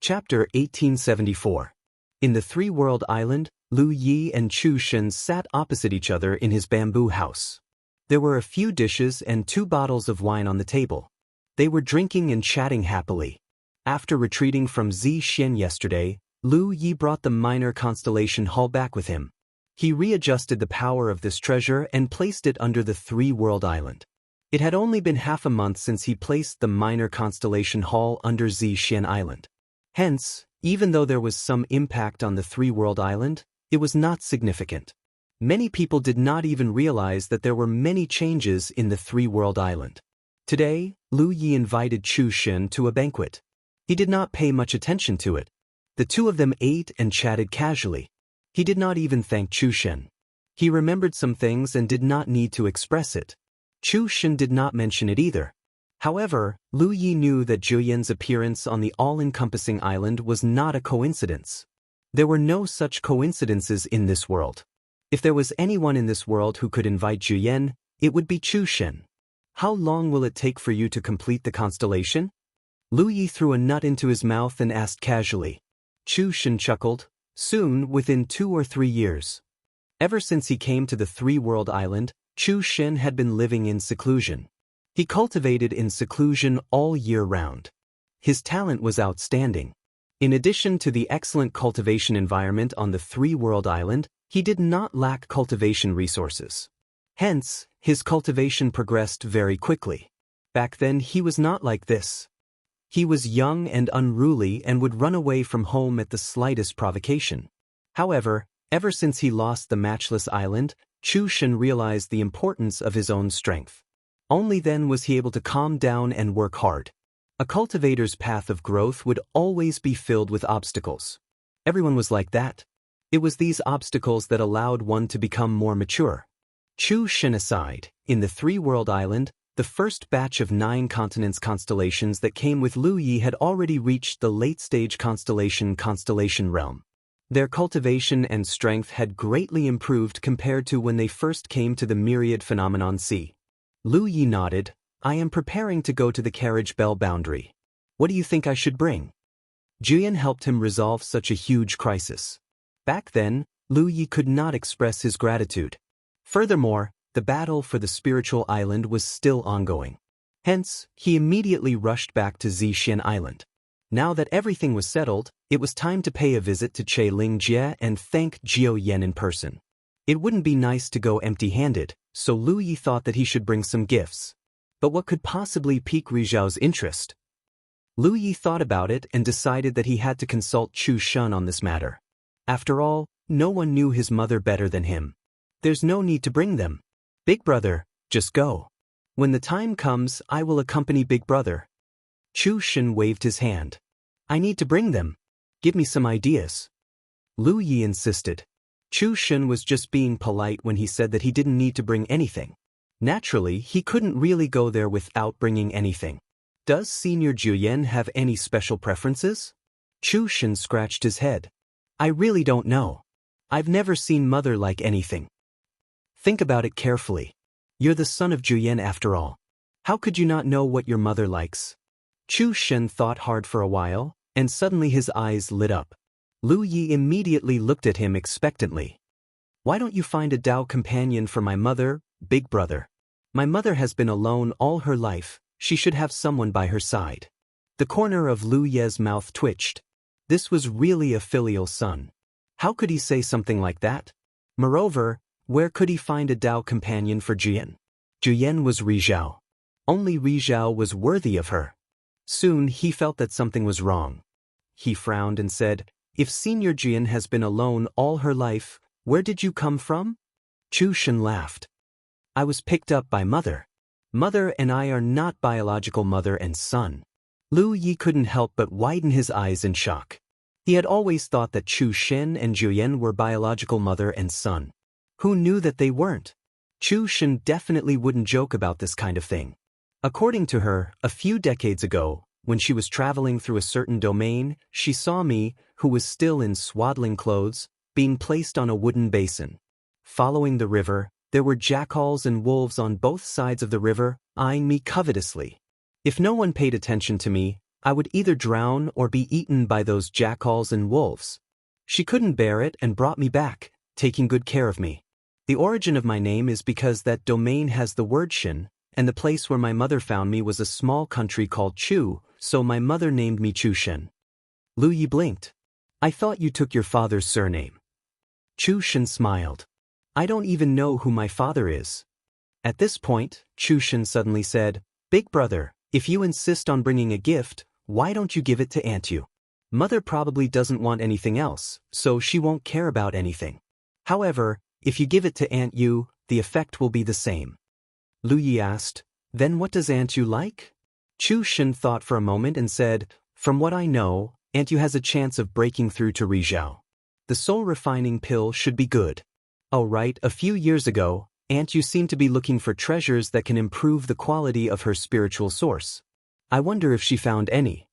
Chapter 1874. In the three-world island, Lu Yi and Chu Shen sat opposite each other in his bamboo house. There were a few dishes and 2 bottles of wine on the table. They were drinking and chatting happily. After retreating from Zixian yesterday, Lu Yi brought the minor constellation hull back with him. He readjusted the power of this treasure and placed it under the three-world island. It had only been half a month since he placed the minor constellation hull under Zixian Island. Hence, even though there was some impact on the three-world island, it was not significant. Many people did not even realize that there were many changes in the three-world island. Today, Lu Yi invited Chu Shen to a banquet. He did not pay much attention to it. The two of them ate and chatted casually. He did not even thank Chu Shen. He remembered some things and did not need to express it. Chu Shen did not mention it either. However, Lu Yi knew that Juyan's appearance on the all-encompassing island was not a coincidence. There were no such coincidences in this world. If there was anyone in this world who could invite Juyan, it would be Chu Shen. How long will it take for you to complete the constellation? Lu Yi threw a nut into his mouth and asked casually. Chu Shen chuckled. Soon, within 2 or 3 years. Ever since he came to the three-world island, Chu Shen had been living in seclusion. He cultivated in seclusion all year round. His talent was outstanding. In addition to the excellent cultivation environment on the three-world island, he did not lack cultivation resources. Hence, his cultivation progressed very quickly. Back then he was not like this. He was young and unruly and would run away from home at the slightest provocation. However, ever since he lost the matchless island, Chu Shen realized the importance of his own strength. Only then was he able to calm down and work hard. A cultivator's path of growth would always be filled with obstacles. Everyone was like that. It was these obstacles that allowed one to become more mature. Chu Shen aside, in the three-world island, the first batch of 9 continents constellations that came with Lu Yi had already reached the late-stage constellation realm. Their cultivation and strength had greatly improved compared to when they first came to the myriad phenomenon sea. Lu Yi nodded. I am preparing to go to the carriage bell boundary. What do you think I should bring? Juyan helped him resolve such a huge crisis. Back then, Lu Yi could not express his gratitude. Furthermore, the battle for the spiritual island was still ongoing. Hence, he immediately rushed back to Zixian Island. Now that everything was settled, it was time to pay a visit to Lingjie and thank Jiao Yan in person. It wouldn't be nice to go empty-handed, so Lu Yi thought that he should bring some gifts. But what could possibly pique Rizhao's interest? Lu Yi thought about it and decided that he had to consult Chu Shen on this matter. After all, no one knew his mother better than him. There's no need to bring them. Big brother, just go. When the time comes, I will accompany big brother. Chu Shen waved his hand. I need to bring them. Give me some ideas. Lu Yi insisted. Chu Shen was just being polite when he said that he didn't need to bring anything. Naturally, he couldn't really go there without bringing anything. Does Senior Juyan have any special preferences? Chu Shen scratched his head. I really don't know. I've never seen mother like anything. Think about it carefully. You're the son of Juyan after all. How could you not know what your mother likes? Chu Shen thought hard for a while, and suddenly his eyes lit up. Lu Yi immediately looked at him expectantly. Why don't you find a Dao companion for my mother, big brother? My mother has been alone all her life, she should have someone by her side. The corner of Lu Ye's mouth twitched. This was really a filial son. How could he say something like that? Moreover, where could he find a Dao companion for Juyan? Juyan was Rizhao. Only Rizhao was worthy of her. Soon he felt that something was wrong. He frowned and said, if Senior Juyan has been alone all her life, where did you come from? Chu Shen laughed. I was picked up by mother. Mother and I are not biological mother and son. Lu Yi couldn't help but widen his eyes in shock. He had always thought that Chu Shen and Juyan were biological mother and son. Who knew that they weren't? Chu Shen definitely wouldn't joke about this kind of thing. According to her, a few decades ago, when she was traveling through a certain domain, she saw me, who was still in swaddling clothes, being placed on a wooden basin. Following the river, there were jackals and wolves on both sides of the river, eyeing me covetously. If no one paid attention to me, I would either drown or be eaten by those jackals and wolves. She couldn't bear it and brought me back, taking good care of me. The origin of my name is because that domain has the word Shin, and the place where my mother found me was a small country called Chu, so my mother named me Chu Shen. Lu Yi blinked. I thought you took your father's surname. Chu Shen smiled. I don't even know who my father is. At this point, Chu Shen suddenly said, Big brother, if you insist on bringing a gift, why don't you give it to Aunt Yu? Mother probably doesn't want anything else, so she won't care about anything. However, if you give it to Aunt Yu, the effect will be the same. Lu Yi asked, Then what does Aunt Yu like? Chu Shen thought for a moment and said, From what I know, Aunt Yu has a chance of breaking through to Rizhao. The soul refining pill should be good. Oh right, a few years ago, Aunt Yu seemed to be looking for treasures that can improve the quality of her spiritual source. I wonder if she found any.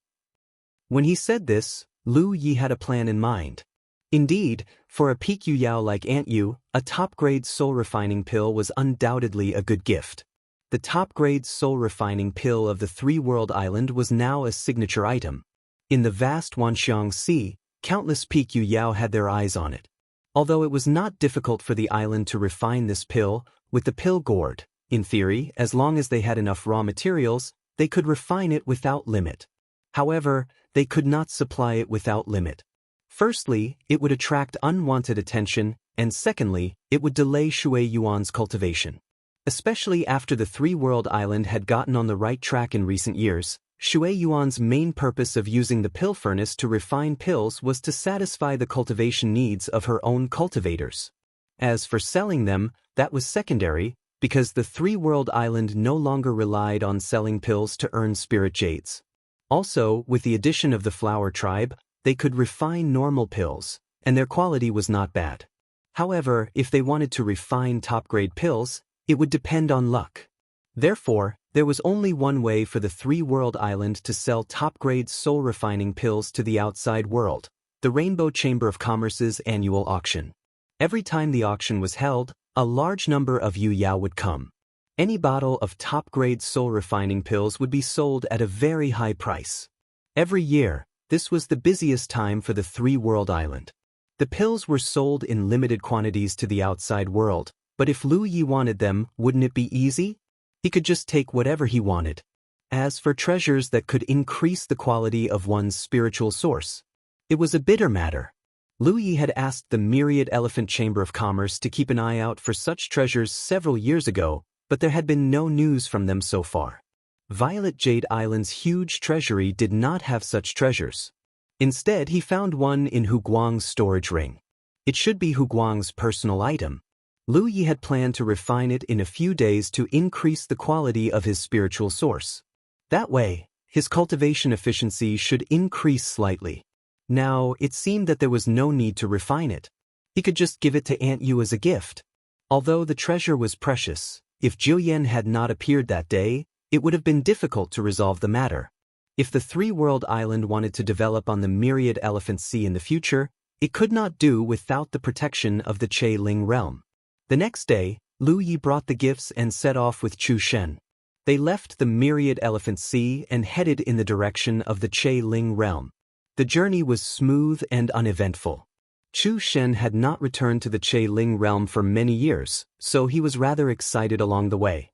When he said this, Lu Yi had a plan in mind. Indeed, for a peak Yu Yao like Aunt Yu, a top-grade soul-refining pill was undoubtedly a good gift. The top-grade soul-refining pill of the three-world island was now a signature item. In the vast Wanxiang Sea, countless peak Yu Yao had their eyes on it. Although it was not difficult for the island to refine this pill, with the pill gourd, in theory, as long as they had enough raw materials, they could refine it without limit. However, they could not supply it without limit. Firstly, it would attract unwanted attention, and secondly, it would delay Shui Yuan's cultivation. Especially after the three-world island had gotten on the right track in recent years, Shui Yuan's main purpose of using the pill furnace to refine pills was to satisfy the cultivation needs of her own cultivators. As for selling them, that was secondary, because the three-world island no longer relied on selling pills to earn spirit jades. Also, with the addition of the flower tribe, they could refine normal pills, and their quality was not bad. However, if they wanted to refine top-grade pills, it would depend on luck. Therefore, there was only one way for the three-world island to sell top-grade soul-refining pills to the outside world, the Rainbow Chamber of Commerce's annual auction. Every time the auction was held, a large number of Yu Yao would come. Any bottle of top-grade soul-refining pills would be sold at a very high price. Every year, this was the busiest time for the three-world island. The pills were sold in limited quantities to the outside world, but if Lu Yi wanted them, wouldn't it be easy? He could just take whatever he wanted. As for treasures that could increase the quality of one's spiritual source, it was a bitter matter. Lu Yi had asked the Myriad Elephant Chamber of Commerce to keep an eye out for such treasures several years ago, but there had been no news from them so far. Violet Jade Island's huge treasury did not have such treasures. Instead, he found one in Hu Guang's storage ring. It should be Hu Guang's personal item. Lu Yi had planned to refine it in a few days to increase the quality of his spiritual source. That way, his cultivation efficiency should increase slightly. Now, it seemed that there was no need to refine it. He could just give it to Aunt Yu as a gift. Although the treasure was precious, if Jiuyan had not appeared that day, it would have been difficult to resolve the matter. If the three-world island wanted to develop on the Myriad Elephant Sea in the future, it could not do without the protection of the Che Ling realm. The next day, Lu Yi brought the gifts and set off with Chu Shen. They left the Myriad Elephant Sea and headed in the direction of the Che Ling realm. The journey was smooth and uneventful. Chu Shen had not returned to the Che Ling realm for many years, so he was rather excited along the way.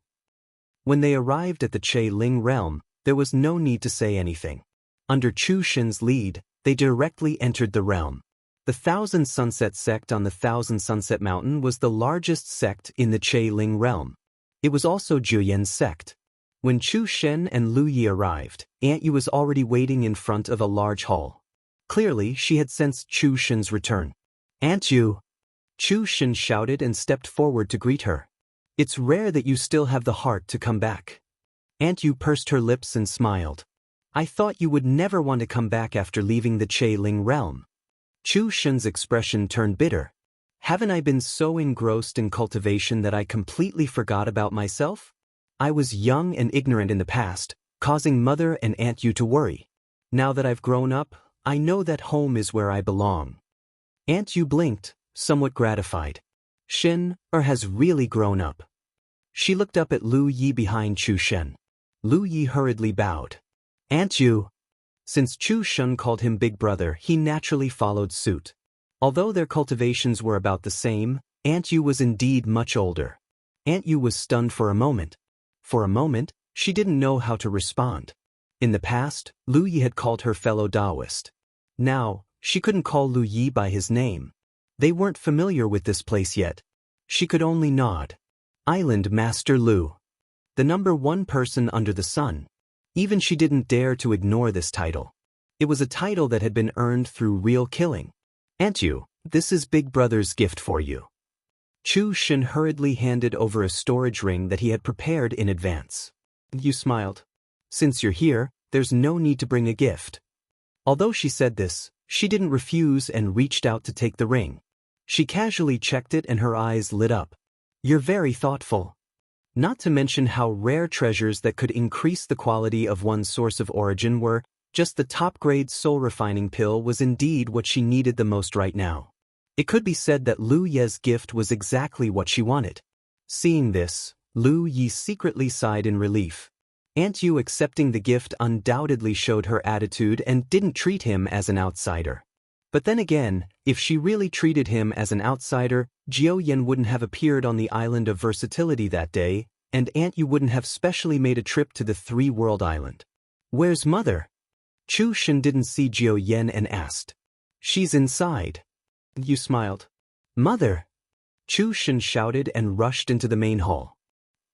When they arrived at the Che Ling realm, there was no need to say anything. Under Chu Shen's lead, they directly entered the realm. The Thousand Sunset sect on the Thousand Sunset Mountain was the largest sect in the Che Ling realm. It was also Jiuyan's sect. When Chu Shen and Lu Yi arrived, Aunt Yu was already waiting in front of a large hall. Clearly, she had sensed Chu Shen's return. Aunt Yu! Chu Shen shouted and stepped forward to greet her. It's rare that you still have the heart to come back. Aunt Yu pursed her lips and smiled. I thought you would never want to come back after leaving the Che Ling realm. Chu Shen's expression turned bitter. Haven't I been so engrossed in cultivation that I completely forgot about myself? I was young and ignorant in the past, causing Mother and Aunt Yu to worry. Now that I've grown up, I know that home is where I belong. Aunt Yu blinked, somewhat gratified. Shen has really grown up. She looked up at Lu Yi behind Chu Shen. Lu Yi hurriedly bowed. Aunt Yu! Since Chu Shun called him Big Brother, he naturally followed suit. Although their cultivations were about the same, Aunt Yu was indeed much older. Aunt Yu was stunned for a moment. For a moment, she didn't know how to respond. In the past, Lu Yi had called her fellow Taoist. Now, she couldn't call Lu Yi by his name. They weren't familiar with this place yet. She could only nod. Island Master Lu. The #1 person under the sun. Even she didn't dare to ignore this title. It was a title that had been earned through real killing. Aunt Yu, this is Big Brother's gift for you. Chu Shin hurriedly handed over a storage ring that he had prepared in advance. Yu smiled. Since you're here, there's no need to bring a gift. Although she said this, she didn't refuse and reached out to take the ring. She casually checked it and her eyes lit up. You're very thoughtful. Not to mention how rare treasures that could increase the quality of one's source of origin were, just the top-grade soul-refining pill was indeed what she needed the most right now. It could be said that Lu Ye's gift was exactly what she wanted. Seeing this, Lu Yi secretly sighed in relief. Aunt Yu accepting the gift undoubtedly showed her attitude and didn't treat him as an outsider. But then again, if she really treated him as an outsider, Jiao Yan wouldn't have appeared on the island of versatility that day, and Aunt Yu wouldn't have specially made a trip to the three-world island. Where's Mother? Chu Shin didn't see Jiao Yan and asked. She's inside. Yu smiled. Mother! Chu Shin shouted and rushed into the main hall.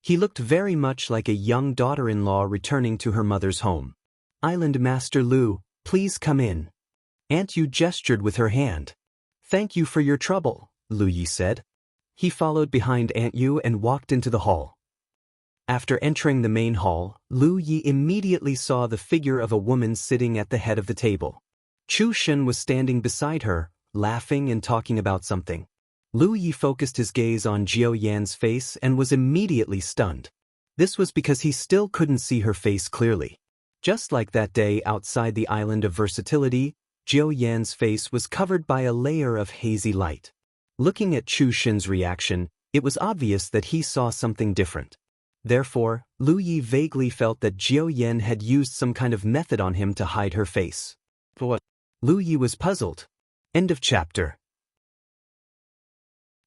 He looked very much like a young daughter-in-law returning to her mother's home. Island Master Lu, please come in. Aunt Yu gestured with her hand. Thank you for your trouble, Lu Yi said. He followed behind Aunt Yu and walked into the hall. After entering the main hall, Lu Yi immediately saw the figure of a woman sitting at the head of the table. Chu Shin was standing beside her, laughing and talking about something. Lu Yi focused his gaze on Jiao Yan's face and was immediately stunned. This was because he still couldn't see her face clearly. Just like that day outside the island of versatility, Jiao Yan's face was covered by a layer of hazy light. Looking at Chu Shin's reaction, it was obvious that he saw something different. Therefore, Lu Yi vaguely felt that Jiao Yan had used some kind of method on him to hide her face. For what? Lu Yi was puzzled. End of chapter.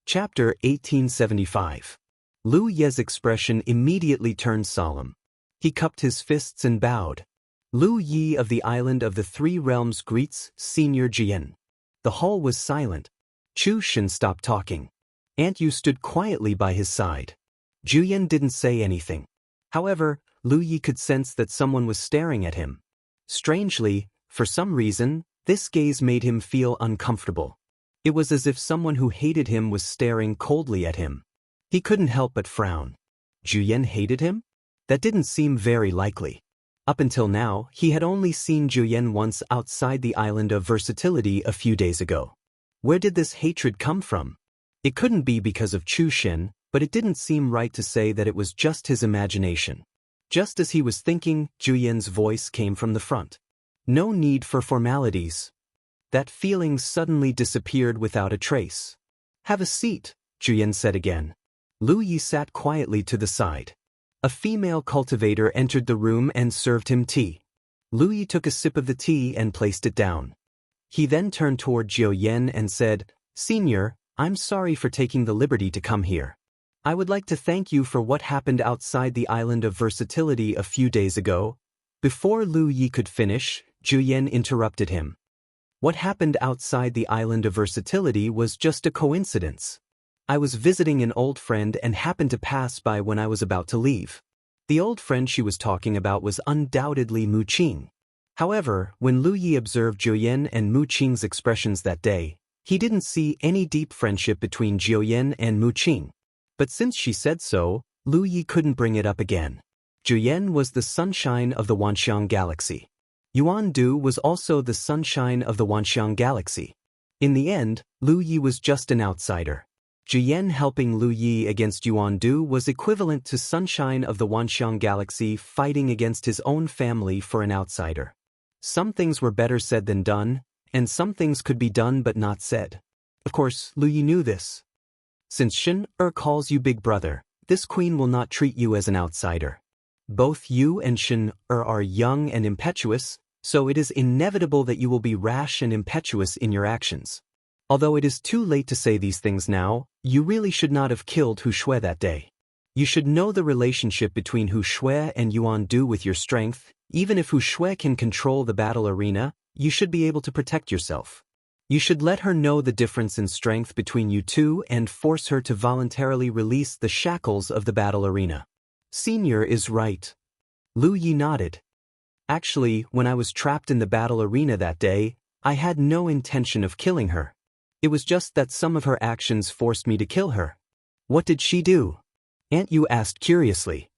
Chapter 1875. Lu Ye's expression immediately turned solemn. He cupped his fists and bowed. Lu Yi of the Island of the Three Realms greets Senior Jian. The hall was silent. Chu Shin stopped talking. Aunt Yu stood quietly by his side. Juyan didn't say anything. However, Lu Yi could sense that someone was staring at him. Strangely, for some reason, this gaze made him feel uncomfortable. It was as if someone who hated him was staring coldly at him. He couldn't help but frown. Juyan hated him? That didn't seem very likely. Up until now, he had only seen Juyan once outside the island of versatility a few days ago. Where did this hatred come from? It couldn't be because of Chu Shin, but it didn't seem right to say that it was just his imagination. Just as he was thinking, Juyan's voice came from the front. No need for formalities. That feeling suddenly disappeared without a trace. Have a seat, Juyan said again. Lu Yi sat quietly to the side. A female cultivator entered the room and served him tea. Lu Yi took a sip of the tea and placed it down. He then turned toward Jiao Yan and said, Senior, I'm sorry for taking the liberty to come here. I would like to thank you for what happened outside the island of versatility a few days ago. Before Lu Yi could finish, Juyan interrupted him. What happened outside the island of versatility was just a coincidence. I was visiting an old friend and happened to pass by when I was about to leave. The old friend she was talking about was undoubtedly Mu Qing. However, when Lu Yi observed Juyan and Mu Qing's expressions that day, he didn't see any deep friendship between Juyan and Mu Qing. But since she said so, Lu Yi couldn't bring it up again. Juyan was the sunshine of the Wanxiang Galaxy. Yuan Du was also the sunshine of the Wanxiang Galaxy. In the end, Lu Yi was just an outsider. Juyan helping Lu Yi against Yuan Du was equivalent to sunshine of the Wanxiang Galaxy fighting against his own family for an outsider. Some things were better said than done, and some things could be done but not said. Of course, Lu Yi knew this. Since Shin calls you Big Brother, this queen will not treat you as an outsider. Both you and Shin are young and impetuous, So it is inevitable that you will be rash and impetuous in your actions. Although it is too late to say these things now, you really should not have killed Hu Shui that day. You should know the relationship between Hu Shui and Yuan Du with your strength. Even if Hu Shui can control the battle arena, you should be able to protect yourself. You should let her know the difference in strength between you two and force her to voluntarily release the shackles of the battle arena. Senior is right. Lu Yi nodded. Actually, when I was trapped in the battle arena that day, I had no intention of killing her. It was just that some of her actions forced me to kill her. What did she do? Aunt Yu asked curiously.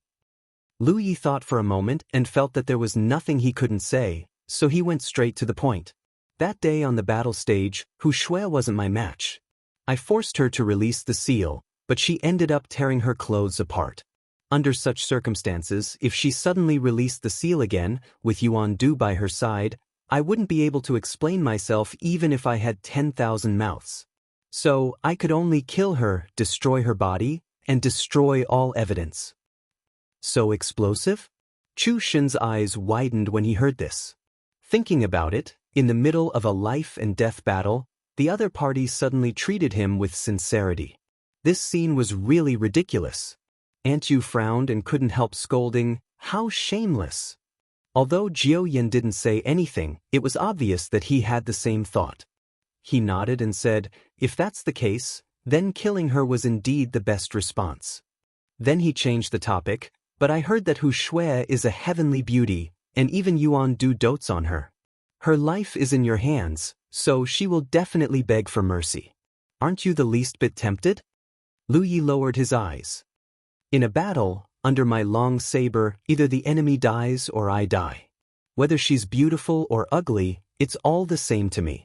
Lu Yi thought for a moment and felt that there was nothing he couldn't say, so he went straight to the point. That day on the battle stage, Hu Shui wasn't my match. I forced her to release the seal, but she ended up tearing her clothes apart. Under such circumstances, if she suddenly released the seal again, with Yuan Du by her side, I wouldn't be able to explain myself even if I had 10,000 mouths. So, I could only kill her, destroy her body, and destroy all evidence. So explosive? Chu Shen's eyes widened when he heard this. Thinking about it, in the middle of a life and death battle, the other party suddenly treated him with sincerity. This scene was really ridiculous. Aunt Yu frowned and couldn't help scolding, "How shameless!" Although Jiao Yan didn't say anything, it was obvious that he had the same thought. He nodded and said, "If that's the case, then killing her was indeed the best response." Then he changed the topic, "But I heard that Hu Shui is a heavenly beauty, and even Yuan Du dotes on her. Her life is in your hands, so she will definitely beg for mercy. Aren't you the least bit tempted?" Lu Yi lowered his eyes. "In a battle, under my long saber, either the enemy dies or I die. Whether she's beautiful or ugly, it's all the same to me."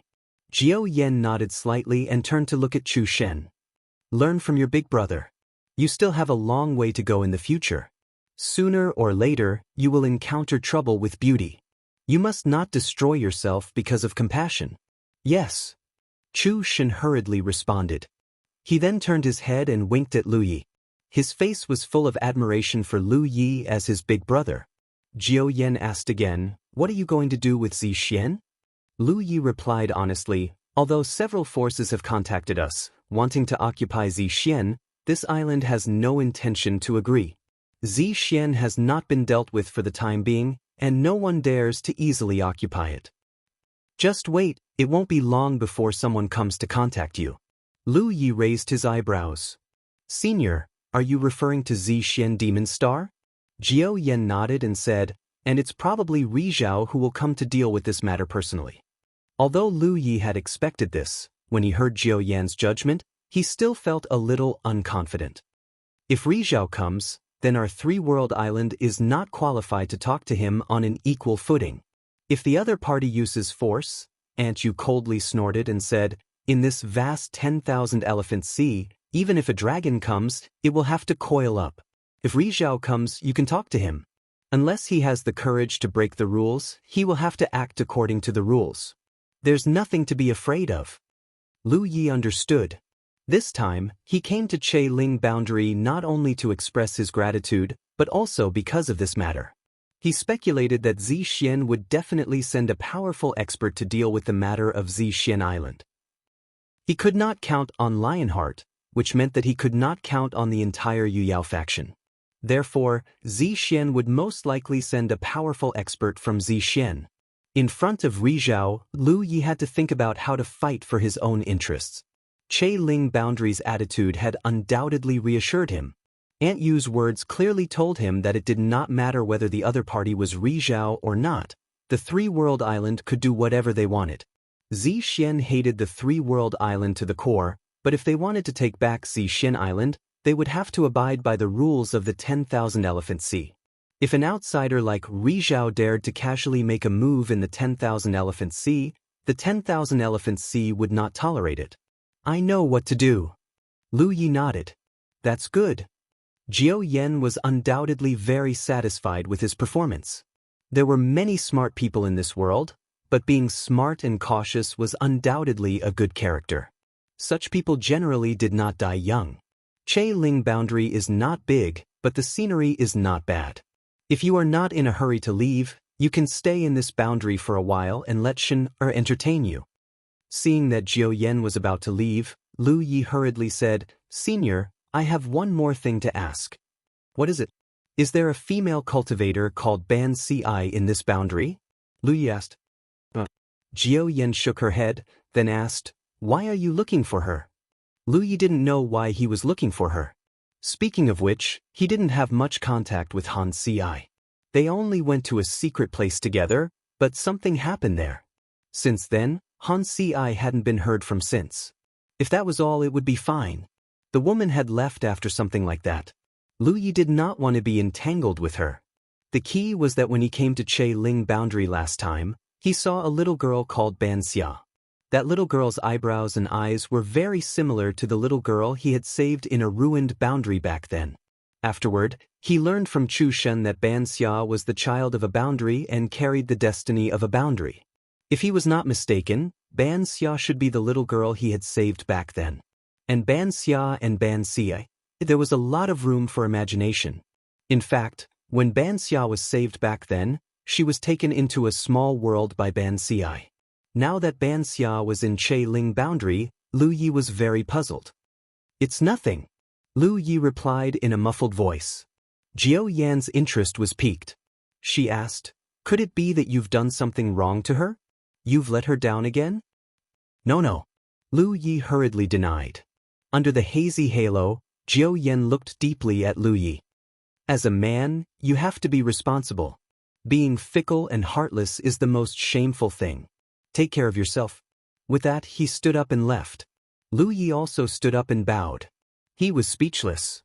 Jiao Yan nodded slightly and turned to look at Chu Shen. "Learn from your big brother. You still have a long way to go in the future. Sooner or later, you will encounter trouble with beauty. You must not destroy yourself because of compassion." "Yes." Chu Shen hurriedly responded. He then turned his head and winked at Lu Yi. His face was full of admiration for Lu Yi as his big brother. Jiao Yan asked again, "What are you going to do with Zixian?" Lu Yi replied honestly, "Although several forces have contacted us, wanting to occupy Zixian, this island has no intention to agree. Zixian has not been dealt with for the time being, and no one dares to easily occupy it. Just wait, it won't be long before someone comes to contact you." Lu Yi raised his eyebrows. "Senior, are you referring to Zixian Demon Star?" Jiao Yan nodded and said, "And it's probably Ri Zhao who will come to deal with this matter personally." Although Lu Yi had expected this, when he heard Jiao Yan's judgment, he still felt a little unconfident. If Ri Zhao comes, then our three-world island is not qualified to talk to him on an equal footing. If the other party uses force, Aunt Yu coldly snorted and said, "In this vast 10,000 elephant sea, even if a dragon comes, it will have to coil up. If Ri Zhao comes, you can talk to him. Unless he has the courage to break the rules, he will have to act according to the rules. There's nothing to be afraid of." Lu Yi understood. This time, he came to Che Ling Boundary not only to express his gratitude, but also because of this matter. He speculated that Zixian would definitely send a powerful expert to deal with the matter of Zixian Island. He could not count on Lionheart, which meant that he could not count on the entire Yu Yao faction. Therefore, Zixian would most likely send a powerful expert from Zixian. In front of Ri Zhao, Lu Yi had to think about how to fight for his own interests. Che Ling Boundary's attitude had undoubtedly reassured him. Aunt Yu's words clearly told him that it did not matter whether the other party was Ri Zhao or not. The three-world island could do whatever they wanted. Zixian hated the three-world island to the core, but if they wanted to take back Zixian Island, they would have to abide by the rules of the 10,000 Elephant Sea. If an outsider like Ri Zhao dared to casually make a move in the 10,000 Elephant Sea, the 10,000 Elephant Sea would not tolerate it. "I know what to do." Lu Yi nodded. "That's good." Jiao Yan was undoubtedly very satisfied with his performance. There were many smart people in this world, but being smart and cautious was undoubtedly a good character. Such people generally did not die young. Che Ling Boundary is not big, but the scenery is not bad. If you are not in a hurry to leave, You can stay in this boundary for a while and let entertain you. Seeing that Jiao Yan was about to leave, Lu Yi hurriedly said, Senior, I have one more thing to ask. What is it? Is there a female cultivator called Ban Ci in this boundary? Lu Yi asked. Jiao Yan shook her head, then asked, Why are you looking for her? Lu Yi didn't know why he was looking for her. Speaking of which, he didn't have much contact with Han Ci. They only went to a secret place together, but something happened there. Since then, Han Ci hadn't been heard from since. If that was all, it would be fine. The woman had left after something like that. Lu Yi did not want to be entangled with her. The key was that when he came to Che Ling boundary last time, he saw a little girl called Ban Xia. That little girl's eyebrows and eyes were very similar to the little girl he had saved in a ruined boundary back then. Afterward, he learned from Chu Shen that Ban Xia was the child of a boundary and carried the destiny of a boundary. If he was not mistaken, Ban Xia should be the little girl he had saved back then. And Ban Xia and Ban Xia, there was a lot of room for imagination. In fact, when Ban Xia was saved back then, she was taken into a small world by Ban Xia. Now that Ban Xia was in Che Ling boundary, Lu Yi was very puzzled. It's nothing, Lu Yi replied in a muffled voice. Jiao Yan's interest was piqued. She asked, Could it be that you've done something wrong to her? You've let her down again? No. Lu Yi hurriedly denied. Under the hazy halo, Jiao Yan looked deeply at Lu Yi. As a man, you have to be responsible. Being fickle and heartless is the most shameful thing. Take care of yourself. With that, he stood up and left. Lu Yi also stood up and bowed. He was speechless.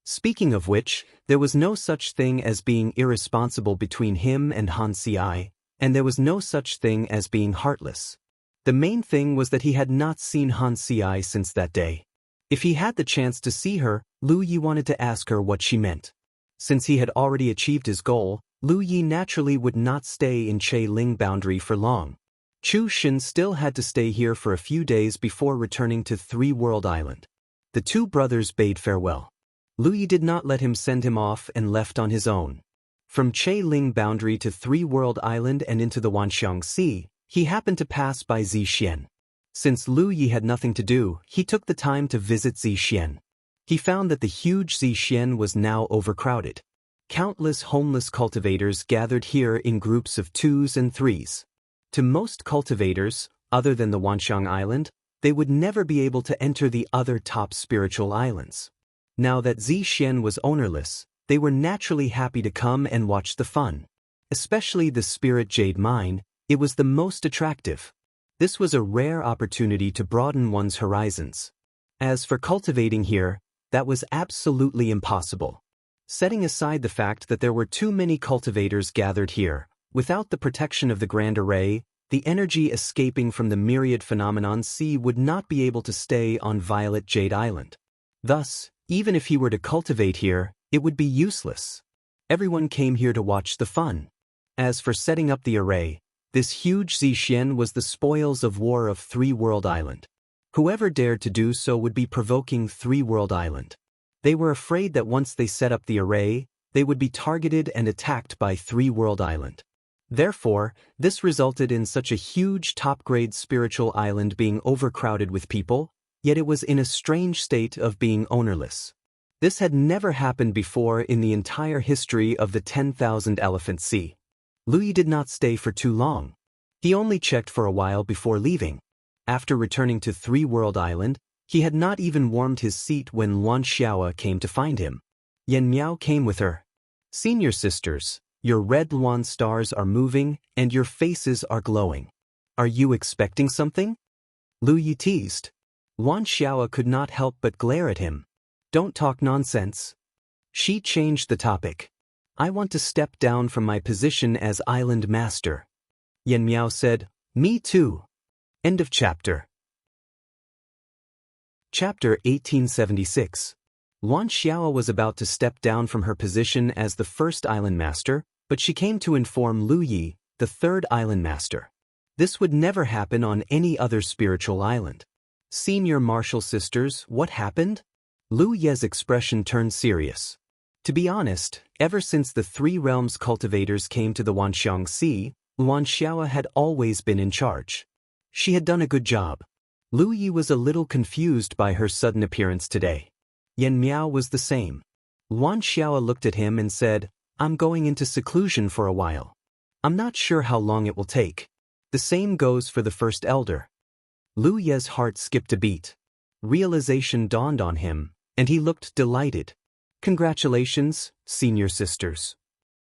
Speaking of which, there was no such thing as being irresponsible between him and Han Ci, and there was no such thing as being heartless. The main thing was that he had not seen Han Ci since that day. If he had the chance to see her, Lu Yi wanted to ask her what she meant. Since he had already achieved his goal, Lu Yi naturally would not stay in Che Ling boundary for long. Chu Shen still had to stay here for a few days before returning to Three World Island. The two brothers bade farewell. Lu Yi did not let him send him off and left on his own. From Che Ling boundary to Three World Island and into the Wanxiang Sea, he happened to pass by Zixian. Since Lu Yi had nothing to do, he took the time to visit Zixian. He found that the huge Zixian was now overcrowded. Countless homeless cultivators gathered here in groups of 2s and 3s. To most cultivators, other than the Wanxiang Island, they would never be able to enter the other top spiritual islands. Now that Zixian was ownerless, they were naturally happy to come and watch the fun. Especially the Spirit Jade Mine, it was the most attractive. This was a rare opportunity to broaden one's horizons. As for cultivating here, that was absolutely impossible. Setting aside the fact that there were too many cultivators gathered here, without the protection of the Grand Array, the energy escaping from the myriad phenomenon C would not be able to stay on Violet Jade Island. Thus, even if he were to cultivate here, it would be useless. Everyone came here to watch the fun. As for setting up the array, this huge Zixian was the spoils of war of Three World Island. Whoever dared to do so would be provoking Three World Island. They were afraid that once they set up the array, they would be targeted and attacked by Three World Island. Therefore, this resulted in such a huge top-grade spiritual island being overcrowded with people, yet it was in a strange state of being ownerless. This had never happened before in the entire history of the 10,000 Elephant Sea. Lu Yi did not stay for too long. He only checked for a while before leaving. After returning to Three World Island, he had not even warmed his seat when Luan Xiaoa came to find him. Yan Miao came with her. Senior sisters, your red Luan stars are moving and your faces are glowing. Are you expecting something? Lu Yi teased. Luan Xiaoa could not help but glare at him. Don't talk nonsense. She changed the topic. I want to step down from my position as island master. Yan Miao said, Me too. End of chapter. Chapter 1876. Luan Xiaoa was about to step down from her position as the first island master, but she came to inform Lu Yi, the third island master. This would never happen on any other spiritual island. Senior martial sisters, what happened? Lu Ye's expression turned serious. To be honest, ever since the Three Realms cultivators came to the Wanxiang Sea, Luan Xiao had always been in charge. She had done a good job. Lu Yi was a little confused by her sudden appearance today. Yan Miao was the same. Luan Xiao looked at him and said, "I'm going into seclusion for a while. I'm not sure how long it will take." The same goes for the first elder. Lu Ye's heart skipped a beat. Realization dawned on him, and he looked delighted. "Congratulations, senior sisters."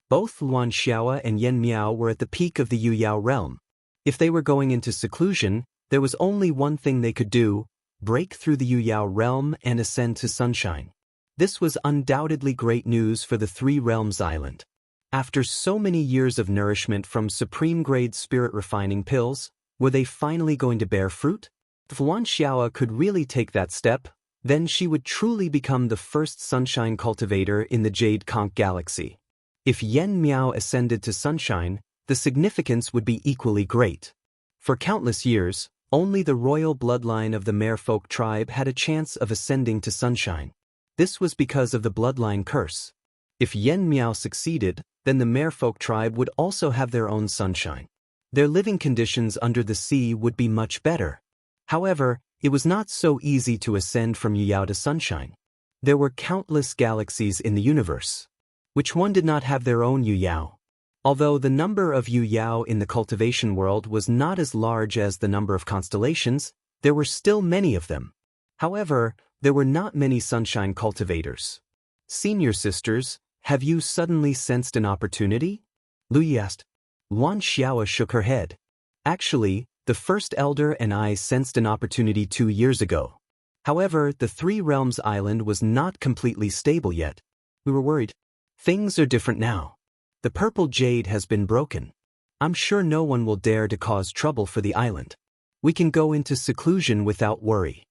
Both Luan Xiao and Yan Miao were at the peak of the Yuyao realm. If they were going into seclusion, there was only one thing they could do: break through the Yuyao realm and ascend to sunshine. This was undoubtedly great news for the Three Realms Island. After so many years of nourishment from supreme-grade spirit-refining pills, were they finally going to bear fruit? If Luan Xiao could really take that step, then she would truly become the first sunshine cultivator in the Jade Conch galaxy. If Yan Miao ascended to sunshine, the significance would be equally great. For countless years, only the royal bloodline of the Merfolk tribe had a chance of ascending to sunshine. This was because of the bloodline curse. If Yan Miao succeeded, then the Merfolk tribe would also have their own sunshine. Their living conditions under the sea would be much better. However, it was not so easy to ascend from Yuyao to sunshine. There were countless galaxies in the universe. Which one did not have their own Yuyao? Although the number of Yuyao in the cultivation world was not as large as the number of constellations, there were still many of them. However, there were not many sunshine cultivators. "Senior sisters, have you suddenly sensed an opportunity?" Lu Yi asked. Luan Xiao shook her head. "Actually, the first elder and I sensed an opportunity 2 years ago. However, the Three Realms Island was not completely stable yet. We were worried. Things are different now. The purple jade has been broken. I'm sure no one will dare to cause trouble for the island. We can go into seclusion without worry."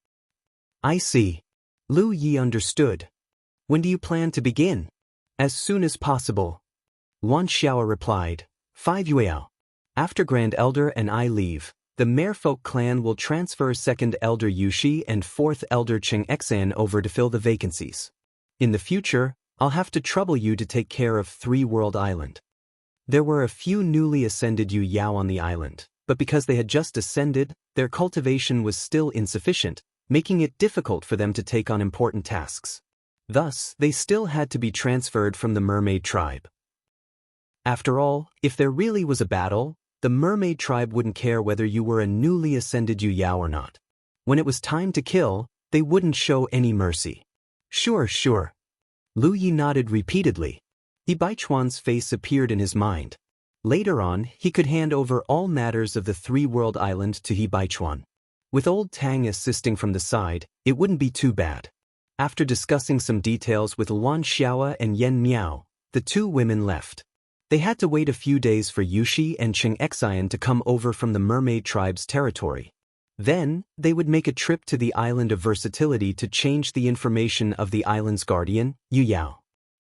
"I see." Lu Yi understood. "When do you plan to begin?" "As soon as possible." Luan Xiao replied, "5 Yueyao. After Grand Elder and I leave, the Merfolk clan will transfer 2nd Elder Yushi and 4th Elder Cheng Exan over to fill the vacancies. In the future, I'll have to trouble you to take care of Three World Island." There were a few newly ascended Yuyao on the island, but because they had just ascended, their cultivation was still insufficient, making it difficult for them to take on important tasks. Thus, they still had to be transferred from the mermaid tribe. After all, if there really was a battle, the mermaid tribe wouldn't care whether you were a newly ascended Yuyao or not. When it was time to kill, they wouldn't show any mercy. Sure. Lu Yi nodded repeatedly. He Baichuan's face appeared in his mind. Later on, he could hand over all matters of the Three-World Island to He Baichuan. With old Tang assisting from the side, it wouldn't be too bad. After discussing some details with Luan Xiao and Yan Miao, the two women left. They had to wait a few days for Yushi and Cheng Xian to come over from the mermaid tribe's territory. Then, they would make a trip to the island of versatility to change the information of the island's guardian, Yuyao.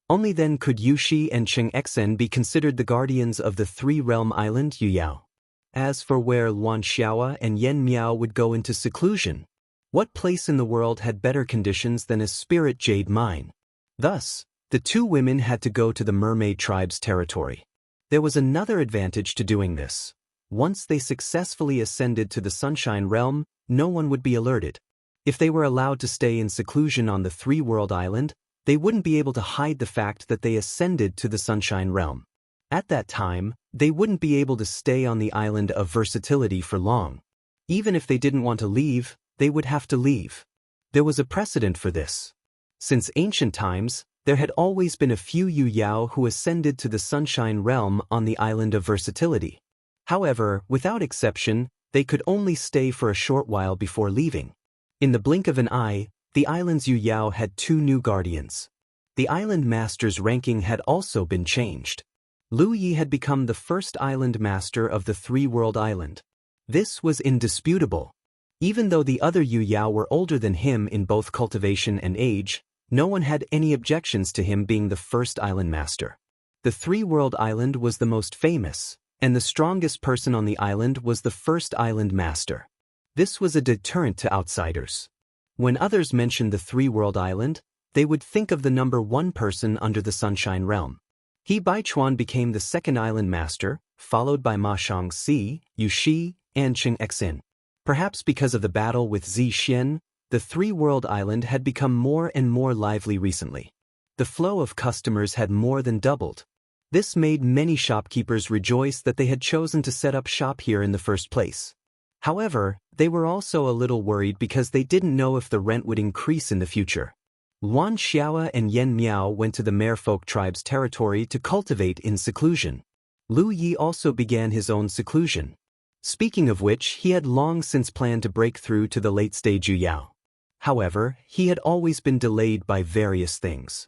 Only then could Yushi and Cheng Xian be considered the guardians of the Three-Realm Island, Yuyao. As for where Luan Xiao and Yan Miao would go into seclusion, what place in the world had better conditions than a spirit jade mine? Thus, the two women had to go to the mermaid tribe's territory. There was another advantage to doing this. Once they successfully ascended to the Sunshine Realm, no one would be alerted. If they were allowed to stay in seclusion on the Three-World Island, they wouldn't be able to hide the fact that they ascended to the Sunshine Realm. At that time, they wouldn't be able to stay on the island of versatility for long. Even if they didn't want to leave, they would have to leave. There was a precedent for this. Since ancient times, there had always been a few Yuyao who ascended to the Sunshine Realm on the island of versatility. However, without exception, they could only stay for a short while before leaving. In the blink of an eye, the island's Yuyao had 2 new guardians. The island master's ranking had also been changed. Lu Yi had become the first island master of the Three-World Island. This was indisputable. Even though the other Yuyao were older than him in both cultivation and age, no one had any objections to him being the first island master. The Three-World Island was the most famous, and the strongest person on the island was the first island master. This was a deterrent to outsiders. When others mentioned the Three-World Island, they would think of the number one person under the Sunshine Realm. He Baichuan became the second island master, followed by Ma Shangxi, Yu Shi, and Cheng Xin. Perhaps because of the battle with Zi Xian, the three-world island had become more and more lively recently. The flow of customers had more than doubled. This made many shopkeepers rejoice that they had chosen to set up shop here in the first place. However, they were also a little worried because they didn't know if the rent would increase in the future. Wan Xiaoa and Yen Miao went to the Merfolk tribe's territory to cultivate in seclusion. Lu Yi also began his own seclusion. Speaking of which, he had long since planned to break through to the late-stage Yu Yao. However, he had always been delayed by various things.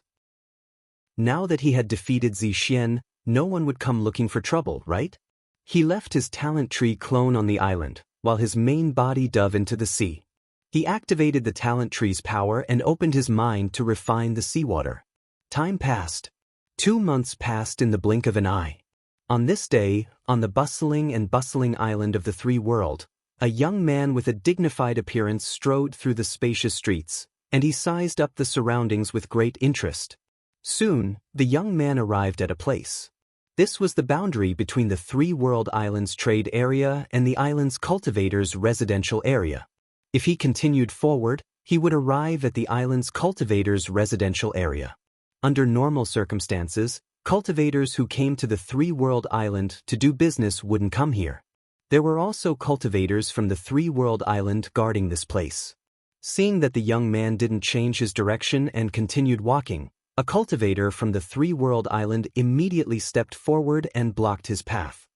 Now that he had defeated Zi Xian, no one would come looking for trouble, right? He left his talent tree clone on the island, while his main body dove into the sea. He activated the talent tree's power and opened his mind to refine the seawater. Time passed. 2 months passed in the blink of an eye. On this day, on the bustling island of the Three World, a young man with a dignified appearance strode through the spacious streets, and he sized up the surroundings with great interest. Soon, the young man arrived at a place. This was the boundary between the Three World Island's trade area and the island's cultivators' residential area. If he continued forward, he would arrive at the island's cultivators' residential area. Under normal circumstances, cultivators who came to the Three World Island to do business wouldn't come here. There were also cultivators from the Three World Island guarding this place. Seeing that the young man didn't change his direction and continued walking, a cultivator from the Three World Island immediately stepped forward and blocked his path.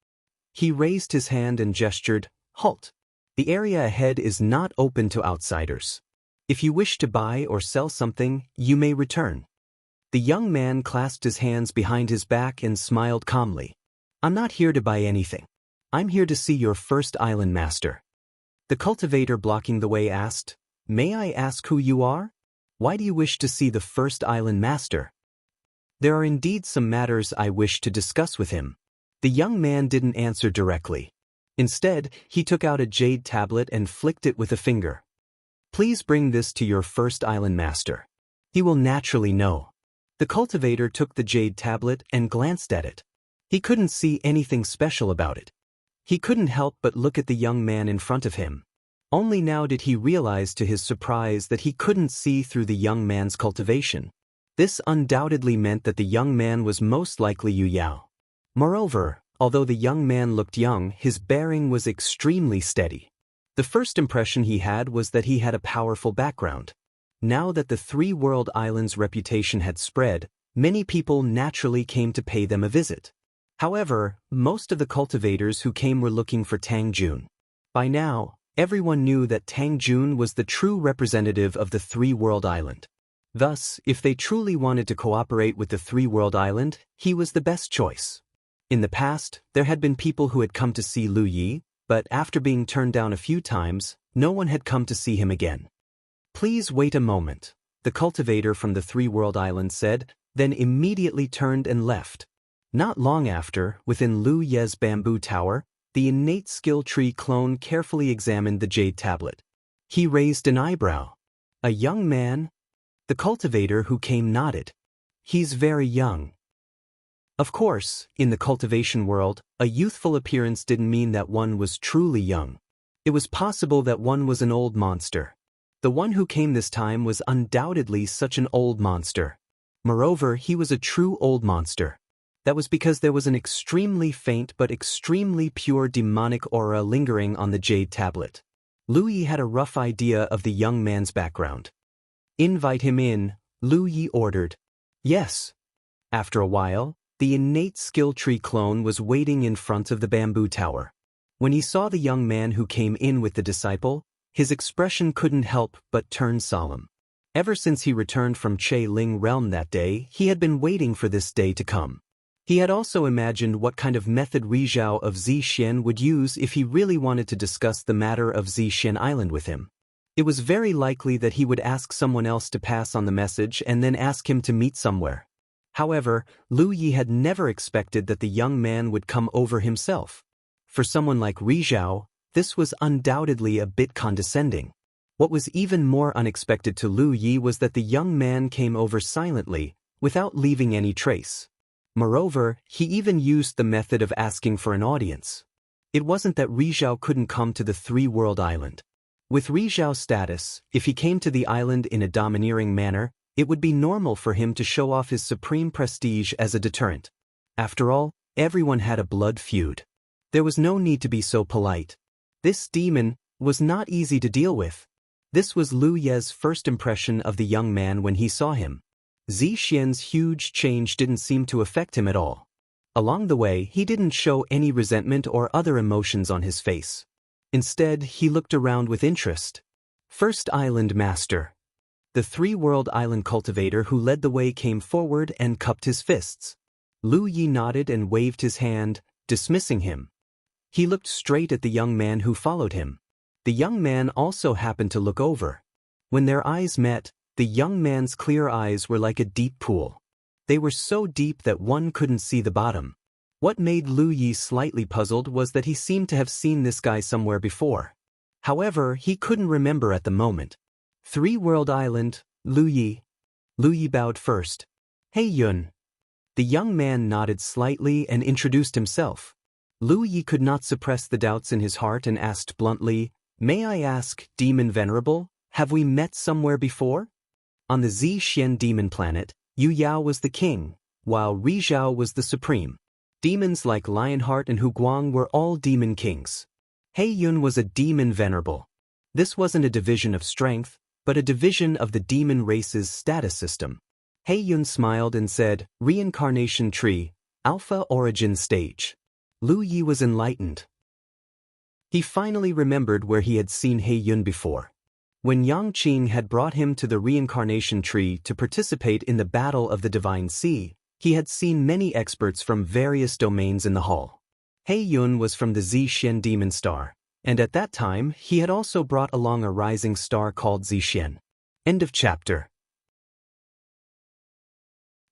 He raised his hand and gestured, "Halt! The area ahead is not open to outsiders. If you wish to buy or sell something, you may return." The young man clasped his hands behind his back and smiled calmly. "I'm not here to buy anything. I'm here to see your first island master." The cultivator blocking the way asked, "May I ask who you are? Why do you wish to see the first island master?" "There are indeed some matters I wish to discuss with him." The young man didn't answer directly. Instead, he took out a jade tablet and flicked it with a finger. "Please bring this to your first island master. He will naturally know." The cultivator took the jade tablet and glanced at it. He couldn't see anything special about it. He couldn't help but look at the young man in front of him. Only now did he realize to his surprise that he couldn't see through the young man's cultivation. This undoubtedly meant that the young man was most likely Yu Yao. Moreover, although the young man looked young, his bearing was extremely steady. The first impression he had was that he had a powerful background. Now that the Three World Islands' reputation had spread, many people naturally came to pay them a visit. However, most of the cultivators who came were looking for Tang Jun. By now, everyone knew that Tang Jun was the true representative of the Three World Island. Thus, if they truly wanted to cooperate with the Three World Island, he was the best choice. In the past, there had been people who had come to see Lu Yi, but after being turned down a few times, no one had come to see him again. "Please wait a moment," the cultivator from the Three World Island said, then immediately turned and left. Not long after, within Lu Ye's bamboo tower, the innate skill tree clone carefully examined the jade tablet. He raised an eyebrow. "A young man?" The cultivator who came nodded. "He's very young." Of course, in the cultivation world, a youthful appearance didn't mean that one was truly young. It was possible that one was an old monster. The one who came this time was undoubtedly such an old monster. Moreover, he was a true old monster. That was because there was an extremely faint but extremely pure demonic aura lingering on the jade tablet. Lu Yi had a rough idea of the young man's background. "Invite him in," Lu Yi ordered. "Yes." After a while, the innate skill tree clone was waiting in front of the bamboo tower. When he saw the young man who came in with the disciple, his expression couldn't help but turn solemn. Ever since he returned from Che Ling realm that day, he had been waiting for this day to come. He had also imagined what kind of method Rizhao of Zi Xian would use if he really wanted to discuss the matter of Zi Xian Island with him. It was very likely that he would ask someone else to pass on the message and then ask him to meet somewhere. However, Lu Yi had never expected that the young man would come over himself. For someone like Rizhao, this was undoubtedly a bit condescending. What was even more unexpected to Lu Yi was that the young man came over silently, without leaving any trace. Moreover, he even used the method of asking for an audience. It wasn't that Rizhao couldn't come to the three-world island. With Rizhao's status, if he came to the island in a domineering manner, it would be normal for him to show off his supreme prestige as a deterrent. After all, everyone had a blood feud. There was no need to be so polite. This demon was not easy to deal with. This was Lu Ye's first impression of the young man when he saw him. Zixian's huge change didn't seem to affect him at all. Along the way, he didn't show any resentment or other emotions on his face. Instead, he looked around with interest. First Island Master. The three-world island cultivator who led the way came forward and cupped his fists. Lu Yi nodded and waved his hand, dismissing him. He looked straight at the young man who followed him. The young man also happened to look over. When their eyes met, the young man's clear eyes were like a deep pool. They were so deep that one couldn't see the bottom. What made Lu Yi slightly puzzled was that he seemed to have seen this guy somewhere before. However, he couldn't remember at the moment. Three-world island, Lu Yi. Lu Yi bowed first. Hey Yun. The young man nodded slightly and introduced himself. Lu Yi could not suppress the doubts in his heart and asked bluntly, "May I ask, Demon Venerable, have we met somewhere before?" On the Zixian demon planet, Yu Yao was the king, while Rizhao was the supreme. Demons like Lionheart and Hu Guang were all demon kings. He Yun was a demon venerable. This wasn't a division of strength, but a division of the demon race's status system. He Yun smiled and said, "Reincarnation Tree, Alpha Origin Stage." Lu Yi was enlightened. He finally remembered where he had seen He Yun before. When Yang Qing had brought him to the reincarnation tree to participate in the Battle of the Divine Sea, he had seen many experts from various domains in the hall. He Yun was from the Zixian Demon Star, and at that time he had also brought along a rising star called Zixian. End of chapter.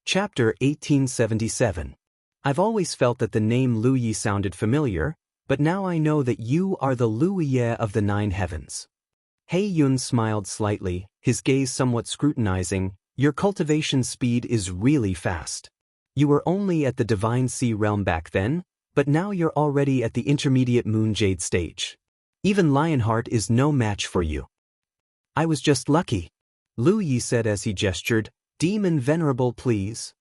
Chapter 1877. I've always felt that the name Lu Yi sounded familiar, but now I know that you are the Lu Yi of the Nine Heavens. He Yun smiled slightly, his gaze somewhat scrutinizing. Your cultivation speed is really fast. You were only at the Divine Sea realm back then, but now you're already at the intermediate Moonjade stage. Even Lionheart is no match for you. I was just lucky, Lu Yi said as he gestured, "Demon Venerable, please."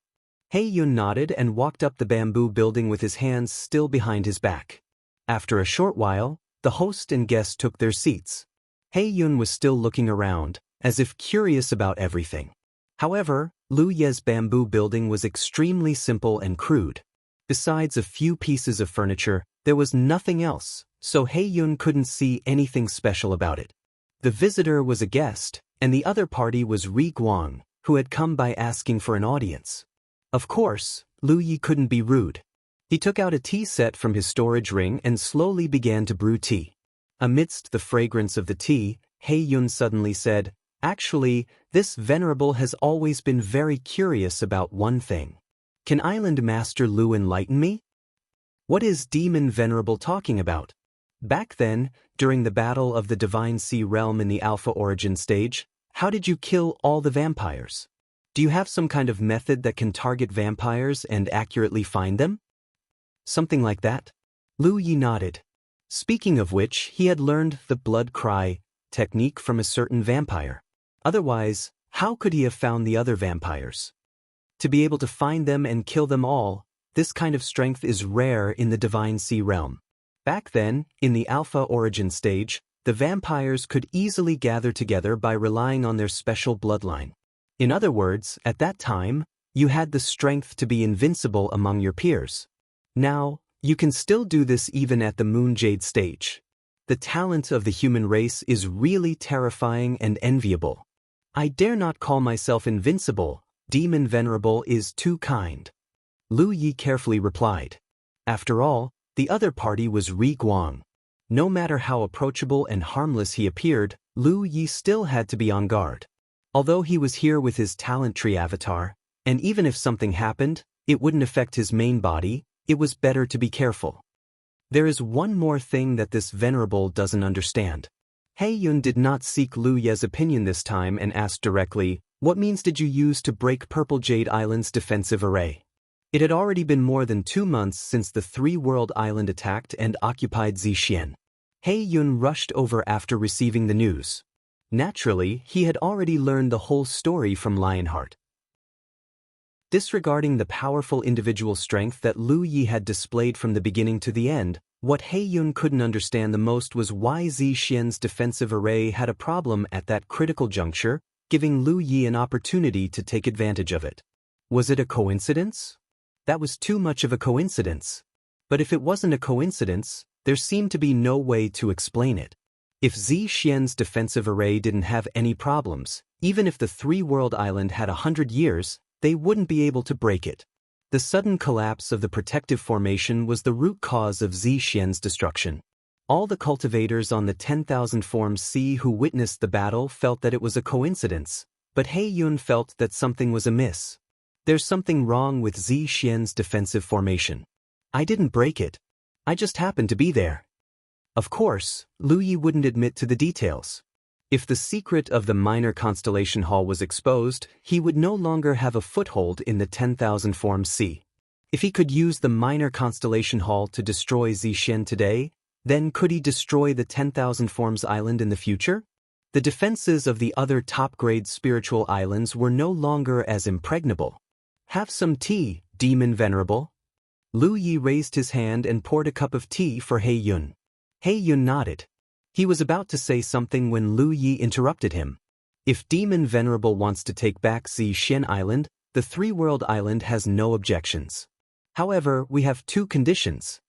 He Yun nodded and walked up the bamboo building with his hands still behind his back. After a short while, the host and guest took their seats. He Yun was still looking around, as if curious about everything. However, Lu Ye's bamboo building was extremely simple and crude. Besides a few pieces of furniture, there was nothing else, so He Yun couldn't see anything special about it. The visitor was a guest, and the other party was Ri Guang, who had come by asking for an audience. Of course, Lu Yi couldn't be rude. He took out a tea set from his storage ring and slowly began to brew tea. Amidst the fragrance of the tea, He Yun suddenly said, "Actually, this venerable has always been very curious about one thing. Can Island Master Lu enlighten me? What is Demon Venerable talking about? Back then, during the Battle of the Divine Sea realm in the Alpha Origin stage, how did you kill all the vampires? Do you have some kind of method that can target vampires and accurately find them?" Something like that? Lu Yi nodded. Speaking of which, he had learned the blood cry technique from a certain vampire. Otherwise, how could he have found the other vampires? To be able to find them and kill them all, this kind of strength is rare in the Divine Sea realm. Back then, in the Alpha Origin stage, the vampires could easily gather together by relying on their special bloodline. In other words, at that time, you had the strength to be invincible among your peers. Now, you can still do this even at the Moonjade stage. The talent of the human race is really terrifying and enviable. I dare not call myself invincible. Demon Venerable is too kind. Lu Yi carefully replied. After all, the other party was Ri Guang. No matter how approachable and harmless he appeared, Lu Yi still had to be on guard. Although he was here with his talent tree avatar, and even if something happened, it wouldn't affect his main body, it was better to be careful. There is one more thing that this venerable doesn't understand. He Yun did not seek Lu Ye's opinion this time and asked directly, "What means did you use to break Purple Jade Island's defensive array?" It had already been more than 2 months since the Three-World Island attacked and occupied Zixian. He Yun rushed over after receiving the news. Naturally, he had already learned the whole story from Lionheart. Disregarding the powerful individual strength that Lu Yi had displayed from the beginning to the end, what He Yun couldn't understand the most was why Zixian's defensive array had a problem at that critical juncture, giving Lu Yi an opportunity to take advantage of it. Was it a coincidence? That was too much of a coincidence. But if it wasn't a coincidence, there seemed to be no way to explain it. If Zixian's defensive array didn't have any problems, even if the Three-World Island had 100 years, they wouldn't be able to break it. The sudden collapse of the protective formation was the root cause of Zixian's destruction. All the cultivators on the 10,000 Forms C who witnessed the battle felt that it was a coincidence, but He Yun felt that something was amiss. There's something wrong with Zixian's defensive formation. I didn't break it. I just happened to be there. Of course, Lu Yi wouldn't admit to the details. If the secret of the minor constellation hall was exposed, he would no longer have a foothold in the 10,000 Forms C. If he could use the minor constellation hall to destroy Zixian today, then could he destroy the 10,000 Forms Island in the future? The defenses of the other top-grade spiritual islands were no longer as impregnable. Have some tea, Demon Venerable. Lu Yi raised his hand and poured a cup of tea for He Yun. He Yun nodded. He was about to say something when Lu Yi interrupted him. If Demon Venerable wants to take back Zixian Island, the Three-World Island has no objections. However, we have 2 conditions.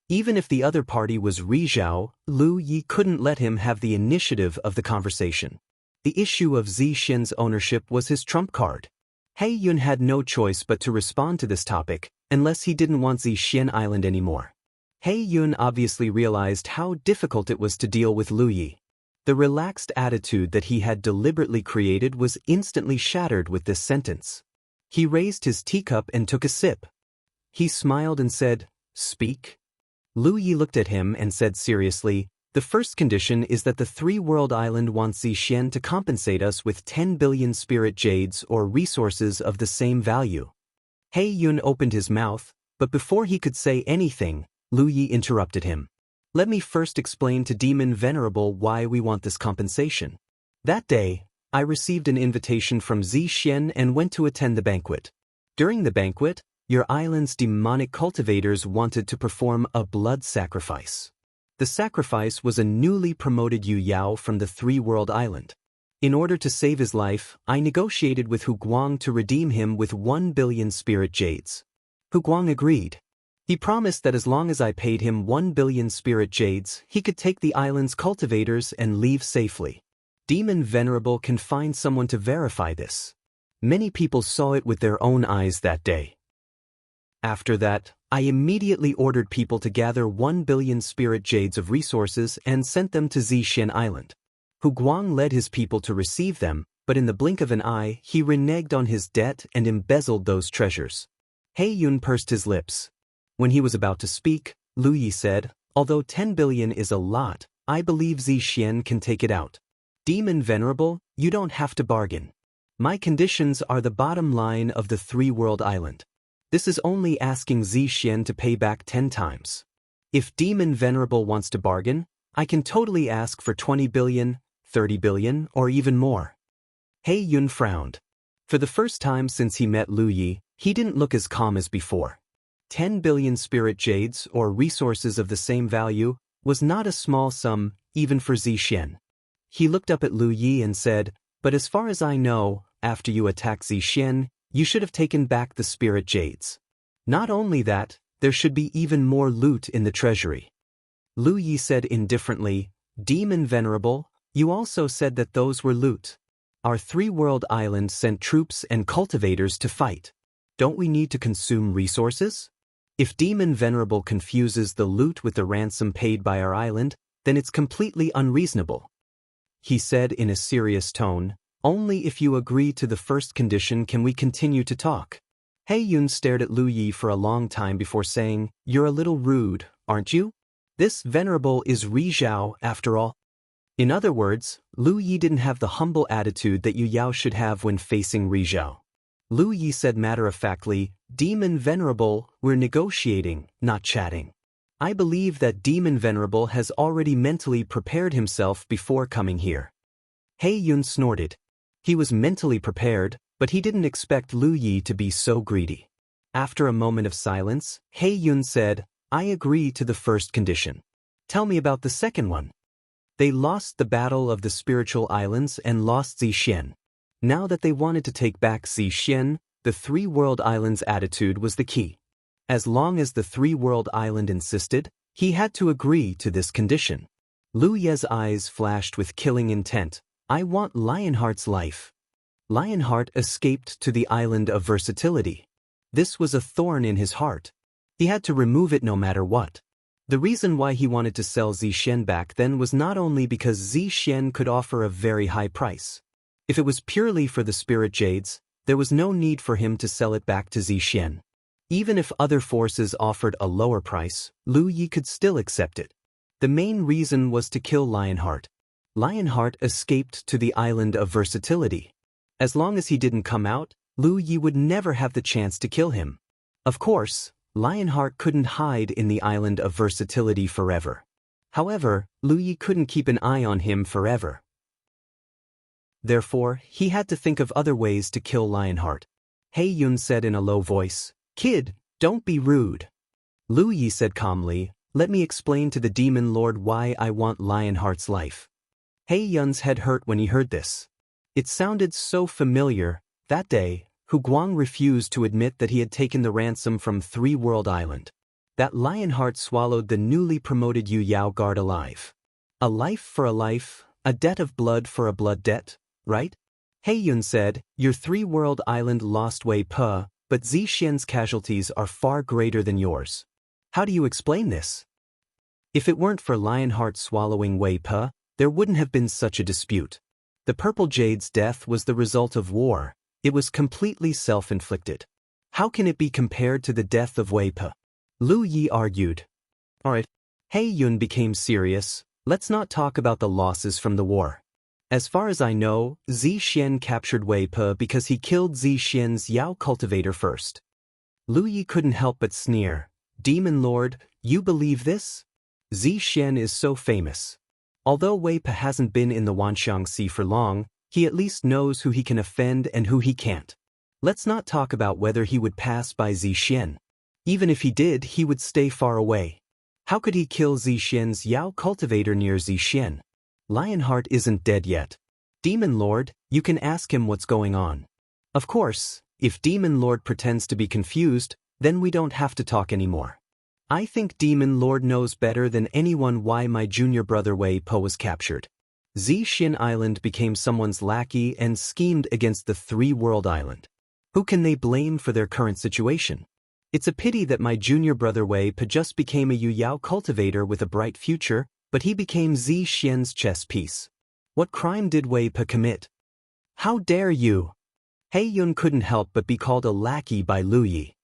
Even if the other party was Rizhao, Lu Yi couldn't let him have the initiative of the conversation. The issue of Zixian's ownership was his trump card. He Yun had no choice but to respond to this topic, unless he didn't want Zixian Island anymore. He Yun obviously realized how difficult it was to deal with Lu Yi. The relaxed attitude that he had deliberately created was instantly shattered with this sentence. He raised his teacup and took a sip. He smiled and said, "Speak." Lu Yi looked at him and said seriously, "The first condition is that the Three-World Island wants Zixian to compensate us with 10 billion spirit jades or resources of the same value." He Yun opened his mouth, but before he could say anything, Lu Yi interrupted him. "Let me first explain to Demon Venerable why we want this compensation. That day, I received an invitation from Zixian and went to attend the banquet. During the banquet, your island's demonic cultivators wanted to perform a blood sacrifice. The sacrifice was a newly promoted Yu Yao from the Three-World Island. In order to save his life, I negotiated with Hu Guang to redeem him with 1 billion spirit jades. Hu Guang agreed. He promised that as long as I paid him 1 billion spirit jades, he could take the island's cultivators and leave safely. Demon Venerable can find someone to verify this. Many people saw it with their own eyes that day. After that, I immediately ordered people to gather 1 billion spirit jades of resources and sent them to Zixian Island. Hu Guang led his people to receive them, but in the blink of an eye, he reneged on his debt and embezzled those treasures. He Yun pursed his lips. When he was about to speak, Lu Yi said, "Although 10 billion is a lot, I believe Zixian can take it out. Demon Venerable, you don't have to bargain. My conditions are the bottom line of the Three-World Island. This is only asking Zixian to pay back 10 times. If Demon Venerable wants to bargain, I can totally ask for 20 billion, 30 billion, or even more." He Yun frowned. For the first time since he met Lu Yi, he didn't look as calm as before. 10 billion spirit jades, or resources of the same value, was not a small sum, even for Zixian. He looked up at Lu Yi and said, "But as far as I know, after you attacked Zixian, you should have taken back the spirit jades. Not only that, there should be even more loot in the treasury." Lu Yi said indifferently, "Demon Venerable, you also said that those were loot. Our Three-World Island sent troops and cultivators to fight. Don't we need to consume resources? If Demon Venerable confuses the loot with the ransom paid by our island, then it's completely unreasonable." He said in a serious tone, "Only if you agree to the first condition can we continue to talk." He Yun stared at Lu Yi for a long time before saying, "You're a little rude, aren't you? This Venerable is Rizhao after all." In other words, Lu Yi didn't have the humble attitude that Yu Yao should have when facing Ri Zhao. Lu Yi said matter-of-factly, "Demon Venerable, we're negotiating, not chatting." I believe that Demon Venerable has already mentally prepared himself before coming here. He Yun snorted. He was mentally prepared, but he didn't expect Lu Yi to be so greedy. After a moment of silence, He Yun said, "I agree to the first condition. Tell me about the second one." They lost the Battle of the Spiritual Islands and lost Zixian. Now that they wanted to take back Zixian, the Three-World Islands attitude was the key. As long as the Three-World Island insisted, he had to agree to this condition. Lu Ye's eyes flashed with killing intent. "I want Lionheart's life." Lionheart escaped to the island of versatility. This was a thorn in his heart. He had to remove it no matter what. The reason why he wanted to sell Zixian back then was not only because Zixian could offer a very high price. If it was purely for the spirit jades, there was no need for him to sell it back to Zixian. Even if other forces offered a lower price, Lu Yi could still accept it. The main reason was to kill Lionheart. Lionheart escaped to the island of versatility. As long as he didn't come out, Lu Yi would never have the chance to kill him. Of course, Lionheart couldn't hide in the island of versatility forever. However, Lu Yi couldn't keep an eye on him forever. Therefore, he had to think of other ways to kill Lionheart. He Yun said in a low voice, "Kid, don't be rude." Lu Yi said calmly, "Let me explain to the Demon Lord why I want Lionheart's life." He Yun's head hurt when he heard this. It sounded so familiar. That day, Hu Guang refused to admit that he had taken the ransom from Three-World Island. That Lionheart swallowed the newly promoted Yu Yao guard alive. A life for a life, a debt of blood for a blood debt, right? He Yun said, "Your Three-World Island lost Wei Pe, but Zixian's casualties are far greater than yours. How do you explain this?" If it weren't for Lionheart swallowing Wei Pe, there wouldn't have been such a dispute. The Purple Jade's death was the result of war. It was completely self-inflicted. How can it be compared to the death of Wei Pe? Lu Yi argued. Alright. He Yun became serious. Let's not talk about the losses from the war. As far as I know, Zixian captured Wei Pe because he killed Zixian's Yao cultivator first. Lu Yi couldn't help but sneer. "Demon Lord, you believe this? Zixian is so famous. Although Wei Pe hasn't been in the Wanxiang Sea for long, he at least knows who he can offend and who he can't. Let's not talk about whether he would pass by Zixian. Even if he did, he would stay far away. How could he kill Zixian's Yao cultivator near Zixian? Lionheart isn't dead yet. Demon Lord, you can ask him what's going on." Of course, if Demon Lord pretends to be confused, then we don't have to talk anymore. I think Demon Lord knows better than anyone why my junior brother Wei Pe was captured. Zixian Island became someone's lackey and schemed against the Three-World Island. Who can they blame for their current situation? It's a pity that my junior brother Wei Pe just became a Yu Yao cultivator with a bright future, but he became Zixian's chess piece. What crime did Wei Pe commit? How dare you? He Yun couldn't help but be called a lackey by Lu Yi.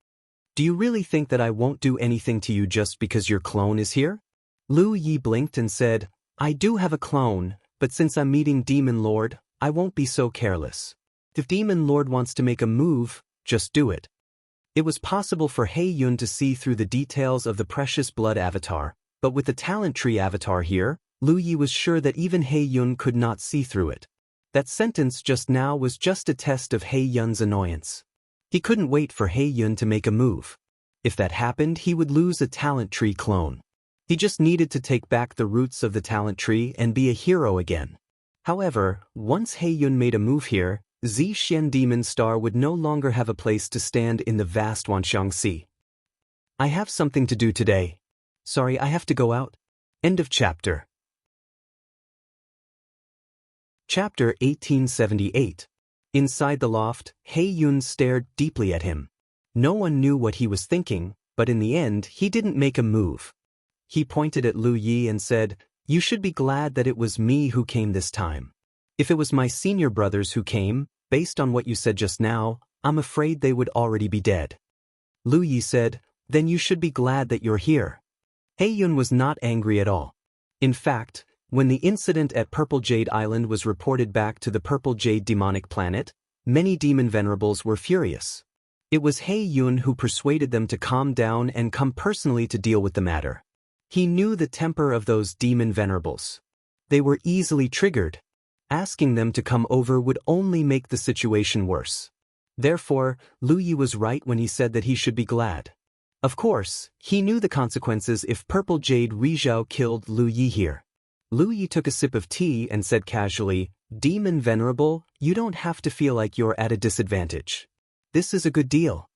Do you really think that I won't do anything to you just because your clone is here? Lu Yi blinked and said, "I do have a clone, but since I'm meeting Demon Lord, I won't be so careless. If Demon Lord wants to make a move, just do it." It was possible for He Yun to see through the details of the precious blood avatar, but with the talent tree avatar here, Lu Yi was sure that even He Yun could not see through it. That sentence just now was just a test of He Yun's annoyance. He couldn't wait for He Yun to make a move. If that happened, he would lose a talent tree clone. He just needed to take back the roots of the talent tree and be a hero again. However, once He Yun made a move here, Zixian Demon Star would no longer have a place to stand in the vast Wanxiang Sea. I have something to do today. Sorry, I have to go out. End of chapter. Chapter 1878. Inside the loft, He Yun stared deeply at him. No one knew what he was thinking, but in the end, he didn't make a move. He pointed at Lu Yi and said, "You should be glad that it was me who came this time. If it was my senior brothers who came, based on what you said just now, I'm afraid they would already be dead." Lu Yi said, "Then you should be glad that you're here." He Yun was not angry at all. In fact, When the incident at Purple Jade Island was reported back to the Purple Jade demonic planet, many demon venerables were furious. It was He Yun who persuaded them to calm down and come personally to deal with the matter. He knew the temper of those demon venerables. They were easily triggered. Asking them to come over would only make the situation worse. Therefore, Lu Yi was right when he said that he should be glad. Of course, he knew the consequences if Purple Jade Rizhao killed Lu Yi here. Lu Yi took a sip of tea and said casually, "Demon Venerable, you don't have to feel like you're at a disadvantage. This is a good deal."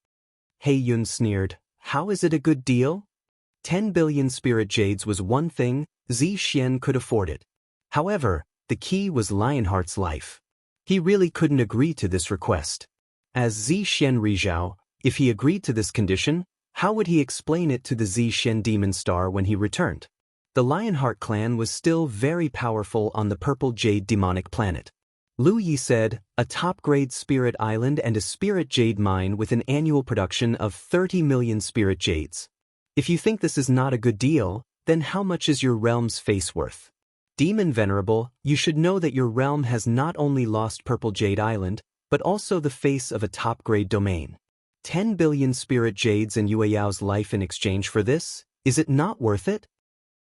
He Yun sneered, "How is it a good deal? 10 billion spirit jades was one thing, Zi Xian could afford it. However, the key was Lionheart's life. He really couldn't agree to this request. As Zi Xian Rizhao, if he agreed to this condition, how would he explain it to the Zi Xian Demon Star when he returned? The Lionheart clan was still very powerful on the Purple Jade demonic planet. Lu Yi said, "A top-grade spirit island and a spirit jade mine with an annual production of 30 million spirit jades. If you think this is not a good deal, then how much is your realm's face worth? Demon Venerable, you should know that your realm has not only lost Purple Jade Island, but also the face of a top-grade domain. 10 billion spirit jades and Yue Yao's life in exchange for this, is it not worth it?"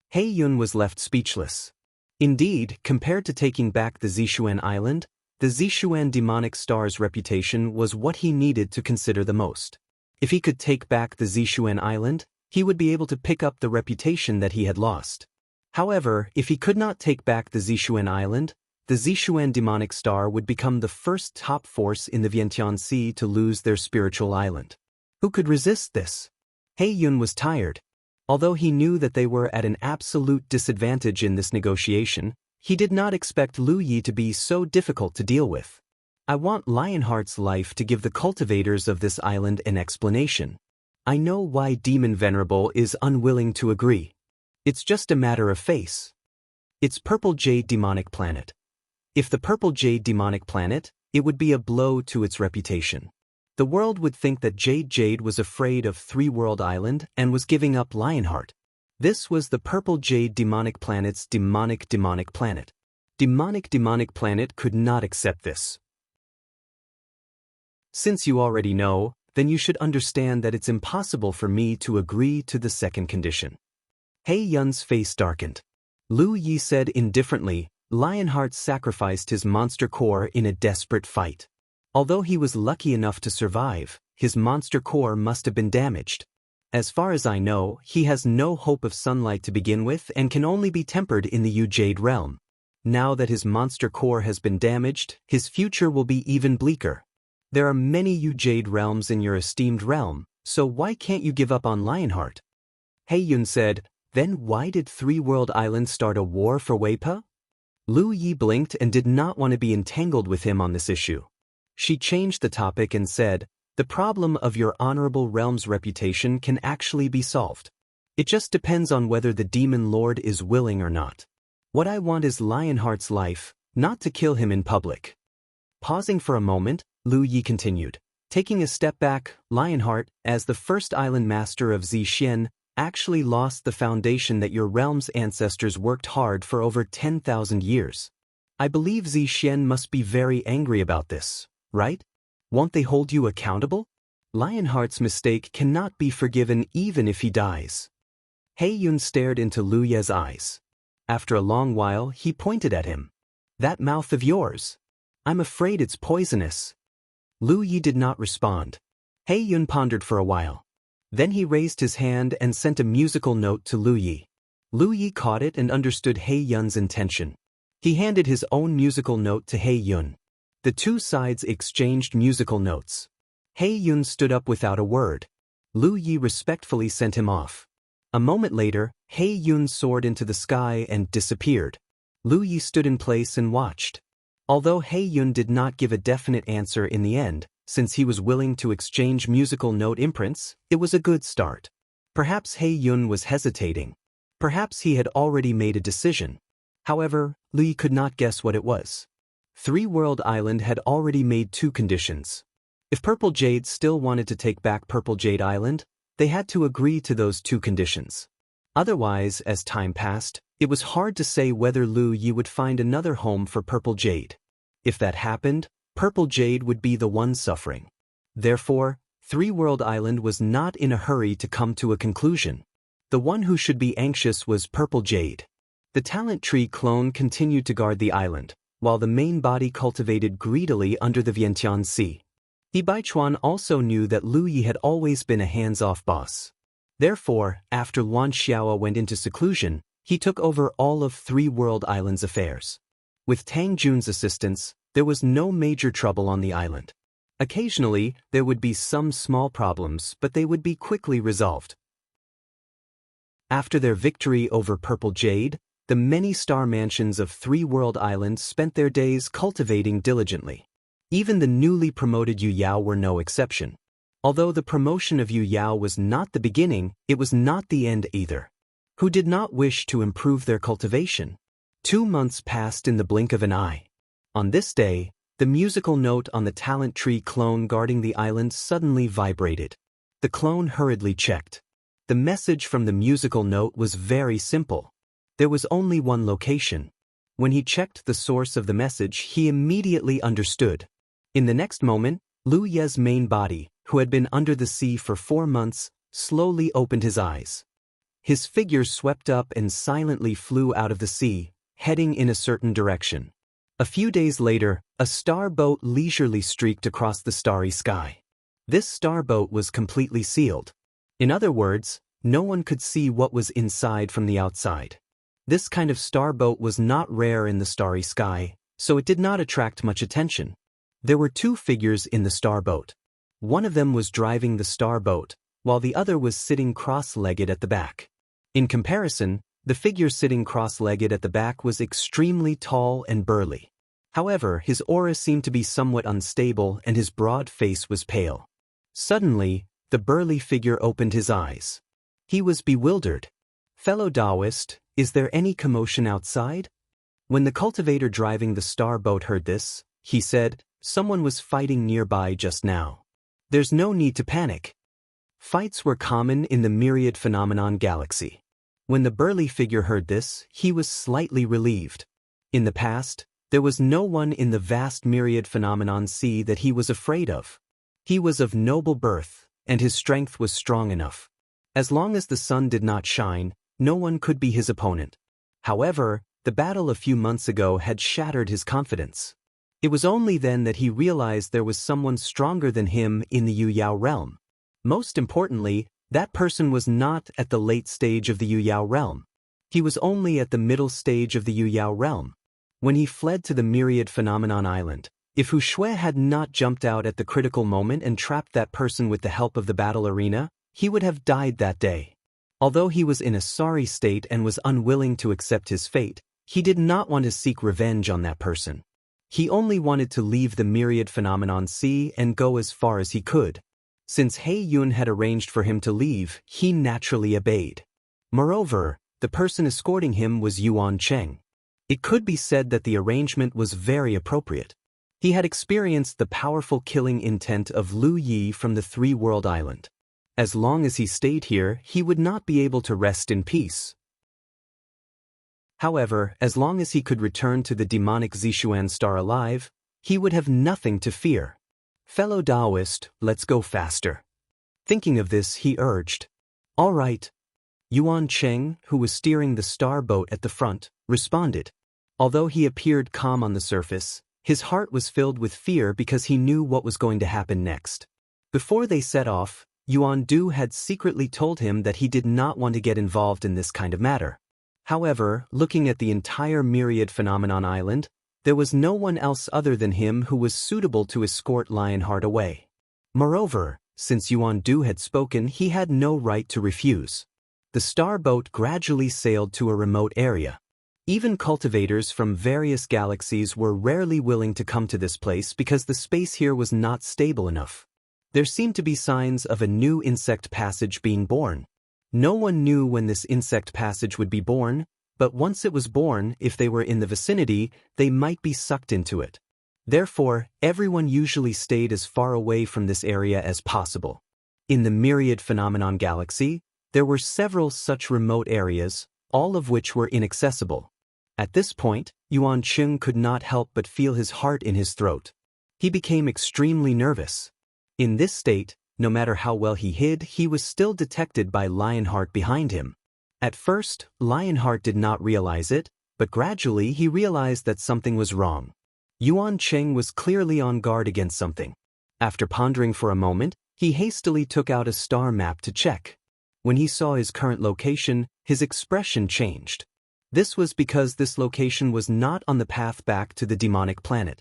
He Yun was left speechless. Indeed, compared to taking back the Zishuan Island, the Zishuan demonic star's reputation was what he needed to consider the most. If he could take back the Zishuan Island, he would be able to pick up the reputation that he had lost. However, if he could not take back the Zishuan Island, the Zishuan demonic star would become the first top force in the Vientiane Sea to lose their spiritual island. Who could resist this? He Yun was tired. Although he knew that they were at an absolute disadvantage in this negotiation, he did not expect Lu Yi to be so difficult to deal with. "I want Lionheart's life to give the cultivators of this island an explanation. I know why Demon Venerable is unwilling to agree. It's just a matter of face. It's Purple Jade demonic planet. If the Purple Jade demonic planet, it would be a blow to its reputation. The world would think that Jade was afraid of Three World Island and was giving up Lionheart. This was the Purple Jade demonic planet's demonic planet. Demonic planet could not accept this. Since you already know, then you should understand that it's impossible for me to agree to the second condition." He Yun's face darkened. Lu Yi said indifferently, "Lionheart sacrificed his monster core in a desperate fight. Although he was lucky enough to survive, his monster core must have been damaged. As far as I know, he has no hope of sunlight to begin with and can only be tempered in the Yu Jade realm. Now that his monster core has been damaged, his future will be even bleaker. There are many Yu Jade realms in your esteemed realm, so why can't you give up on Lionheart?" He Yun said, "Then why did Three World Island start a war for Weipa?" Lu Yi blinked and did not want to be entangled with him on this issue. She changed the topic and said, "The problem of your honorable realm's reputation can actually be solved. It just depends on whether the Demon Lord is willing or not. What I want is Lionheart's life, not to kill him in public." Pausing for a moment, Lu Yi continued, "Taking a step back, Lionheart, as the first island master of Zixian, actually lost the foundation that your realm's ancestors worked hard for over 10,000 years. I believe Zixian must be very angry about this, right? Won't they hold you accountable? Lionheart's mistake cannot be forgiven even if he dies." He Yun stared into Lu Ye's eyes. After a long while, he pointed at him. "That mouth of yours. I'm afraid it's poisonous." Lu Yi did not respond. He Yun pondered for a while. Then he raised his hand and sent a musical note to Lu Yi. Lu Yi caught it and understood He Yun's intention. He handed his own musical note to He Yun. The two sides exchanged musical notes. He Yun stood up without a word. Lu Yi respectfully sent him off. A moment later, He Yun soared into the sky and disappeared. Lu Yi stood in place and watched. Although He Yun did not give a definite answer in the end, since he was willing to exchange musical note imprints, it was a good start. Perhaps He Yun was hesitating. Perhaps he had already made a decision. However, Lu Yi could not guess what it was. Three World Island had already made two conditions. If Purple Jade still wanted to take back Purple Jade Island, they had to agree to those two conditions. Otherwise, as time passed, It was hard to say whether Lu Yi would find another home for Purple Jade. If that happened, Purple Jade would be the one suffering. Therefore, Three World Island was not in a hurry to come to a conclusion. The one who should be anxious was Purple Jade. The talent tree clone continued to guard the island, while the main body cultivated greedily under the Vientiane Sea. Di Baichuan also knew that Lu Yi had always been a hands-off boss. Therefore, after Luan Xiao went into seclusion, he took over all of Three World Island's affairs. With Tang Jun's assistance, there was no major trouble on the island. Occasionally, there would be some small problems, but they would be quickly resolved. After their victory over Purple Jade, the many star mansions of Three World Island spent their days cultivating diligently. Even the newly promoted Yu Yao were no exception. Although the promotion of Yu Yao was not the beginning, it was not the end either. Who did not wish to improve their cultivation? 2 months passed in the blink of an eye. On this day, the musical note on the talent tree clone guarding the island suddenly vibrated. The clone hurriedly checked. The message from the musical note was very simple. There was only one location. When he checked the source of the message, he immediately understood. In the next moment, Lu Ye's main body, who had been under the sea for 4 months, slowly opened his eyes. His figure swept up and silently flew out of the sea, heading in a certain direction. A few days later, a star boat leisurely streaked across the starry sky. This star boat was completely sealed. In other words, no one could see what was inside from the outside. This kind of star boat was not rare in the starry sky, so it did not attract much attention. There were 2 figures in the star boat. One of them was driving the star boat, while the other was sitting cross-legged at the back. In comparison, the figure sitting cross-legged at the back was extremely tall and burly. However, his aura seemed to be somewhat unstable and his broad face was pale. Suddenly, the burly figure opened his eyes. He was bewildered. "Fellow Taoist, is there any commotion outside?" When the cultivator driving the star boat heard this, he said, "Someone was fighting nearby just now. There's no need to panic." Fights were common in the Myriad Phenomenon Galaxy. When the burly figure heard this, he was slightly relieved. In the past, there was no one in the vast Myriad Phenomenon Sea that he was afraid of. He was of noble birth, and his strength was strong enough. As long as the sun did not shine, no one could be his opponent. However, the battle a few months ago had shattered his confidence. It was only then that he realized there was someone stronger than him in the Yu Yao realm. Most importantly, that person was not at the late stage of the Yu Yao realm. He was only at the middle stage of the Yu Yao realm. When he fled to the Myriad Phenomenon Island, if Hu Shui had not jumped out at the critical moment and trapped that person with the help of the battle arena, he would have died that day. Although he was in a sorry state and was unwilling to accept his fate, he did not want to seek revenge on that person. He only wanted to leave the Myriad Phenomenon Sea and go as far as he could. Since He Yun had arranged for him to leave, he naturally obeyed. Moreover, the person escorting him was Yuan Cheng. It could be said that the arrangement was very appropriate. He had experienced the powerful killing intent of Lu Yi from the Three World Island. As long as he stayed here, he would not be able to rest in peace. However, as long as he could return to the demonic Zishuan star alive, he would have nothing to fear. "Fellow Taoist, let's go faster." Thinking of this, he urged. "All right." Yuan Cheng, who was steering the star boat at the front, responded. Although he appeared calm on the surface, his heart was filled with fear because he knew what was going to happen next. Before they set off, Yuan Du had secretly told him that he did not want to get involved in this kind of matter. However, looking at the entire Myriad Phenomenon Island, there was no one else other than him who was suitable to escort Lionheart away. Moreover, since Yuan Du had spoken, he had no right to refuse. The star boat gradually sailed to a remote area. Even cultivators from various galaxies were rarely willing to come to this place because the space here was not stable enough. There seemed to be signs of a new insect passage being born. No one knew when this insect passage would be born, but once it was born, if they were in the vicinity, they might be sucked into it. Therefore, everyone usually stayed as far away from this area as possible. In the Myriad Phenomenon Galaxy, there were several such remote areas, all of which were inaccessible. At this point, Yuan Cheng could not help but feel his heart in his throat. He became extremely nervous. In this state, no matter how well he hid, he was still detected by Lionheart behind him. At first, Lionheart did not realize it, but gradually he realized that something was wrong. Yuan Cheng was clearly on guard against something. After pondering for a moment, he hastily took out a star map to check. When he saw his current location, his expression changed. This was because this location was not on the path back to the demonic planet.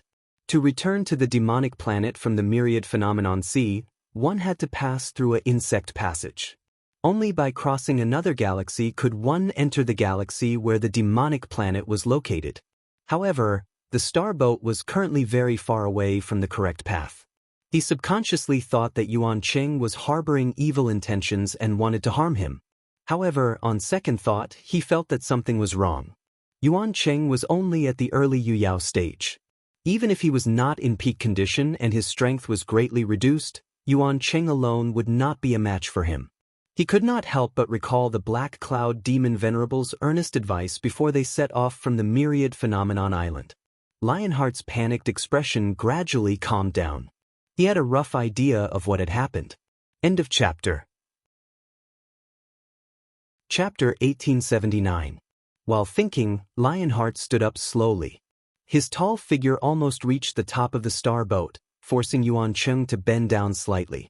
To return to the demonic planet from the myriad phenomenon sea, one had to pass through an insect passage. Only by crossing another galaxy could one enter the galaxy where the demonic planet was located. However, the starboat was currently very far away from the correct path. He subconsciously thought that Yuan Cheng was harboring evil intentions and wanted to harm him. However, on second thought, he felt that something was wrong. Yuan Cheng was only at the early Yu-Yao stage. Even if he was not in peak condition and his strength was greatly reduced, Yuan Cheng alone would not be a match for him. He could not help but recall the Black Cloud Demon Venerable's earnest advice before they set off from the myriad phenomenon island. Lionheart's panicked expression gradually calmed down. He had a rough idea of what had happened. End of chapter. Chapter 1879. While thinking, Lionheart stood up slowly. His tall figure almost reached the top of the star boat, forcing Yuan Cheng to bend down slightly.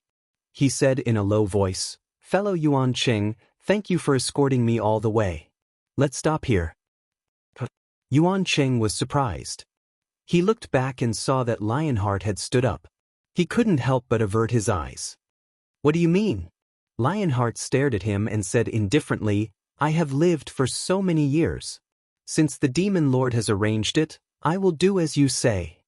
He said in a low voice, "Fellow Yuan Cheng, thank you for escorting me all the way. Let's stop here." Yuan Cheng was surprised. He looked back and saw that Lionheart had stood up. He couldn't help but avert his eyes. "What do you mean?" Lionheart stared at him and said indifferently, "I have lived for so many years. Since the Demon Lord has arranged it, I will do as you say."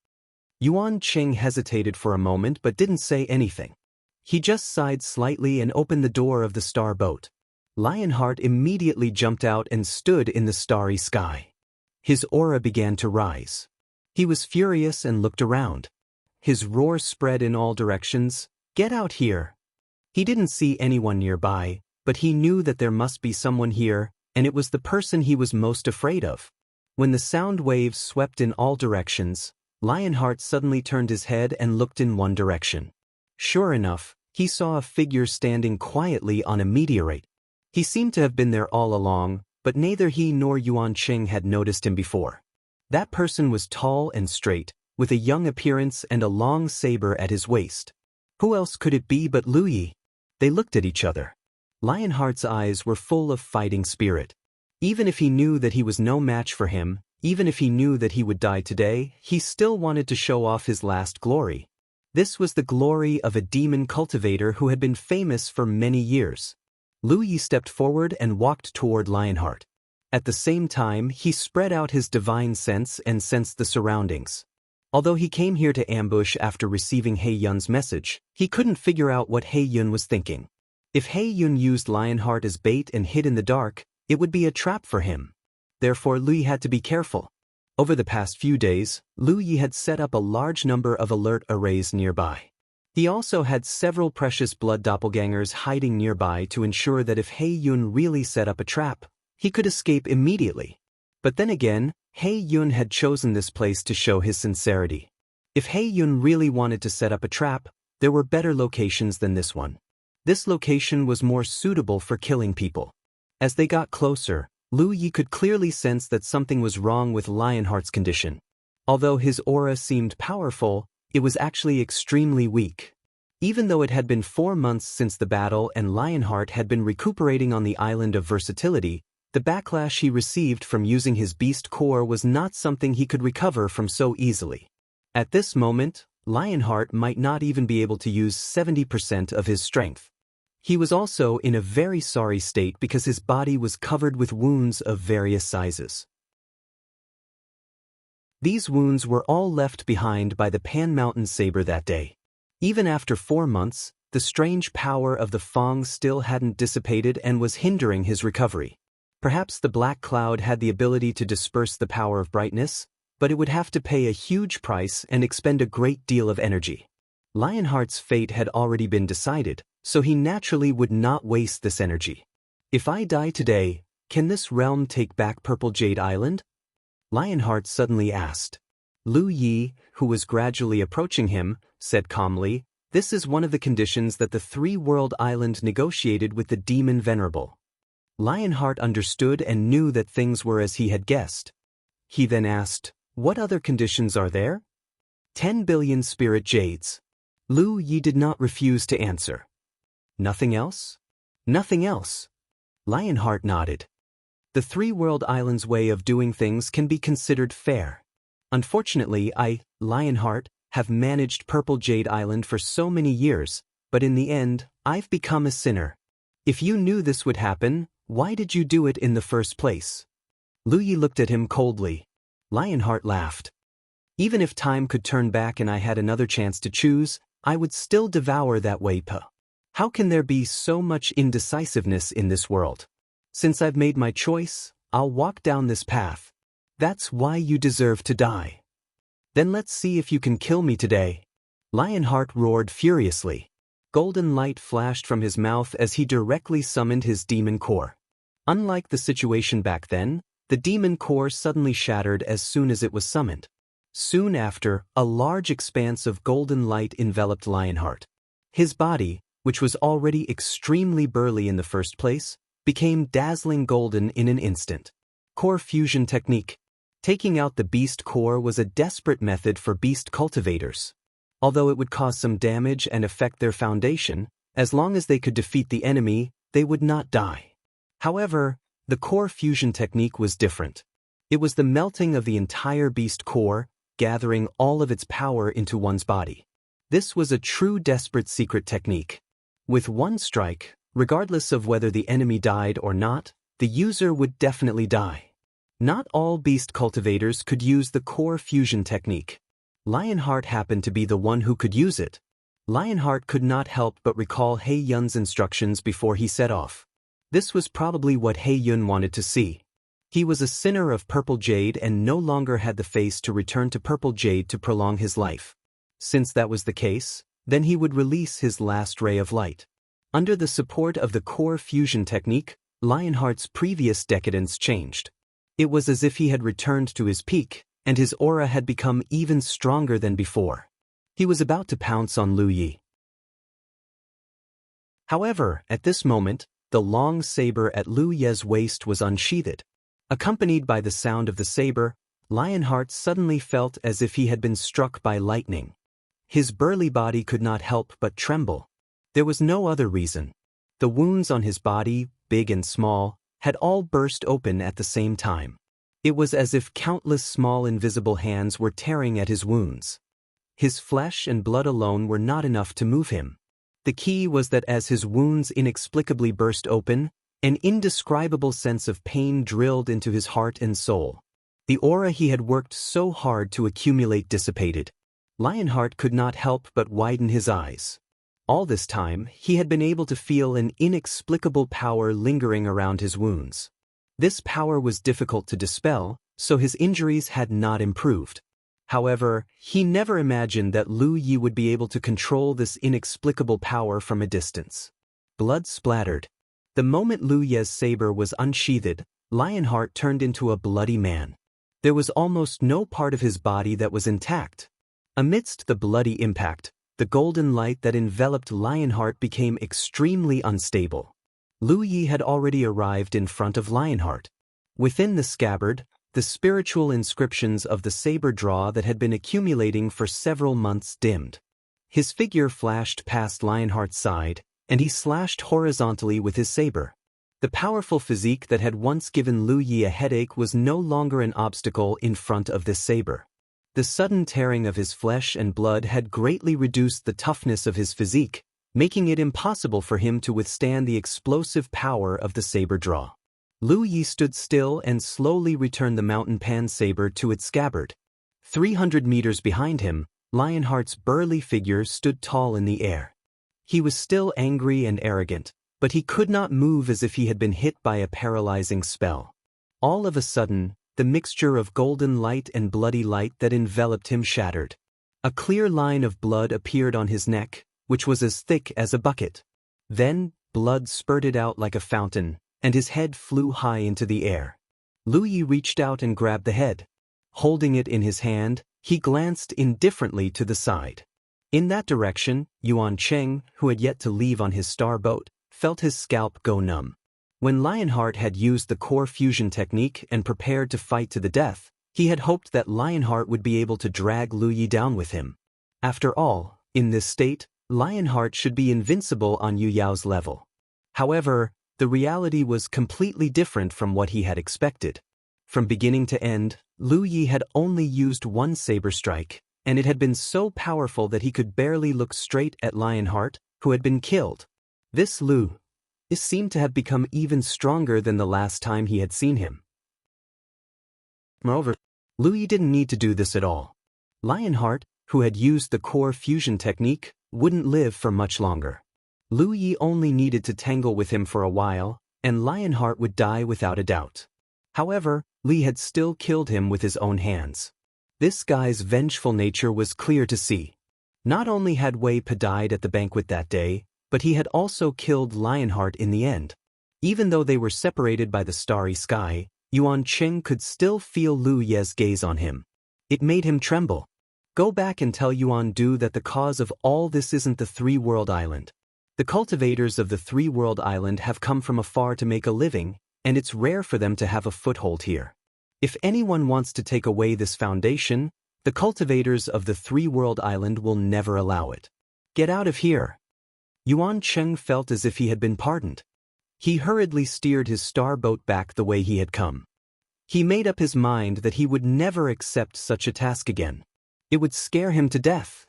Yuan Cheng hesitated for a moment but didn't say anything. He just sighed slightly and opened the door of the star boat. Lionheart immediately jumped out and stood in the starry sky. His aura began to rise. He was furious and looked around. His roar spread in all directions, "Get out here!" He didn't see anyone nearby, but he knew that there must be someone here, and it was the person he was most afraid of. When the sound waves swept in all directions, Lionheart suddenly turned his head and looked in one direction. Sure enough, he saw a figure standing quietly on a meteorite. He seemed to have been there all along, but neither he nor Yuan Cheng had noticed him before. That person was tall and straight, with a young appearance and a long saber at his waist. Who else could it be but Lu Yi? They looked at each other. Lionheart's eyes were full of fighting spirit. Even if he knew that he was no match for him, even if he knew that he would die today, he still wanted to show off his last glory. This was the glory of a demon cultivator who had been famous for many years. Lu Yi stepped forward and walked toward Lionheart. At the same time, he spread out his divine sense and sensed the surroundings. Although he came here to ambush after receiving He Yun's message, he couldn't figure out what He Yun was thinking. If He Yun used Lionheart as bait and hid in the dark, it would be a trap for him. Therefore, Lu Yi had to be careful. Over the past few days, Lu Yi had set up a large number of alert arrays nearby. He also had several precious blood doppelgangers hiding nearby to ensure that if He Yun really set up a trap, he could escape immediately. But then again, He Yun had chosen this place to show his sincerity. If He Yun really wanted to set up a trap, there were better locations than this one. This location was more suitable for killing people. As they got closer, Lu Yi could clearly sense that something was wrong with Lionheart's condition. Although his aura seemed powerful, it was actually extremely weak. Even though it had been 4 months since the battle and Lionheart had been recuperating on the island of versatility, the backlash he received from using his beast core was not something he could recover from so easily. At this moment, Lionheart might not even be able to use 70% of his strength. He was also in a very sorry state because his body was covered with wounds of various sizes. These wounds were all left behind by the Pan Mountain saber that day. Even after 4 months, the strange power of the Fong still hadn't dissipated and was hindering his recovery. Perhaps the Black Cloud had the ability to disperse the power of brightness, but it would have to pay a huge price and expend a great deal of energy. Lionheart's fate had already been decided, so he naturally would not waste this energy. "If I die today, Can this realm take back Purple Jade Island? Lionheart suddenly asked. Lu Yi, who was gradually approaching him, said calmly, "This is one of the conditions that the three-world island negotiated with the demon Venerable." Lionheart understood and knew that things were as he had guessed. He then asked, "What other conditions are there?" 10 billion spirit jades. Lu Yi did not refuse to answer. Nothing else? Nothing else. Lionheart nodded. The three-world island's way of doing things can be considered fair. Unfortunately, Lionheart, have managed Purple Jade Island for so many years, but in the end, I've become a sinner. If you knew this would happen, why did you do it in the first place? Lu Yi looked at him coldly. Lionheart laughed. Even if time could turn back and I had another chance to choose, I would still devour that Weipa. How can there be so much indecisiveness in this world? Since I've made my choice, I'll walk down this path. That's why you deserve to die. Then let's see if you can kill me today. Lionheart roared furiously. Golden light flashed from his mouth as he directly summoned his demon core. Unlike the situation back then, the demon core suddenly shattered as soon as it was summoned. Soon after, a large expanse of golden light enveloped Lionheart. His body, which was already extremely burly in the first place, became dazzling golden in an instant. Core fusion technique. Taking out the beast core was a desperate method for beast cultivators. Although it would cause some damage and affect their foundation, as long as they could defeat the enemy, they would not die. However, the core fusion technique was different. It was the melting of the entire beast core, gathering all of its power into one's body. This was a true desperate secret technique. With one strike, regardless of whether the enemy died or not, the user would definitely die. Not all beast cultivators could use the core fusion technique. Lionheart happened to be the one who could use it. Lionheart could not help but recall He Yun's instructions before he set off. This was probably what He Yun wanted to see. He was a sinner of Purple Jade and no longer had the face to return to Purple Jade to prolong his life. Since that was the case, then he would release his last ray of light. Under the support of the core fusion technique, Lionheart's previous decadence changed. It was as if he had returned to his peak, and his aura had become even stronger than before. He was about to pounce on Lu Yi. However, at this moment, the long saber at Lu Yi's waist was unsheathed. Accompanied by the sound of the saber, Lionheart suddenly felt as if he had been struck by lightning. His burly body could not help but tremble. There was no other reason. The wounds on his body, big and small, had all burst open at the same time. It was as if countless small invisible hands were tearing at his wounds. His flesh and blood alone were not enough to move him. The key was that as his wounds inexplicably burst open, an indescribable sense of pain drilled into his heart and soul. The aura he had worked so hard to accumulate dissipated. Lionheart could not help but widen his eyes. All this time, he had been able to feel an inexplicable power lingering around his wounds. This power was difficult to dispel, so his injuries had not improved. However, he never imagined that Lu Yi would be able to control this inexplicable power from a distance. Blood splattered. The moment Lu Yi's saber was unsheathed, Lionheart turned into a bloody man. There was almost no part of his body that was intact. Amidst the bloody impact, the golden light that enveloped Lionheart became extremely unstable. Lu Yi had already arrived in front of Lionheart. Within the scabbard, the spiritual inscriptions of the saber draw that had been accumulating for several months dimmed. His figure flashed past Lionheart's side, and he slashed horizontally with his saber. The powerful physique that had once given Lu Yi a headache was no longer an obstacle in front of this saber. The sudden tearing of his flesh and blood had greatly reduced the toughness of his physique, making it impossible for him to withstand the explosive power of the saber draw. Lu Yi stood still and slowly returned the mountain pan saber to its scabbard. 300 meters behind him, Lionheart's burly figure stood tall in the air. He was still angry and arrogant, but he could not move as if he had been hit by a paralyzing spell. All of a sudden, the mixture of golden light and bloody light that enveloped him shattered. A clear line of blood appeared on his neck, which was as thick as a bucket. Then, blood spurted out like a fountain, and his head flew high into the air. Lu Yi reached out and grabbed the head. Holding it in his hand, he glanced indifferently to the side. In that direction, Yuan Cheng, who had yet to leave on his star boat, felt his scalp go numb. When Lionheart had used the core fusion technique and prepared to fight to the death, he had hoped that Lionheart would be able to drag Lu Yi down with him. After all, in this state, Lionheart should be invincible on Yu Yao's level. However, the reality was completely different from what he had expected. From beginning to end, Lu Yi had only used one saber strike, and it had been so powerful that he could barely look straight at Lionheart, who had been killed. This Lu Yi seemed to have become even stronger than the last time he had seen him. Moreover, Lu Yi didn't need to do this at all. Lionheart, who had used the core fusion technique, wouldn't live for much longer. Lu Yi only needed to tangle with him for a while, and Lionheart would die without a doubt. However, Li had still killed him with his own hands. This guy's vengeful nature was clear to see. Not only had Wei Pa died at the banquet that day, but he had also killed Lionheart in the end. Even though they were separated by the starry sky, Yuan Cheng could still feel Lu Ye's gaze on him. It made him tremble. Go back and tell Yuan Du that the cause of all this isn't the three-world island. The cultivators of the three-world island have come from afar to make a living, and it's rare for them to have a foothold here. If anyone wants to take away this foundation, the cultivators of the three-world island will never allow it. Get out of here. Yuan Cheng felt as if he had been pardoned. He hurriedly steered his star boat back the way he had come. He made up his mind that he would never accept such a task again. It would scare him to death.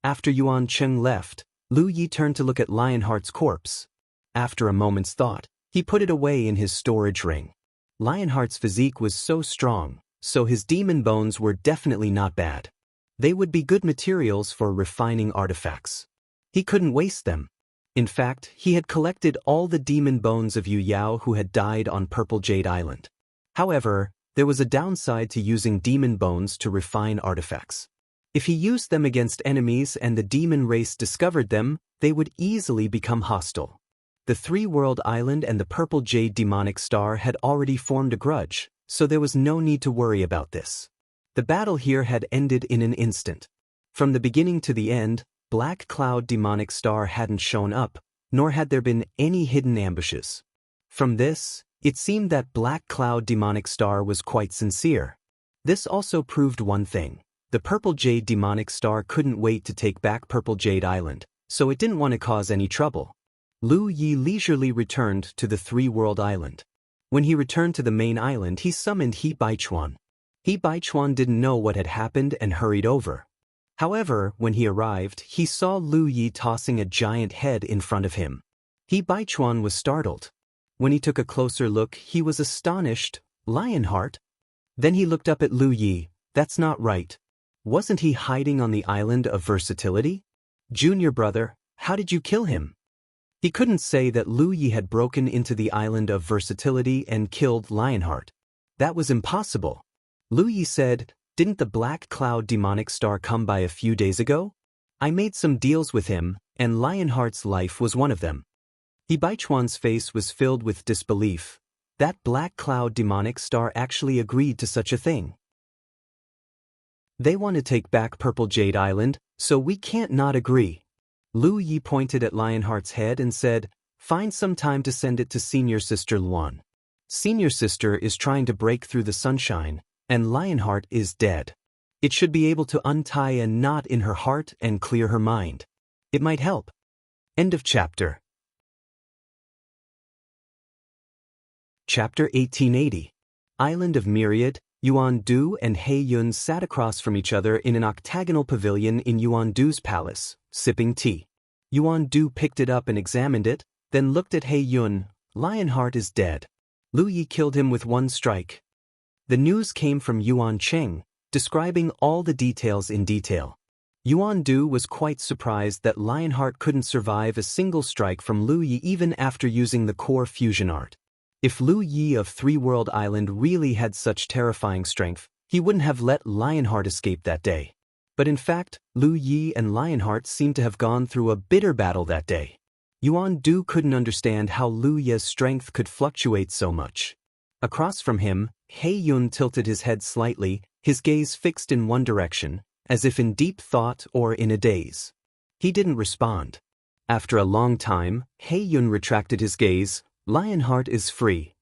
After Yuan Cheng left, Lu Yi turned to look at Lionheart's corpse. After a moment's thought, he put it away in his storage ring. Lionheart's physique was so strong, so his demon bones were definitely not bad. They would be good materials for refining artifacts. He couldn't waste them. In fact, he had collected all the demon bones of Yu Yao who had died on Purple Jade Island. However, there was a downside to using demon bones to refine artifacts. If he used them against enemies and the demon race discovered them, they would easily become hostile. The three-world island and the Purple Jade demonic star had already formed a grudge, so there was no need to worry about this. The battle here had ended in an instant. From the beginning to the end, Black Cloud demonic star hadn't shown up, nor had there been any hidden ambushes. From this, it seemed that Black Cloud demonic star was quite sincere. This also proved one thing. The Purple Jade demonic star couldn't wait to take back Purple Jade Island, so it didn't want to cause any trouble. Lu Yi leisurely returned to the three-world island. When he returned to the main island, he summoned He Baichuan. He Baichuan didn't know what had happened and hurried over. However, when he arrived, he saw Lu Yi tossing a giant head in front of him. He Baichuan was startled. When he took a closer look, he was astonished. Lionheart? Then he looked up at Lu Yi. That's not right. Wasn't he hiding on the island of versatility? Junior brother, how did you kill him? He couldn't say that Lu Yi had broken into the island of versatility and killed Lionheart. That was impossible. Lu Yi said, "Didn't the Black Cloud demonic star come by a few days ago? I made some deals with him, and Lionheart's life was one of them." He Baichuan's face was filled with disbelief. That Black Cloud demonic star actually agreed to such a thing. They want to take back Purple Jade Island, so we can't not agree. Lu Yi pointed at Lionheart's head and said, "Find some time to send it to Senior Sister Luan. Senior Sister is trying to break through the sunshine, and Lionheart is dead. It should be able to untie a knot in her heart and clear her mind. It might help." End of chapter. Chapter 1880. Island of Myriad. Yuan Du and He Yun sat across from each other in an octagonal pavilion in Yuan Du's palace, sipping tea. Yuan Du picked it up and examined it, then looked at He Yun. "Lionheart is dead. Lu Yi killed him with one strike." The news came from Yuan Cheng, describing all the details in detail. Yuan Du was quite surprised that Lionheart couldn't survive a single strike from Lu Yi even after using the core fusion art. If Lu Yi of Three-World Island really had such terrifying strength, he wouldn't have let Lionheart escape that day. But in fact, Lu Yi and Lionheart seemed to have gone through a bitter battle that day. Yuan Du couldn't understand how Lu Ye's strength could fluctuate so much. Across from him, He Yun tilted his head slightly, his gaze fixed in one direction, as if in deep thought or in a daze. He didn't respond. After a long time, He Yun retracted his gaze. Lionheart is free.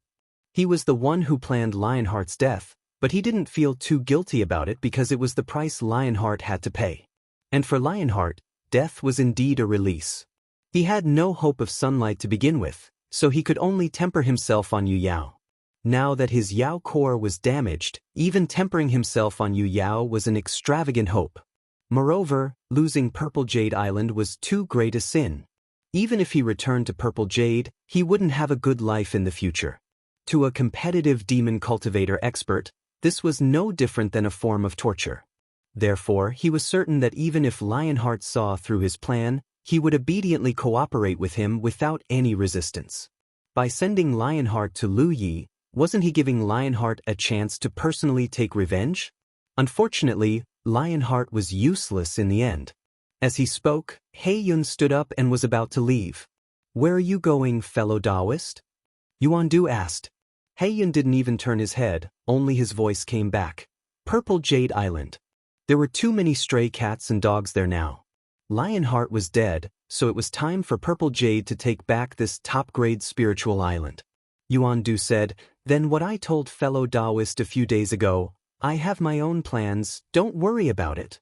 He was the one who planned Lionheart's death, but he didn't feel too guilty about it because it was the price Lionheart had to pay. And for Lionheart, death was indeed a release. He had no hope of sunlight to begin with, so he could only temper himself on Yu Yao. Now that his Yao core was damaged, even tempering himself on Yu Yao was an extravagant hope. Moreover, losing Purple Jade Island was too great a sin. Even if he returned to Purple Jade, he wouldn't have a good life in the future. To a competitive demon cultivator expert, this was no different than a form of torture. Therefore, he was certain that even if Lionheart saw through his plan, he would obediently cooperate with him without any resistance. By sending Lionheart to Lu Yi, wasn't he giving Lionheart a chance to personally take revenge? Unfortunately, Lionheart was useless in the end. As he spoke, He Yun stood up and was about to leave. "Where are you going, fellow Taoist?" Yuan Du asked. He Yun didn't even turn his head, only his voice came back. "Purple Jade Island." There were too many stray cats and dogs there now. Lionheart was dead, so it was time for Purple Jade to take back this top-grade spiritual island. Yuan Du said, "Then what I told fellow Taoist a few days ago, I have my own plans, don't worry about it."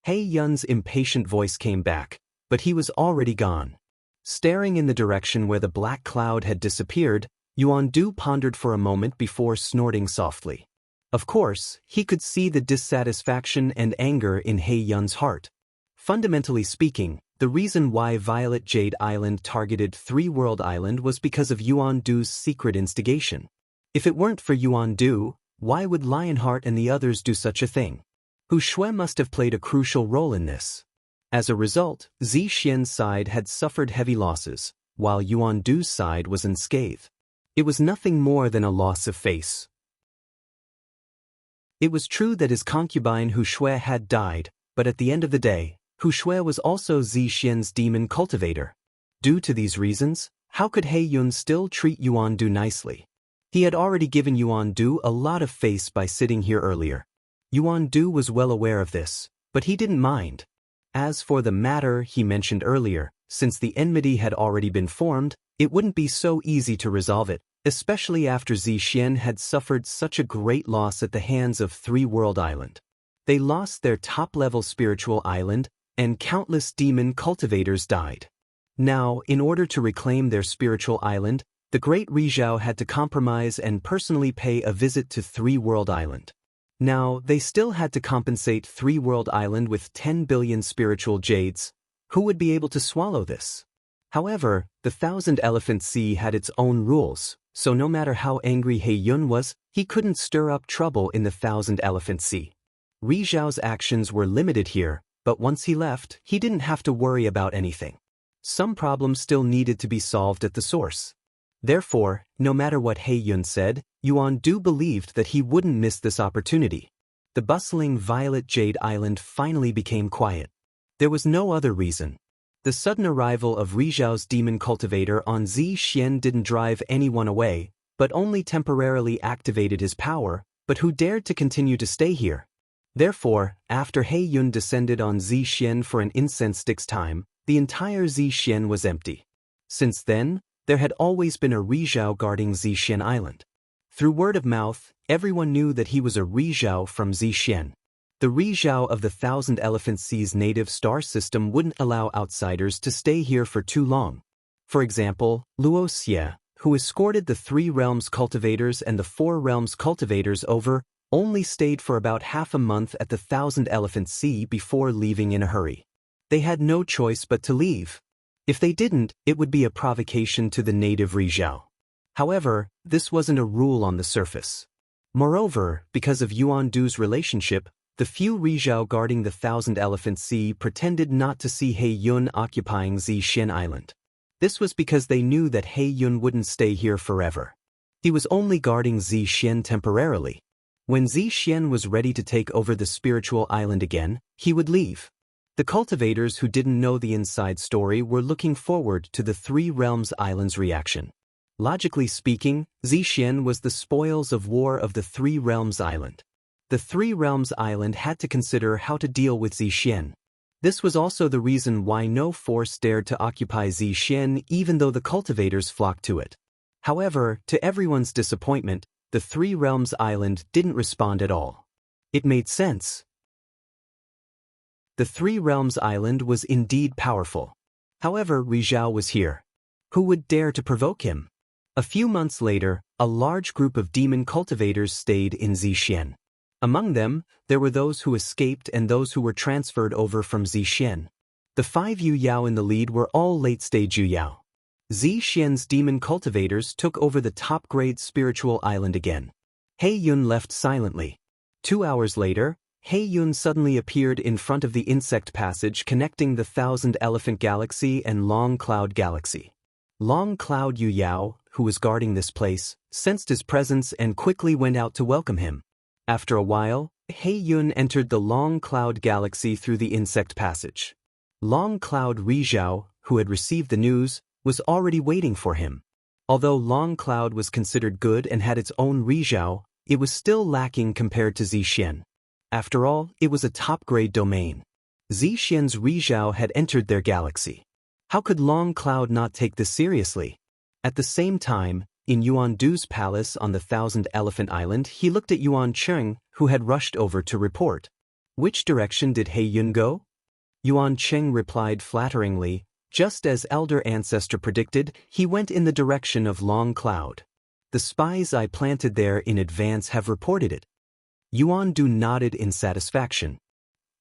He Yun's impatient voice came back, but he was already gone. Staring in the direction where the black cloud had disappeared, Yuan Du pondered for a moment before snorting softly. Of course, he could see the dissatisfaction and anger in He Yun's heart. Fundamentally speaking, the reason why Violet Jade Island targeted Three World Island was because of Yuan Du's secret instigation. If it weren't for Yuan Du, why would Lionheart and the others do such a thing? Hu Shui must have played a crucial role in this. As a result, Zi Xian's side had suffered heavy losses, while Yuan Du's side was unscathed. It was nothing more than a loss of face. It was true that his concubine Hu Shui had died, but at the end of the day, Hu Shui was also Zi Xian's demon cultivator. Due to these reasons, how could He Yun still treat Yuan Du nicely? He had already given Yuan Du a lot of face by sitting here earlier. Yuan Du was well aware of this, but he didn't mind. As for the matter he mentioned earlier, since the enmity had already been formed, it wouldn't be so easy to resolve it, especially after Zi Xian had suffered such a great loss at the hands of Three World Island. They lost their top-level spiritual island, and countless demon cultivators died. Now, in order to reclaim their spiritual island, the great Rizhao had to compromise and personally pay a visit to Three World Island. Now, they still had to compensate Three World Island with 10 billion spiritual jades. Who would be able to swallow this? However, the Thousand Elephant Sea had its own rules, so no matter how angry He Yun was, he couldn't stir up trouble in the Thousand Elephant Sea. Rizhao's actions were limited here, but once he left, he didn't have to worry about anything. Some problems still needed to be solved at the source. Therefore, no matter what He Yun said, Yuan Du believed that he wouldn't miss this opportunity. The bustling Violet Jade Island finally became quiet. There was no other reason. The sudden arrival of Rizhao's demon cultivator on Zi Xian didn't drive anyone away, but only temporarily activated his power, but who dared to continue to stay here? Therefore, after He Yun descended on Zi Xian for an incense stick's time, the entire Zi Xian was empty. Since then, there had always been a Rizhao guarding Zi Xian Island. Through word of mouth, everyone knew that he was a Rizhao from Zi Xian. The Rizhao of the Thousand Elephant Sea's native star system wouldn't allow outsiders to stay here for too long. For example, Luo Xie, who escorted the Three Realms cultivators and the Four Realms cultivators over, only stayed for about half a month at the Thousand Elephant Sea before leaving in a hurry. They had no choice but to leave. If they didn't, it would be a provocation to the native Rizhao. However, this wasn't a rule on the surface. Moreover, because of Yuan Du's relationship, the few Rizhao guarding the Thousand Elephant Sea pretended not to see He Yun occupying Zi Xian Island. This was because they knew that He Yun wouldn't stay here forever. He was only guarding Zi Xian temporarily. When Zi Xian was ready to take over the spiritual island again, he would leave. The cultivators who didn't know the inside story were looking forward to the Three Realms Island's reaction. Logically speaking, Zixian was the spoils of war of the Three Realms Island. The Three Realms Island had to consider how to deal with Zixian. This was also the reason why no force dared to occupy Zixian even though the cultivators flocked to it. However, to everyone's disappointment, the Three Realms Island didn't respond at all. It made sense. The Three Realms Island was indeed powerful. However, Rizhao was here. Who would dare to provoke him? A few months later, a large group of demon cultivators stayed in Zixian. Among them, there were those who escaped and those who were transferred over from Zixian. The 5 Yu Yao in the lead were all late-stage Yu Yao. Zixian's demon cultivators took over the top-grade spiritual island again. He Yun left silently. 2 hours later, He Yun suddenly appeared in front of the insect passage connecting the Thousand Elephant Galaxy and Long Cloud Galaxy. Long Cloud Yu Yao, who was guarding this place, sensed his presence and quickly went out to welcome him. After a while, He Yun entered the Long Cloud Galaxy through the insect passage. Long Cloud Rizhao, who had received the news, was already waiting for him. Although Long Cloud was considered good and had its own Rizhao, it was still lacking compared to Zixian. After all, it was a top-grade domain. Zixian's Rizhao had entered their galaxy. How could Long Cloud not take this seriously? At the same time, in Yuan Du's palace on the Thousand Elephant Island, he looked at Yuan Cheng, who had rushed over to report. Which direction did He Yun go? Yuan Cheng replied flatteringly, just as Elder Ancestor predicted, he went in the direction of Long Cloud. The spies I planted there in advance have reported it. Yuan Du nodded in satisfaction.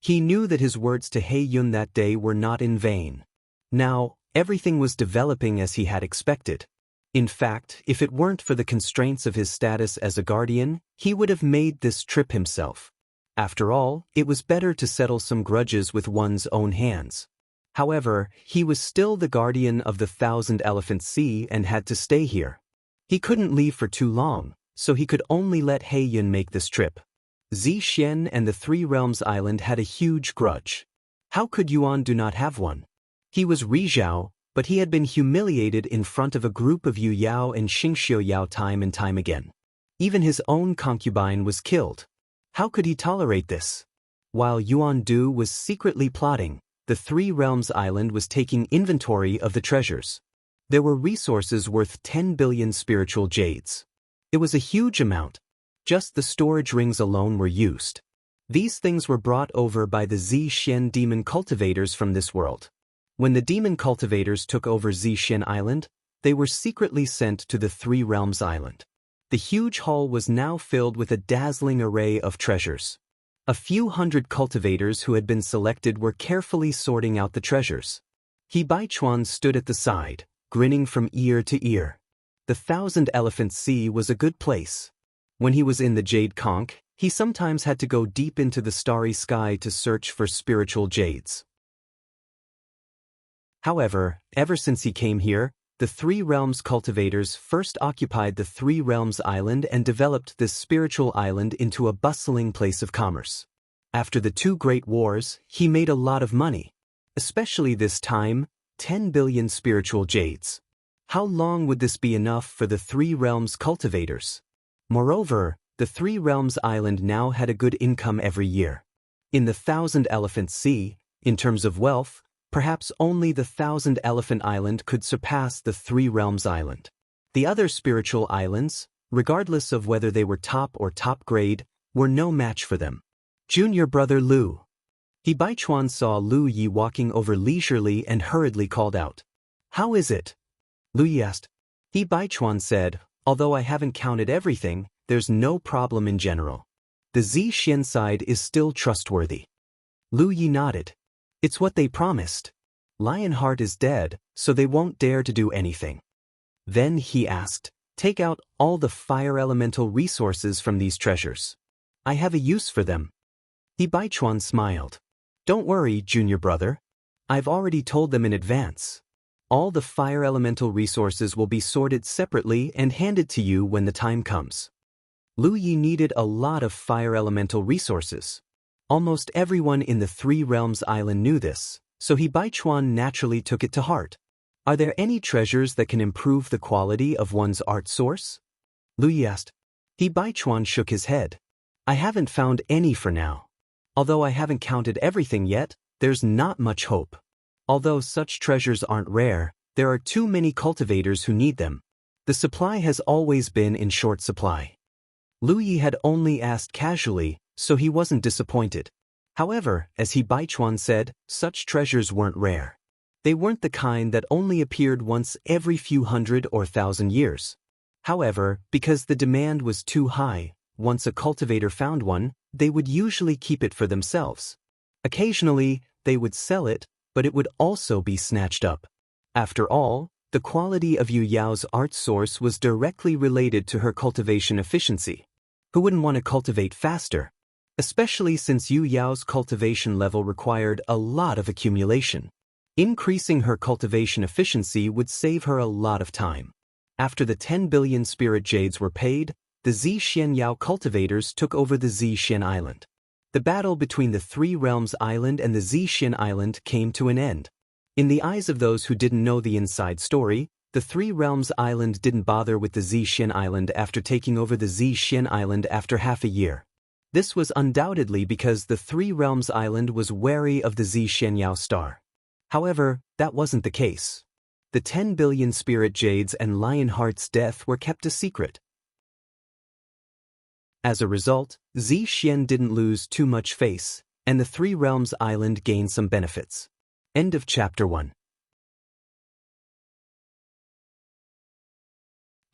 He knew that his words to He Yun that day were not in vain. Now, everything was developing as he had expected. In fact, if it weren't for the constraints of his status as a guardian, he would have made this trip himself. After all, it was better to settle some grudges with one's own hands. However, he was still the guardian of the Thousand Elephant Sea and had to stay here. He couldn't leave for too long, so he could only let He Yun make this trip. Zixian and the Three Realms Island had a huge grudge. How could Yuan Do not have one? He was Rizhao, but he had been humiliated in front of a group of Yu Yao and Xingxiu Yao time and time again. Even his own concubine was killed. How could he tolerate this? While Yuan Du was secretly plotting, the Three Realms Island was taking inventory of the treasures. There were resources worth 10 billion spiritual jades. It was a huge amount. Just the storage rings alone were used. These things were brought over by the Zixian demon cultivators from this world. When the demon cultivators took over Zixian Island, they were secretly sent to the Three Realms Island. The huge hall was now filled with a dazzling array of treasures. A few hundred cultivators who had been selected were carefully sorting out the treasures. He Baichuan stood at the side, grinning from ear to ear. The Thousand Elephant Sea was a good place. When he was in the Jade Conch, he sometimes had to go deep into the starry sky to search for spiritual jades. However, ever since he came here, the Three Realms cultivators first occupied the Three Realms Island and developed this spiritual island into a bustling place of commerce. After the 2 great wars, he made a lot of money. Especially this time, 10 billion spiritual jades. How long would this be enough for the Three Realms cultivators? Moreover, the Three Realms Island now had a good income every year. In the Thousand Elephant Sea, in terms of wealth, perhaps only the Thousand Elephant Island could surpass the Three Realms Island. The other spiritual islands, regardless of whether they were top or top grade, were no match for them. Junior brother Lu. He Baichuan saw Lu Yi walking over leisurely and hurriedly called out. How is it? Lu Yi asked. He Baichuan said, although I haven't counted everything, there's no problem in general. The Zixian side is still trustworthy. Lu Yi nodded. It's what they promised. Lionheart is dead, so they won't dare to do anything. Then he asked, take out all the fire elemental resources from these treasures. I have a use for them. He Baichuan smiled. Don't worry, junior brother. I've already told them in advance. All the fire elemental resources will be sorted separately and handed to you when the time comes. Lu Yi needed a lot of fire elemental resources. Almost everyone in the Three Realms Island knew this, so He Baichuan naturally took it to heart. Are there any treasures that can improve the quality of one's art source? Lu Yi asked. He Baichuan shook his head. I haven't found any for now. Although I haven't counted everything yet, there's not much hope. Although such treasures aren't rare, there are too many cultivators who need them. The supply has always been in short supply. Lu Yi had only asked casually, so he wasn't disappointed. However, as He Baichuan said, such treasures weren't rare. They weren't the kind that only appeared once every few hundred or thousand years. However, because the demand was too high, once a cultivator found one, they would usually keep it for themselves. Occasionally, they would sell it, but it would also be snatched up. After all, the quality of Yu Yao's art source was directly related to her cultivation efficiency. Who wouldn't want to cultivate faster? Especially since Yu Yao's cultivation level required a lot of accumulation. Increasing her cultivation efficiency would save her a lot of time. After the 10 billion spirit jades were paid, the Zixian Yao cultivators took over the Zixian Island. The battle between the Three Realms Island and the Zixian Island came to an end. In the eyes of those who didn't know the inside story, the Three Realms Island didn't bother with the Zixian Island after taking over the Zixian Island after half a year. This was undoubtedly because the Three Realms Island was wary of the Zixian Yao star. However, that wasn't the case. The 10 billion spirit jades and Lionheart's death were kept a secret. As a result, Zixian didn't lose too much face, and the Three Realms Island gained some benefits. End of Chapter 1.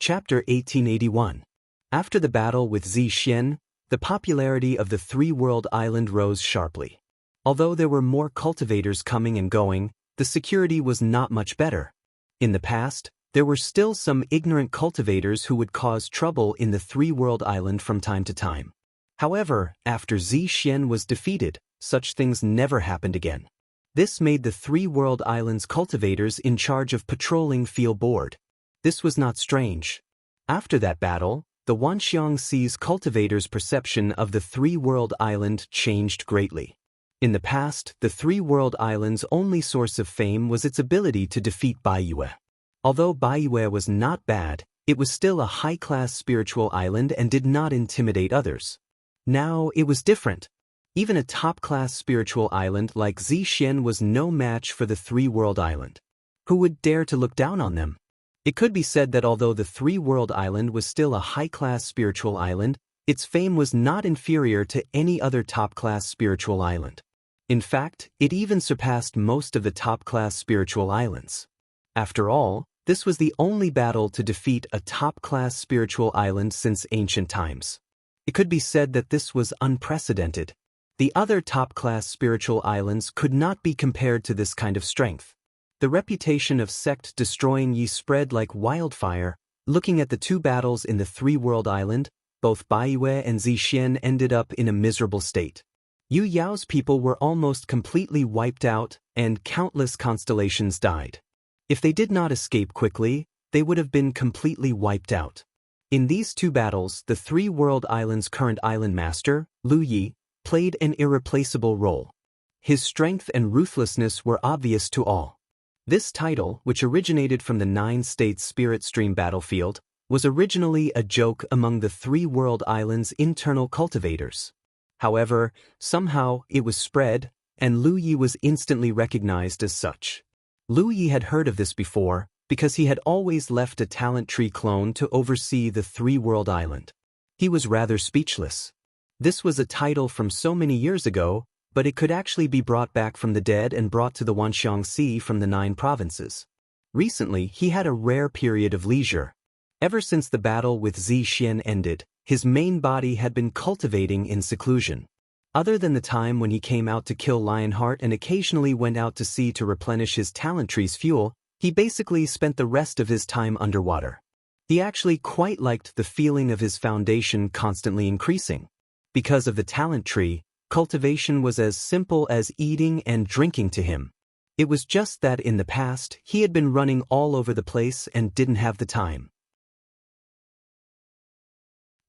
Chapter 1881. After the battle with Zixian, the popularity of the Three-World Island rose sharply. Although there were more cultivators coming and going, the security was not much better. In the past, there were still some ignorant cultivators who would cause trouble in the Three-World Island from time to time. However, after Zixian was defeated, such things never happened again. This made the Three-World Island's cultivators in charge of patrolling feel bored. This was not strange. After that battle, the Wanxiang Sea's cultivators' perception of the Three-World Island changed greatly. In the past, the Three-World Island's only source of fame was its ability to defeat Baiyue. Although Baiyue was not bad, it was still a high-class spiritual island and did not intimidate others. Now it was different. Even a top-class spiritual island like Zixian was no match for the Three-World Island. Who would dare to look down on them? It could be said that although the Three-World Island was still a high-class spiritual island, its fame was not inferior to any other top-class spiritual island. In fact, it even surpassed most of the top-class spiritual islands. After all, this was the only battle to defeat a top-class spiritual island since ancient times. It could be said that this was unprecedented. The other top-class spiritual islands could not be compared to this kind of strength. The reputation of sect destroying Yi spread like wildfire. Looking at the two battles in the Three-World Island, both Baiyue and Zixian ended up in a miserable state. Yu Yao's people were almost completely wiped out, and countless constellations died. If they did not escape quickly, they would have been completely wiped out. In these two battles, the Three-World Island's current island master, Lu Yi, played an irreplaceable role. His strength and ruthlessness were obvious to all. This title, which originated from the Nine-States Spirit Stream battlefield, was originally a joke among the Three-World Island's internal cultivators. However, somehow it was spread, and Lu Yi was instantly recognized as such. Lu Yi had heard of this before, because he had always left a talent tree clone to oversee the Three-World Island. He was rather speechless. This was a title from so many years ago, but it could actually be brought back from the dead and brought to the Wanxiang Sea from the 9 provinces. Recently, he had a rare period of leisure. Ever since the battle with Zixian ended, his main body had been cultivating in seclusion. Other than the time when he came out to kill Lionheart and occasionally went out to sea to replenish his talent tree's fuel, he basically spent the rest of his time underwater. He actually quite liked the feeling of his foundation constantly increasing. Because of the talent tree, cultivation was as simple as eating and drinking to him. It was just that in the past, he had been running all over the place and didn't have the time.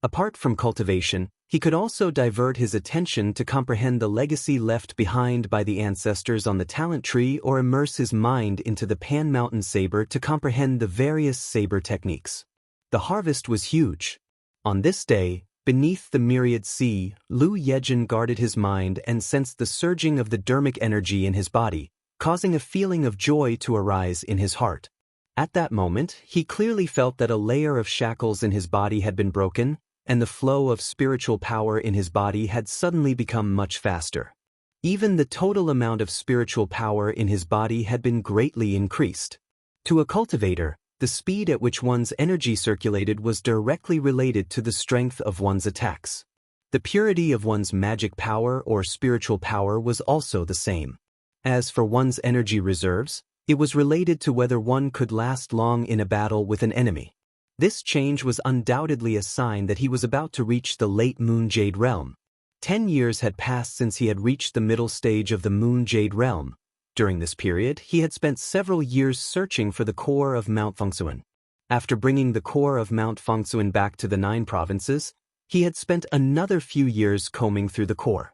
Apart from cultivation, he could also divert his attention to comprehend the legacy left behind by the ancestors on the talent tree or immerse his mind into the Pan Mountain saber to comprehend the various saber techniques. The harvest was huge. On this day, beneath the myriad sea, Lu Yejin guarded his mind and sensed the surging of the dermic energy in his body, causing a feeling of joy to arise in his heart. At that moment, he clearly felt that a layer of shackles in his body had been broken, and the flow of spiritual power in his body had suddenly become much faster. Even the total amount of spiritual power in his body had been greatly increased. To a cultivator, the speed at which one's energy circulated was directly related to the strength of one's attacks. The purity of one's magic power or spiritual power was also the same. As for one's energy reserves, it was related to whether one could last long in a battle with an enemy. This change was undoubtedly a sign that he was about to reach the late Moon Jade Realm. 10 years had passed since he had reached the middle stage of the Moon Jade Realm. During this period, he had spent several years searching for the core of Mount Fengsuan. After bringing the core of Mount Fengsuan back to the 9 provinces, he had spent another few years combing through the core.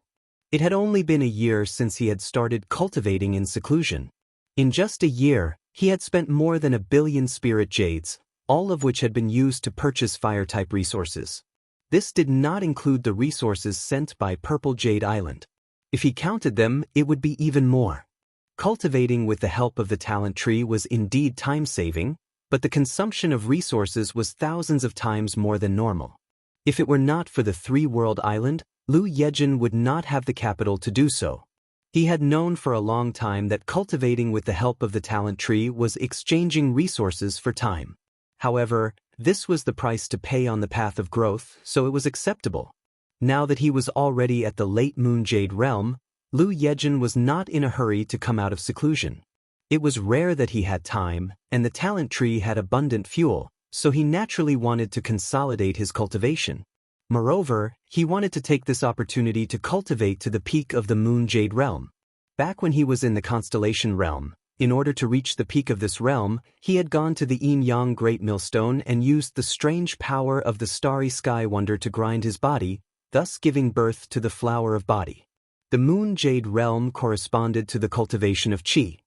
It had only been a year since he had started cultivating in seclusion. In just a year, he had spent more than 1 billion spirit jades, all of which had been used to purchase fire-type resources. This did not include the resources sent by Purple Jade Island. If he counted them, it would be even more. Cultivating with the help of the talent tree was indeed time-saving, but the consumption of resources was thousands of times more than normal. If it were not for the 3-world island, Lu Yejin would not have the capital to do so. He had known for a long time that cultivating with the help of the talent tree was exchanging resources for time. However, this was the price to pay on the path of growth, so it was acceptable. Now that he was already at the late Moon Jade Realm, Lu Yejin was not in a hurry to come out of seclusion. It was rare that he had time, and the talent tree had abundant fuel, so he naturally wanted to consolidate his cultivation. Moreover, he wanted to take this opportunity to cultivate to the peak of the Moon Jade Realm. Back when he was in the Constellation Realm, in order to reach the peak of this realm, he had gone to the Yin-Yang Great Millstone and used the strange power of the Starry Sky Wonder to grind his body, thus giving birth to the Flower of Body. The Moon Jade Realm corresponded to the cultivation of Qi.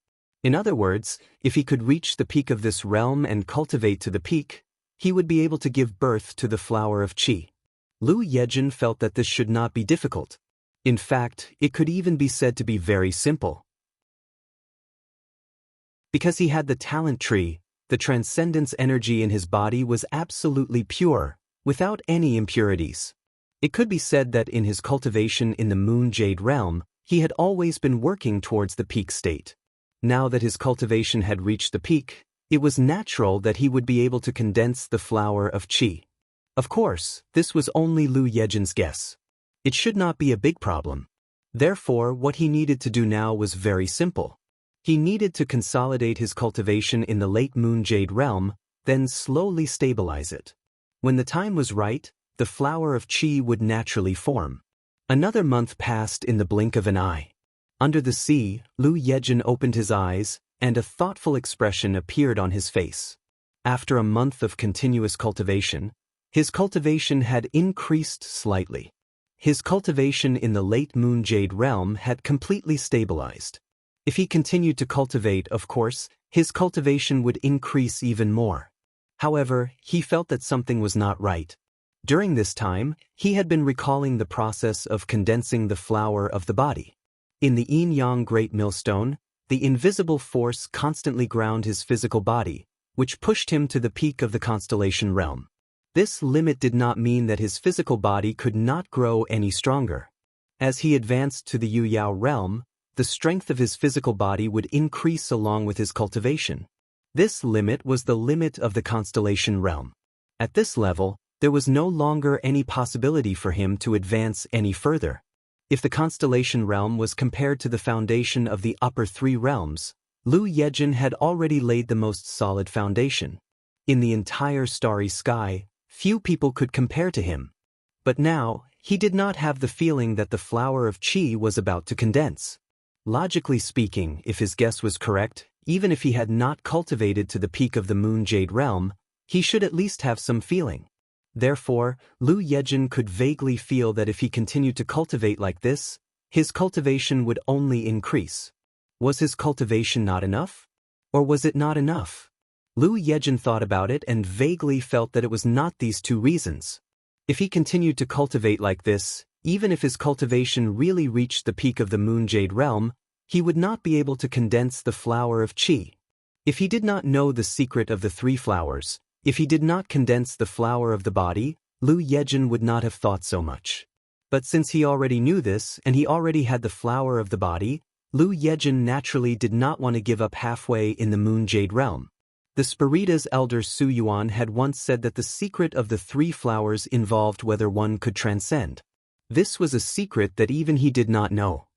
In other words, if he could reach the peak of this realm and cultivate to the peak, he would be able to give birth to the Flower of Qi. Lu Yejin felt that this should not be difficult. In fact, it could even be said to be very simple. Because he had the talent tree, the transcendence energy in his body was absolutely pure, without any impurities. It could be said that in his cultivation in the Moon Jade Realm, he had always been working towards the peak state. Now that his cultivation had reached the peak, it was natural that he would be able to condense the flower of Qi. Of course, this was only Lu Yejin's guess. It should not be a big problem. Therefore, what he needed to do now was very simple. He needed to consolidate his cultivation in the late Moon Jade Realm, then slowly stabilize it. When the time was right, the flower of Qi would naturally form. Another month passed in the blink of an eye. Under the sea, Lu Yejin opened his eyes, and a thoughtful expression appeared on his face. After a month of continuous cultivation, his cultivation had increased slightly. His cultivation in the late Moon Jade Realm had completely stabilized. If he continued to cultivate, of course, his cultivation would increase even more. However, he felt that something was not right. During this time, he had been recalling the process of condensing the flower of the body. In the Yin-Yang Great Millstone, the invisible force constantly ground his physical body, which pushed him to the peak of the Constellation Realm. This limit did not mean that his physical body could not grow any stronger. As he advanced to the Yu-Yao Realm, the strength of his physical body would increase along with his cultivation. This limit was the limit of the Constellation Realm. At this level, there was no longer any possibility for him to advance any further. If the Constellation Realm was compared to the foundation of the upper 3 realms, Lu Yejin had already laid the most solid foundation. In the entire starry sky, few people could compare to him. But now, he did not have the feeling that the flower of Qi was about to condense. Logically speaking, if his guess was correct, even if he had not cultivated to the peak of the Moon Jade Realm, he should at least have some feeling. Therefore, Lu Yejin could vaguely feel that if he continued to cultivate like this, his cultivation would only increase. Was his cultivation not enough? Or was it not enough? Lu Yejin thought about it and vaguely felt that it was not these two reasons. If he continued to cultivate like this, even if his cultivation really reached the peak of the Moon Jade realm, he would not be able to condense the flower of qi. If he did not know the secret of the three flowers, if he did not condense the flower of the body, Lu Yejin would not have thought so much. But since he already knew this and he already had the flower of the body, Lu Yejin naturally did not want to give up halfway in the Moon Jade realm. The Spirida's elder Su Yuan had once said that the secret of the three flowers involved whether one could transcend. This was a secret that even he did not know.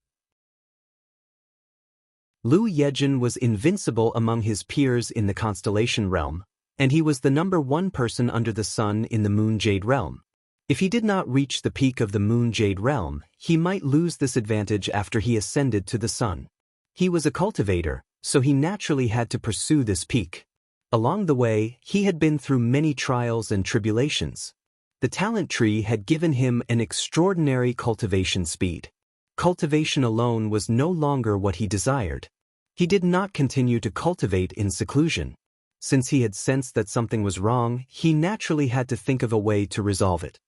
Lu Yejin was invincible among his peers in the constellation realm, and he was the number one person under the sun in the Moon Jade realm. If he did not reach the peak of the Moon Jade realm, he might lose this advantage after he ascended to the sun. He was a cultivator, so he naturally had to pursue this peak. Along the way, he had been through many trials and tribulations. The talent tree had given him an extraordinary cultivation speed. Cultivation alone was no longer what he desired. He did not continue to cultivate in seclusion. Since he had sensed that something was wrong, he naturally had to think of a way to resolve it.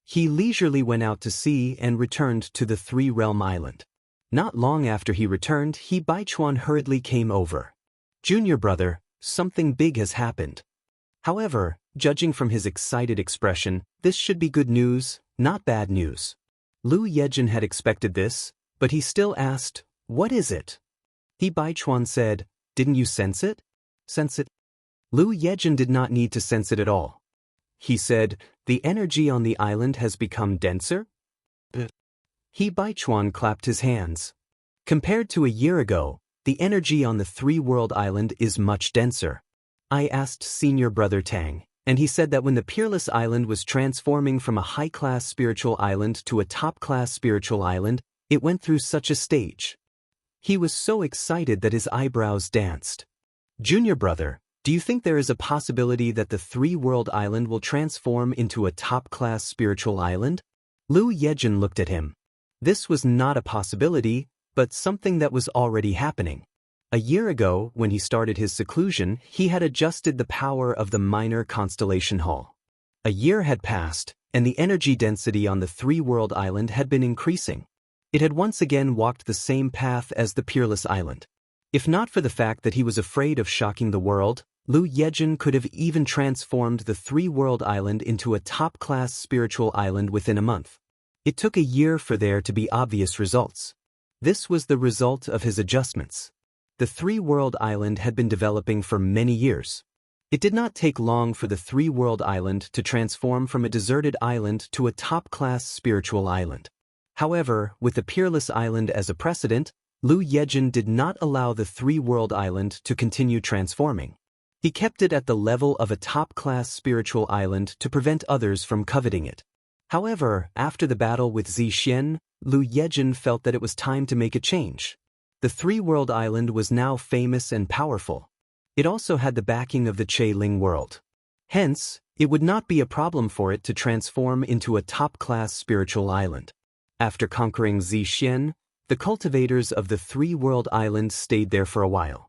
He leisurely went out to sea and returned to the three-realm island. Not long after he returned, He Baichuan hurriedly came over. "Junior brother, something big has happened." However, judging from his excited expression, this should be good news, not bad news. Lu Yejin had expected this, but he still asked, "What is it?" He Baichuan said, "Didn't you sense it?" "Sense it?" Lu Yejin did not need to sense it at all. He said, "The energy on the island has become denser?" He Baichuan clapped his hands. "Compared to a year ago, the energy on the three-world island is much denser." I asked senior brother Tang, and he said that when the Peerless Island was transforming from a high-class spiritual island to a top-class spiritual island, it went through such a stage. He was so excited that his eyebrows danced. "Junior brother, do you think there is a possibility that the three-world island will transform into a top-class spiritual island?" Lu Yejin looked at him. This was not a possibility, but something that was already happening. A year ago, when he started his seclusion, he had adjusted the power of the minor constellation hall. A year had passed, and the energy density on the three-world island had been increasing. It had once again walked the same path as the Peerless Island. If not for the fact that he was afraid of shocking the world, Lu Yejin could have even transformed the three-world island into a top-class spiritual island within a month. It took a year for there to be obvious results. This was the result of his adjustments. The three-world island had been developing for many years. It did not take long for the three-world island to transform from a deserted island to a top-class spiritual island. However, with the Peerless Island as a precedent, Lu Yejin did not allow the three-world island to continue transforming. He kept it at the level of a top-class spiritual island to prevent others from coveting it. However, after the battle with Zixian, Lu Yejin felt that it was time to make a change. The three-world island was now famous and powerful. It also had the backing of the Che-Ling world. Hence, it would not be a problem for it to transform into a top-class spiritual island. After conquering Zixian, the cultivators of the three-world island stayed there for a while.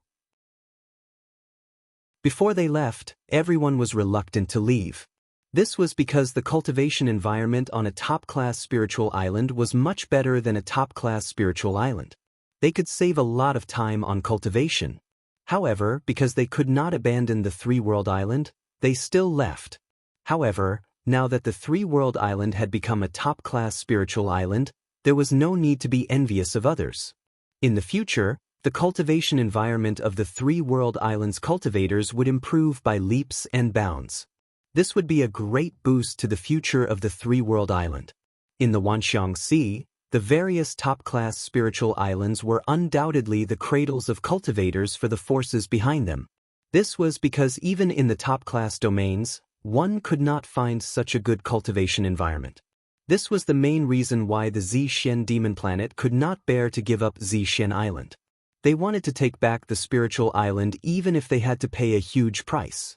Before they left, everyone was reluctant to leave. This was because the cultivation environment on a top-class spiritual island was much better than a top-class spiritual island. They could save a lot of time on cultivation. However, because they could not abandon the three-world island, they still left. However, now that the three-world island had become a top-class spiritual island, there was no need to be envious of others. In the future, the cultivation environment of the three-world island's cultivators would improve by leaps and bounds. This would be a great boost to the future of the three-world island. In the Wanxiang Sea, the various top-class spiritual islands were undoubtedly the cradles of cultivators for the forces behind them. This was because even in the top-class domains, one could not find such a good cultivation environment. This was the main reason why the Zixian demon planet could not bear to give up Zixian Island. They wanted to take back the spiritual island even if they had to pay a huge price.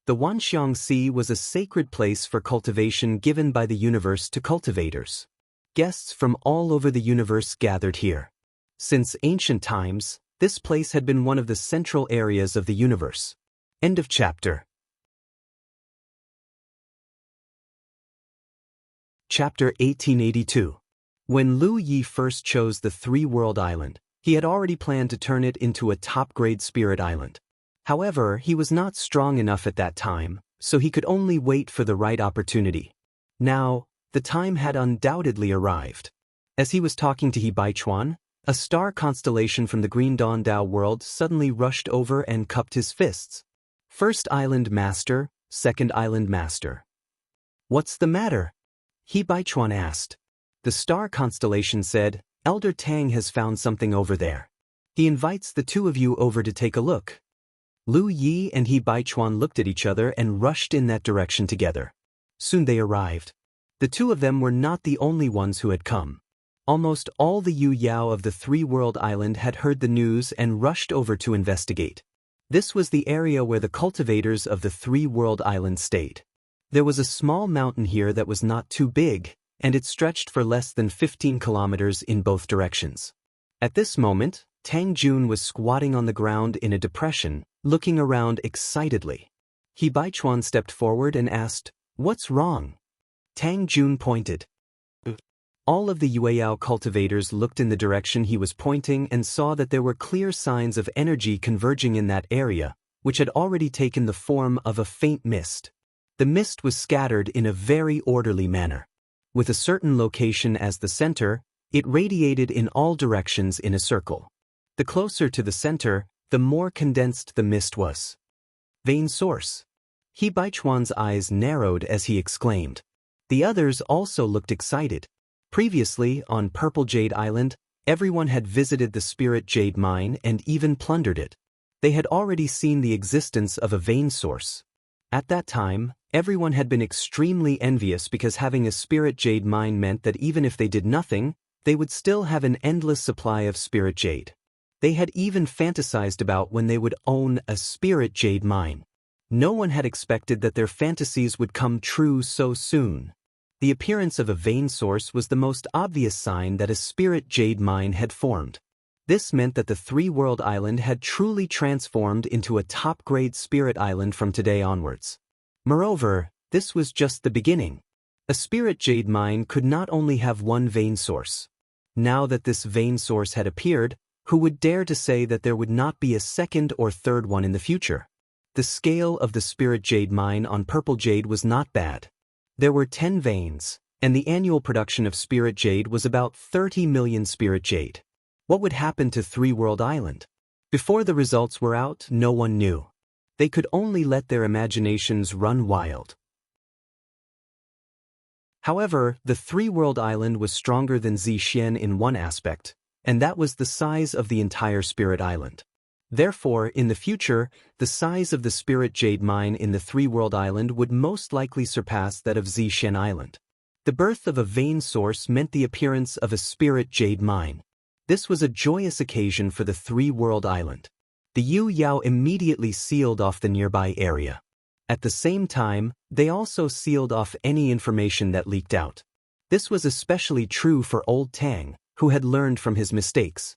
The Wanxiang Sea was a sacred place for cultivation given by the universe to cultivators. Guests from all over the universe gathered here. Since ancient times, this place had been one of the central areas of the universe. End of chapter. Chapter 1882. When Lu Yi first chose the three-world island, he had already planned to turn it into a top-grade spirit island. However, he was not strong enough at that time, so he could only wait for the right opportunity. Now, the time had undoubtedly arrived. As he was talking to He Baichuan, a star constellation from the Green Dawn Dao world suddenly rushed over and cupped his fists. First Island Master, Second Island Master. What's the matter? He Baichuan asked. The star constellation said, Elder Tang has found something over there. He invites the two of you over to take a look. Lu Yi and He Baichuan looked at each other and rushed in that direction together. Soon they arrived. The two of them were not the only ones who had come. Almost all the Yu Yao of the three-world island had heard the news and rushed over to investigate. This was the area where the cultivators of the three-world island stayed. There was a small mountain here that was not too big, and it stretched for less than 15 kilometers in both directions. At this moment, Tang Jun was squatting on the ground in a depression, looking around excitedly. He Baichuan stepped forward and asked, "What's wrong?" Tang Jun pointed. All of the Yueyao cultivators looked in the direction he was pointing and saw that there were clear signs of energy converging in that area, which had already taken the form of a faint mist. The mist was scattered in a very orderly manner. With a certain location as the center, it radiated in all directions in a circle. The closer to the center, the more condensed the mist was. Vein source. He Baichuan's eyes narrowed as he exclaimed. The others also looked excited. Previously, on Purple Jade Island, everyone had visited the Spirit Jade Mine and even plundered it. They had already seen the existence of a vein source. At that time, everyone had been extremely envious because having a Spirit Jade Mine meant that even if they did nothing, they would still have an endless supply of Spirit Jade. They had even fantasized about when they would own a Spirit Jade Mine. No one had expected that their fantasies would come true so soon. The appearance of a vein source was the most obvious sign that a Spirit Jade Mine had formed. This meant that the three-world island had truly transformed into a top-grade spirit island from today onwards. Moreover, this was just the beginning. A Spirit Jade Mine could not only have one vein source. Now that this vein source had appeared, who would dare to say that there would not be a second or third one in the future? The scale of the Spirit Jade Mine on Purple Jade was not bad. There were 10 veins, and the annual production of Spirit Jade was about 30 million Spirit Jade. What would happen to Three-World Island? Before the results were out, no one knew. They could only let their imaginations run wild. However, the Three-World Island was stronger than Zhixian in one aspect, and that was the size of the entire Spirit Island. Therefore, in the future, the size of the Spirit Jade Mine in the Three-World Island would most likely surpass that of Zhixian Island. The birth of a vein source meant the appearance of a Spirit Jade Mine. This was a joyous occasion for the Three-World Island. The Yu Yao immediately sealed off the nearby area. At the same time, they also sealed off any information that leaked out. This was especially true for Old Tang, who had learned from his mistakes.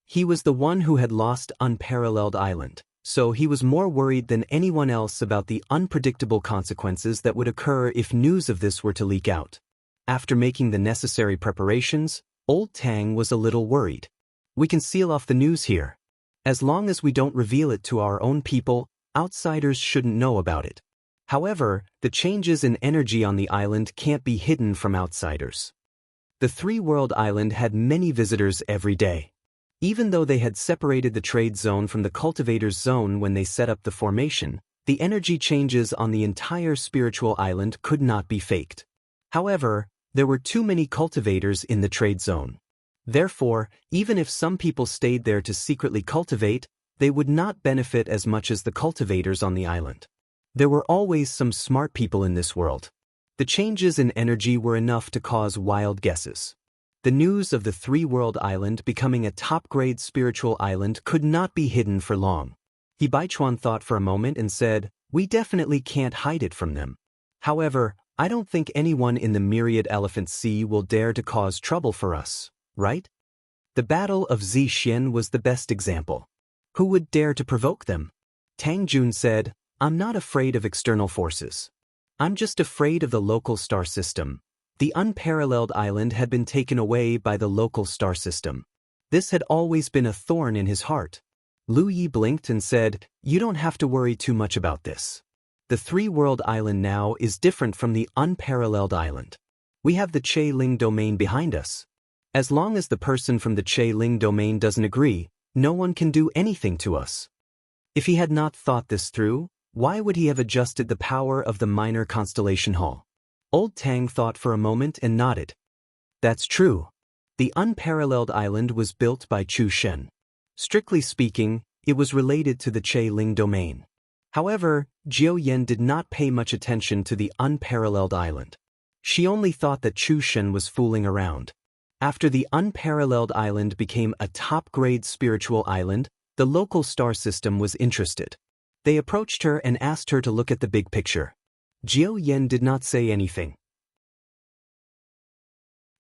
He was the one who had lost Unparalleled Island, so he was more worried than anyone else about the unpredictable consequences that would occur if news of this were to leak out. After making the necessary preparations, Old Tang was a little worried. We can seal off the news here. As long as we don't reveal it to our own people, outsiders shouldn't know about it. However, the changes in energy on the island can't be hidden from outsiders. The Three-World Island had many visitors every day. Even though they had separated the trade zone from the cultivators zone when they set up the formation, the energy changes on the entire spiritual island could not be faked. However, there were too many cultivators in the trade zone. Therefore, even if some people stayed there to secretly cultivate, they would not benefit as much as the cultivators on the island. There were always some smart people in this world. The changes in energy were enough to cause wild guesses. The news of the Three-World Island becoming a top-grade spiritual island could not be hidden for long. He Baichuan thought for a moment and said, We definitely can't hide it from them. However, I don't think anyone in the Myriad Elephant Sea will dare to cause trouble for us, right? The Battle of Zixian was the best example. Who would dare to provoke them? Tang Jun said, I'm not afraid of external forces. I'm just afraid of the local star system. The unparalleled island had been taken away by the local star system. This had always been a thorn in his heart. Lu Yi blinked and said, You don't have to worry too much about this. The three-world island now is different from the unparalleled island. We have the Che Ling domain behind us. As long as the person from the Che Ling domain doesn't agree, no one can do anything to us. If he had not thought this through, why would he have adjusted the power of the minor constellation hall? Old Tang thought for a moment and nodded. That's true. The unparalleled island was built by Chu Shen. Strictly speaking, it was related to the Che Ling domain. However, Jiao Yan did not pay much attention to the unparalleled island. She only thought that Chu Shen was fooling around. After the unparalleled island became a top-grade spiritual island, the local star system was interested. They approached her and asked her to look at the big picture. Jiao Yan did not say anything.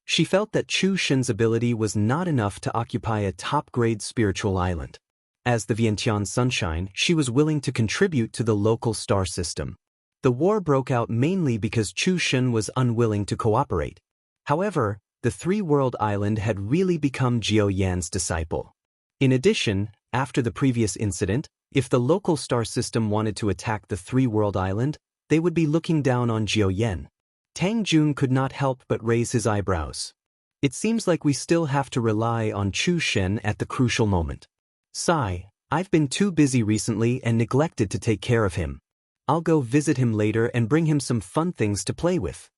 She felt that Chu Shen's ability was not enough to occupy a top-grade spiritual island. As the Vientiane Sunshine, she was willing to contribute to the local star system. The war broke out mainly because Chu Shen was unwilling to cooperate. However, the three-world island had really become Jiao Yan's disciple. In addition, after the previous incident, if the local star system wanted to attack the three-world island, they would be looking down on Jiao Yan. Tang Jun could not help but raise his eyebrows. It seems like we still have to rely on Chu Shen at the crucial moment. Sigh, I've been too busy recently and neglected to take care of him. I'll go visit him later and bring him some fun things to play with.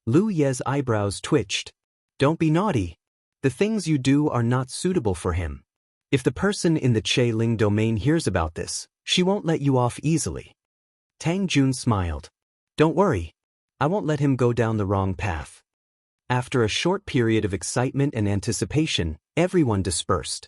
Lu Ye's eyebrows twitched. Don't be naughty. The things you do are not suitable for him. If the person in the Che Ling domain hears about this, she won't let you off easily. Tang Jun smiled. Don't worry. I won't let him go down the wrong path. After a short period of excitement and anticipation, everyone dispersed.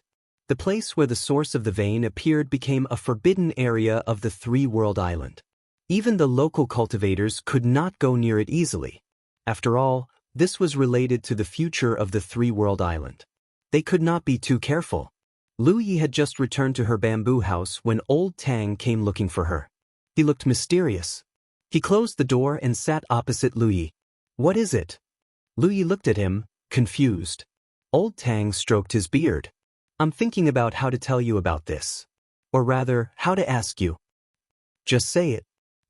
The place where the source of the vein appeared became a forbidden area of the three-world island. Even the local cultivators could not go near it easily. After all, this was related to the future of the three-world island. They could not be too careful. Lu Yi had just returned to her bamboo house when old Tang came looking for her. He looked mysterious. He closed the door and sat opposite Lu Yi. What is it? Lu Yi looked at him, confused. Old Tang stroked his beard. I'm thinking about how to tell you about this. Or rather, how to ask you. Just say it.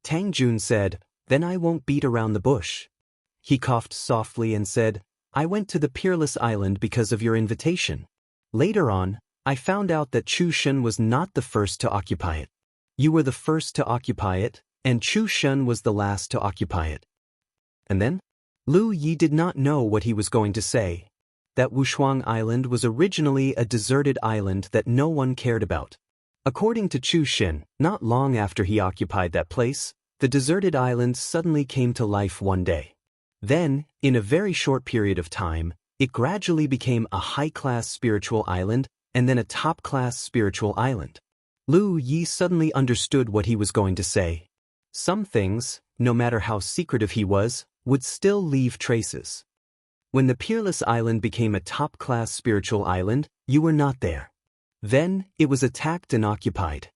Tang Jun said, then I won't beat around the bush. He coughed softly and said, I went to the Peerless Island because of your invitation. Later on, I found out that Chu Shen was not the first to occupy it. You were the first to occupy it, and Chu Shen was the last to occupy it. And then? Lu Yi did not know what he was going to say. That Wushuang Island was originally a deserted island that no one cared about. According to Chu Shen, not long after he occupied that place, the deserted island suddenly came to life one day. Then, in a very short period of time, it gradually became a high-class spiritual island and then a top-class spiritual island. Lu Yi suddenly understood what he was going to say. Some things, no matter how secretive he was, would still leave traces. When the Peerless Island became a top-class spiritual island, you were not there. Then, it was attacked and occupied.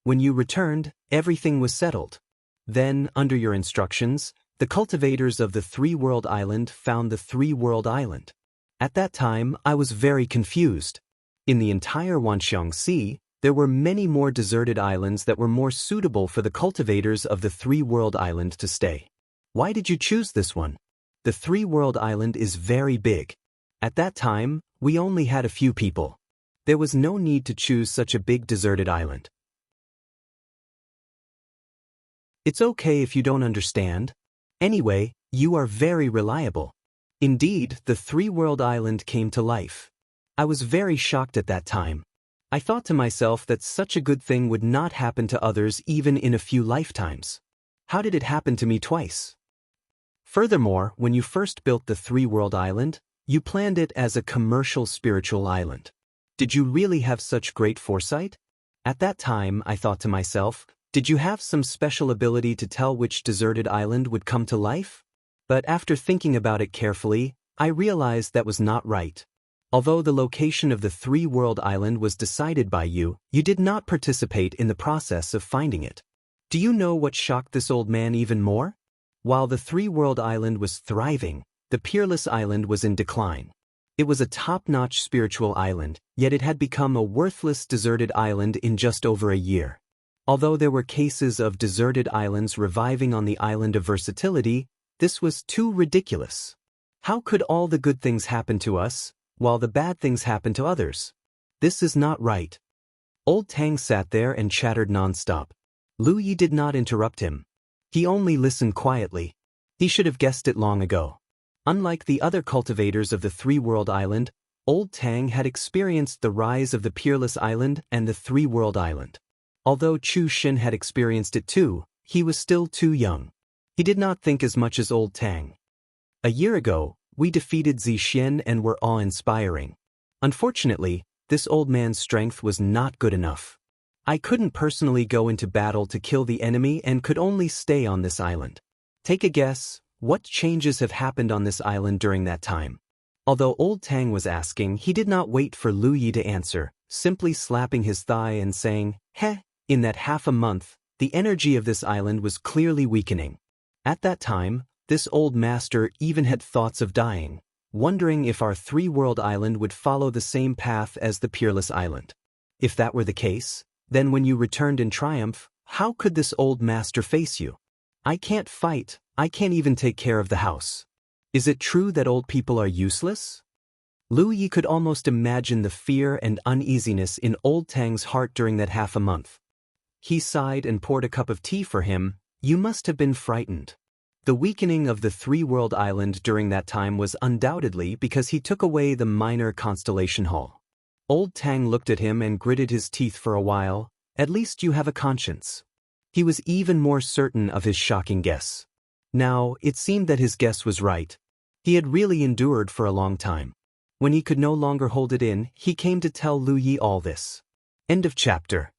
When you returned, everything was settled. Then, under your instructions, the cultivators of the three-world island found the three-world island. At that time, I was very confused. In the entire Wanxiang Sea, there were many more deserted islands that were more suitable for the cultivators of the three-world island to stay. Why did you choose this one? The three-world island is very big. At that time, we only had a few people. There was no need to choose such a big deserted island. It's okay if you don't understand. Anyway, you are very reliable. Indeed, the three-world island came to life. I was very shocked at that time. I thought to myself that such a good thing would not happen to others even in a few lifetimes. How did it happen to me twice? Furthermore, when you first built the three-world island, you planned it as a commercial spiritual island. Did you really have such great foresight? At that time, I thought to myself, Did you have some special ability to tell which deserted island would come to life? But after thinking about it carefully, I realized that was not right. Although the location of the three-world island was decided by you, you did not participate in the process of finding it. Do you know what shocked this old man even more? While the three-world island was thriving, the peerless island was in decline. It was a top-notch spiritual island, yet it had become a worthless deserted island in just over a year. Although there were cases of deserted islands reviving on the island of versatility, this was too ridiculous. How could all the good things happen to us, while the bad things happen to others? This is not right. Old Tang sat there and chattered non-stop. Lu Yi did not interrupt him. He only listened quietly. He should have guessed it long ago. Unlike the other cultivators of the three-world island, Old Tang had experienced the rise of the peerless island and the three-world island. Although Chu Xin had experienced it too, he was still too young. He did not think as much as Old Tang. A year ago, we defeated Zixian and were awe-inspiring. Unfortunately, this old man's strength was not good enough. I couldn't personally go into battle to kill the enemy and could only stay on this island. Take a guess, what changes have happened on this island during that time? Although Old Tang was asking, he did not wait for Lu Yi to answer, simply slapping his thigh and saying, "Heh." In that half a month, the energy of this island was clearly weakening. At that time, this old master even had thoughts of dying, wondering if our three-world island would follow the same path as the peerless island. If that were the case, then when you returned in triumph, how could this old master face you? I can't fight, I can't even take care of the house. Is it true that old people are useless? Lu Yi could almost imagine the fear and uneasiness in Old Tang's heart during that half a month. He sighed and poured a cup of tea for him. You must have been frightened. The weakening of the three-world island during that time was undoubtedly because he took away the minor constellation hall. Old Tang looked at him and gritted his teeth for a while. At least you have a conscience. He was even more certain of his shocking guess. Now, it seemed that his guess was right. He had really endured for a long time. When he could no longer hold it in, he came to tell Lu Yi all this. End of chapter.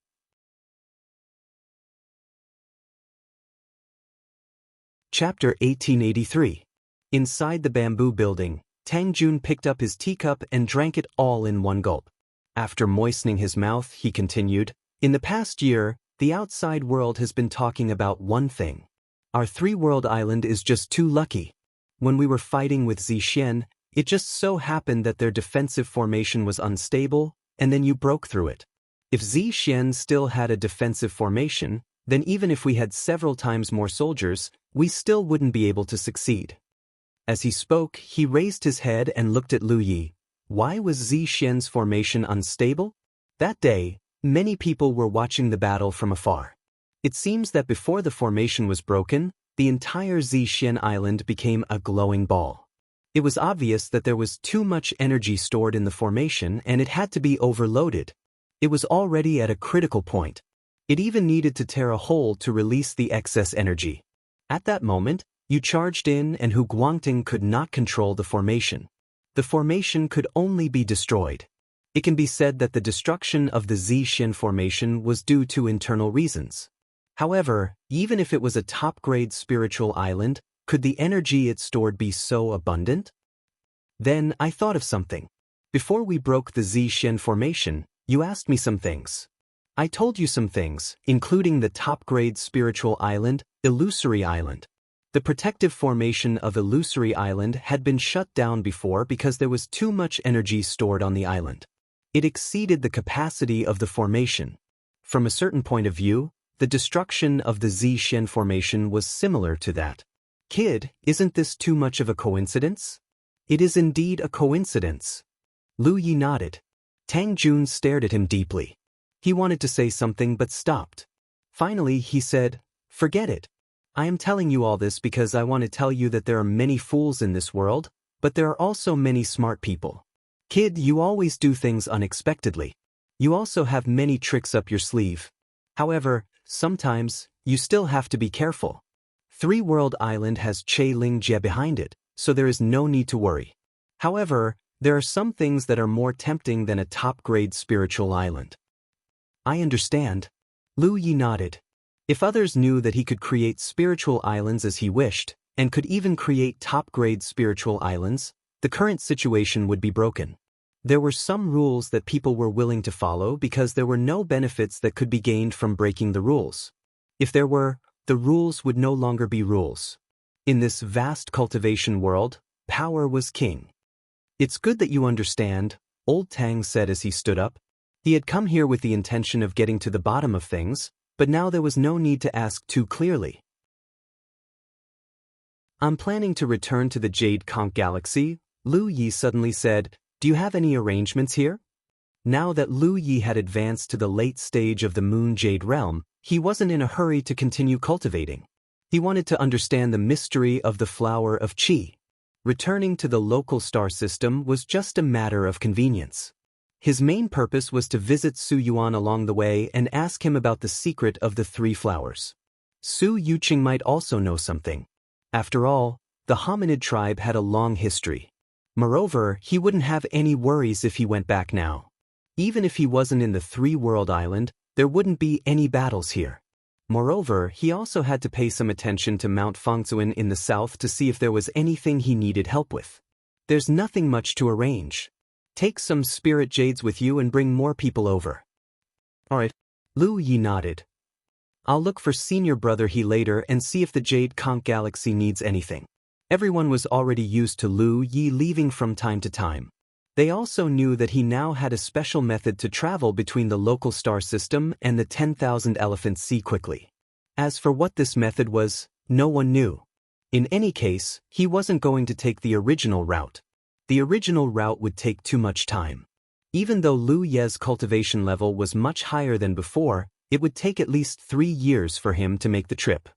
Chapter 1883. Inside the bamboo building, Tang Jun picked up his teacup and drank it all in one gulp. After moistening his mouth, he continued, "In the past year, the outside world has been talking about one thing. Our three-world island is just too lucky. When we were fighting with Zixian, it just so happened that their defensive formation was unstable, and then you broke through it. If Zixian still had a defensive formation, then even if we had several times more soldiers, we still wouldn't be able to succeed." As he spoke, he raised his head and looked at Lu Yi. Why was Zixian's formation unstable? That day, many people were watching the battle from afar. It seems that before the formation was broken, the entire Zixian island became a glowing ball. It was obvious that there was too much energy stored in the formation and it had to be overloaded. It was already at a critical point. It even needed to tear a hole to release the excess energy. At that moment, you charged in and Hu Guangting could not control the formation. The formation could only be destroyed. It can be said that the destruction of the Zixian formation was due to internal reasons. However, even if it was a top-grade spiritual island, could the energy it stored be so abundant? Then I thought of something. Before we broke the Zixian formation, you asked me some things. I told you some things, including the top-grade spiritual island, Illusory Island. The protective formation of Illusory Island had been shut down before because there was too much energy stored on the island. It exceeded the capacity of the formation. From a certain point of view, the destruction of the Zixian formation was similar to that. Kid, isn't this too much of a coincidence? It is indeed a coincidence. Lu Yi nodded. Tang Jun stared at him deeply. He wanted to say something but stopped. Finally, he said, "Forget it. I am telling you all this because I want to tell you that there are many fools in this world, but there are also many smart people. Kid, you always do things unexpectedly. You also have many tricks up your sleeve. However, sometimes, you still have to be careful. Three-World Island has Che Ling Jie behind it, so there is no need to worry. However, there are some things that are more tempting than a top-grade spiritual island." I understand. Lu Yi nodded. If others knew that he could create spiritual islands as he wished, and could even create top-grade spiritual islands, the current situation would be broken. There were some rules that people were willing to follow because there were no benefits that could be gained from breaking the rules. If there were, the rules would no longer be rules. In this vast cultivation world, power was king. "It's good that you understand," Old Tang said as he stood up. He had come here with the intention of getting to the bottom of things, but now there was no need to ask too clearly. "I'm planning to return to the Jade Conch Galaxy," Lu Yi suddenly said. "Do you have any arrangements here?" Now that Lu Yi had advanced to the late stage of the Moon Jade realm, he wasn't in a hurry to continue cultivating. He wanted to understand the mystery of the flower of Qi. Returning to the local star system was just a matter of convenience. His main purpose was to visit Su Yuan along the way and ask him about the secret of the 3 flowers. Su Yuqing might also know something. After all, the hominid tribe had a long history. Moreover, he wouldn't have any worries if he went back now. Even if he wasn't in the 3-world island, there wouldn't be any battles here. Moreover, he also had to pay some attention to Mount Fangzuan in the south to see if there was anything he needed help with. There's nothing much to arrange. Take some spirit jades with you and bring more people over. Alright. Lu Yi nodded. I'll look for senior brother He later and see if the Jade Conch Galaxy needs anything. Everyone was already used to Lu Yi leaving from time to time. They also knew that he now had a special method to travel between the local star system and the 10,000 Elephant Sea quickly. As for what this method was, no one knew. In any case, he wasn't going to take the original route. The original route would take too much time. Even though Lu Ye's cultivation level was much higher than before, it would take at least 3 years for him to make the trip.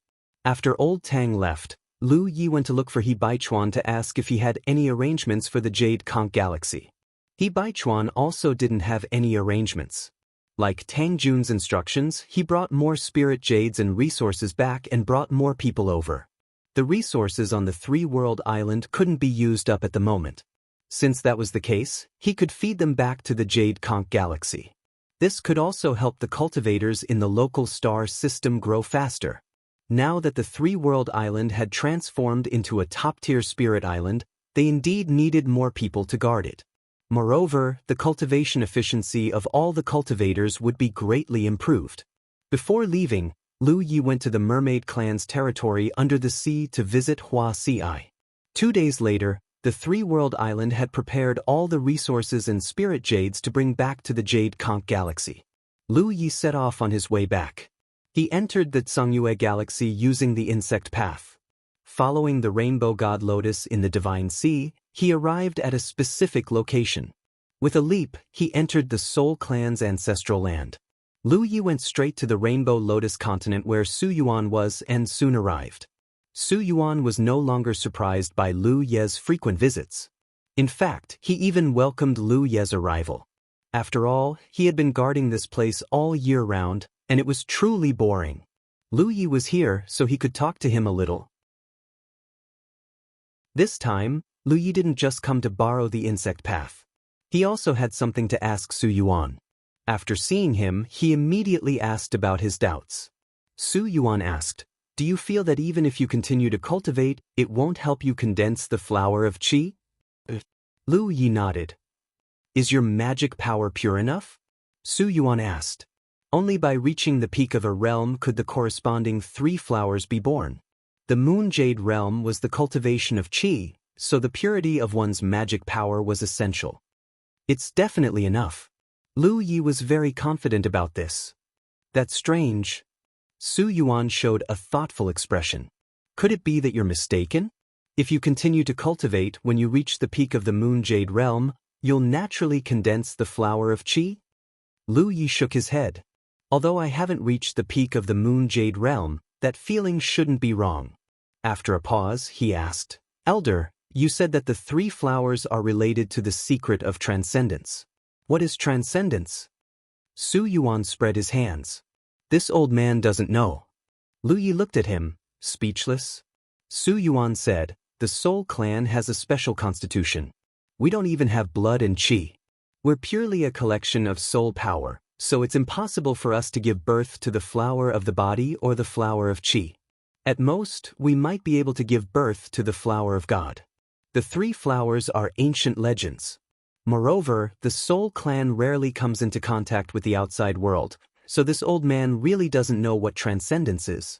After Old Tang left, Lu Yi went to look for He Baichuan to ask if he had any arrangements for the Jade Conch Galaxy. He Baichuan also didn't have any arrangements. Like Tang Jun's instructions, he brought more spirit jades and resources back and brought more people over. The resources on the 3-world island couldn't be used up at the moment. Since that was the case, he could feed them back to the Jade Conch Galaxy. This could also help the cultivators in the local star system grow faster. Now that the 3-world island had transformed into a top-tier spirit island, they indeed needed more people to guard it. Moreover, the cultivation efficiency of all the cultivators would be greatly improved. Before leaving, Lu Yi went to the mermaid clan's territory under the sea to visit Hua Ci. 2 days later, the 3-world island had prepared all the resources and spirit jades to bring back to the Jade Conch Galaxy. Lu Yi set off on his way back. He entered the Tsangyue Galaxy using the insect path. Following the rainbow god lotus in the Divine Sea, he arrived at a specific location. With a leap, he entered the Soul Clan's ancestral land. Lu Yi went straight to the Rainbow Lotus continent where Su Yuan was and soon arrived. Su Yuan was no longer surprised by Lu Ye's frequent visits. In fact, he even welcomed Lu Ye's arrival. After all, he had been guarding this place all year round, and it was truly boring. Lu Yi was here so he could talk to him a little. This time, Lu Yi didn't just come to borrow the insect path. He also had something to ask Su Yuan. After seeing him, he immediately asked about his doubts. Su Yuan asked, "Do you feel that even if you continue to cultivate, it won't help you condense the flower of Qi?" Lu Yi nodded. "Is your magic power pure enough?" Su Yuan asked. Only by reaching the peak of a realm could the corresponding 3 flowers be born. The Moon Jade realm was the cultivation of Qi, so the purity of one's magic power was essential. "It's definitely enough." Lu Yi was very confident about this. "That's strange." Su Yuan showed a thoughtful expression. "Could it be that you're mistaken? If you continue to cultivate when you reach the peak of the Moon Jade realm, you'll naturally condense the flower of Qi?" Lu Yi shook his head. "Although I haven't reached the peak of the Moon Jade realm, that feeling shouldn't be wrong." After a pause, he asked, "Elder, you said that the 3 flowers are related to the secret of transcendence. What is transcendence?" Su Yuan spread his hands. "This old man doesn't know." Lu Yi looked at him, speechless. Su Yuan said, "The Soul Clan has a special constitution. We don't even have blood and qi. We're purely a collection of soul power, so it's impossible for us to give birth to the flower of the body or the flower of Qi. At most, we might be able to give birth to the flower of God. The three flowers are ancient legends. Moreover, the Soul clan rarely comes into contact with the outside world, so this old man really doesn't know what transcendence is.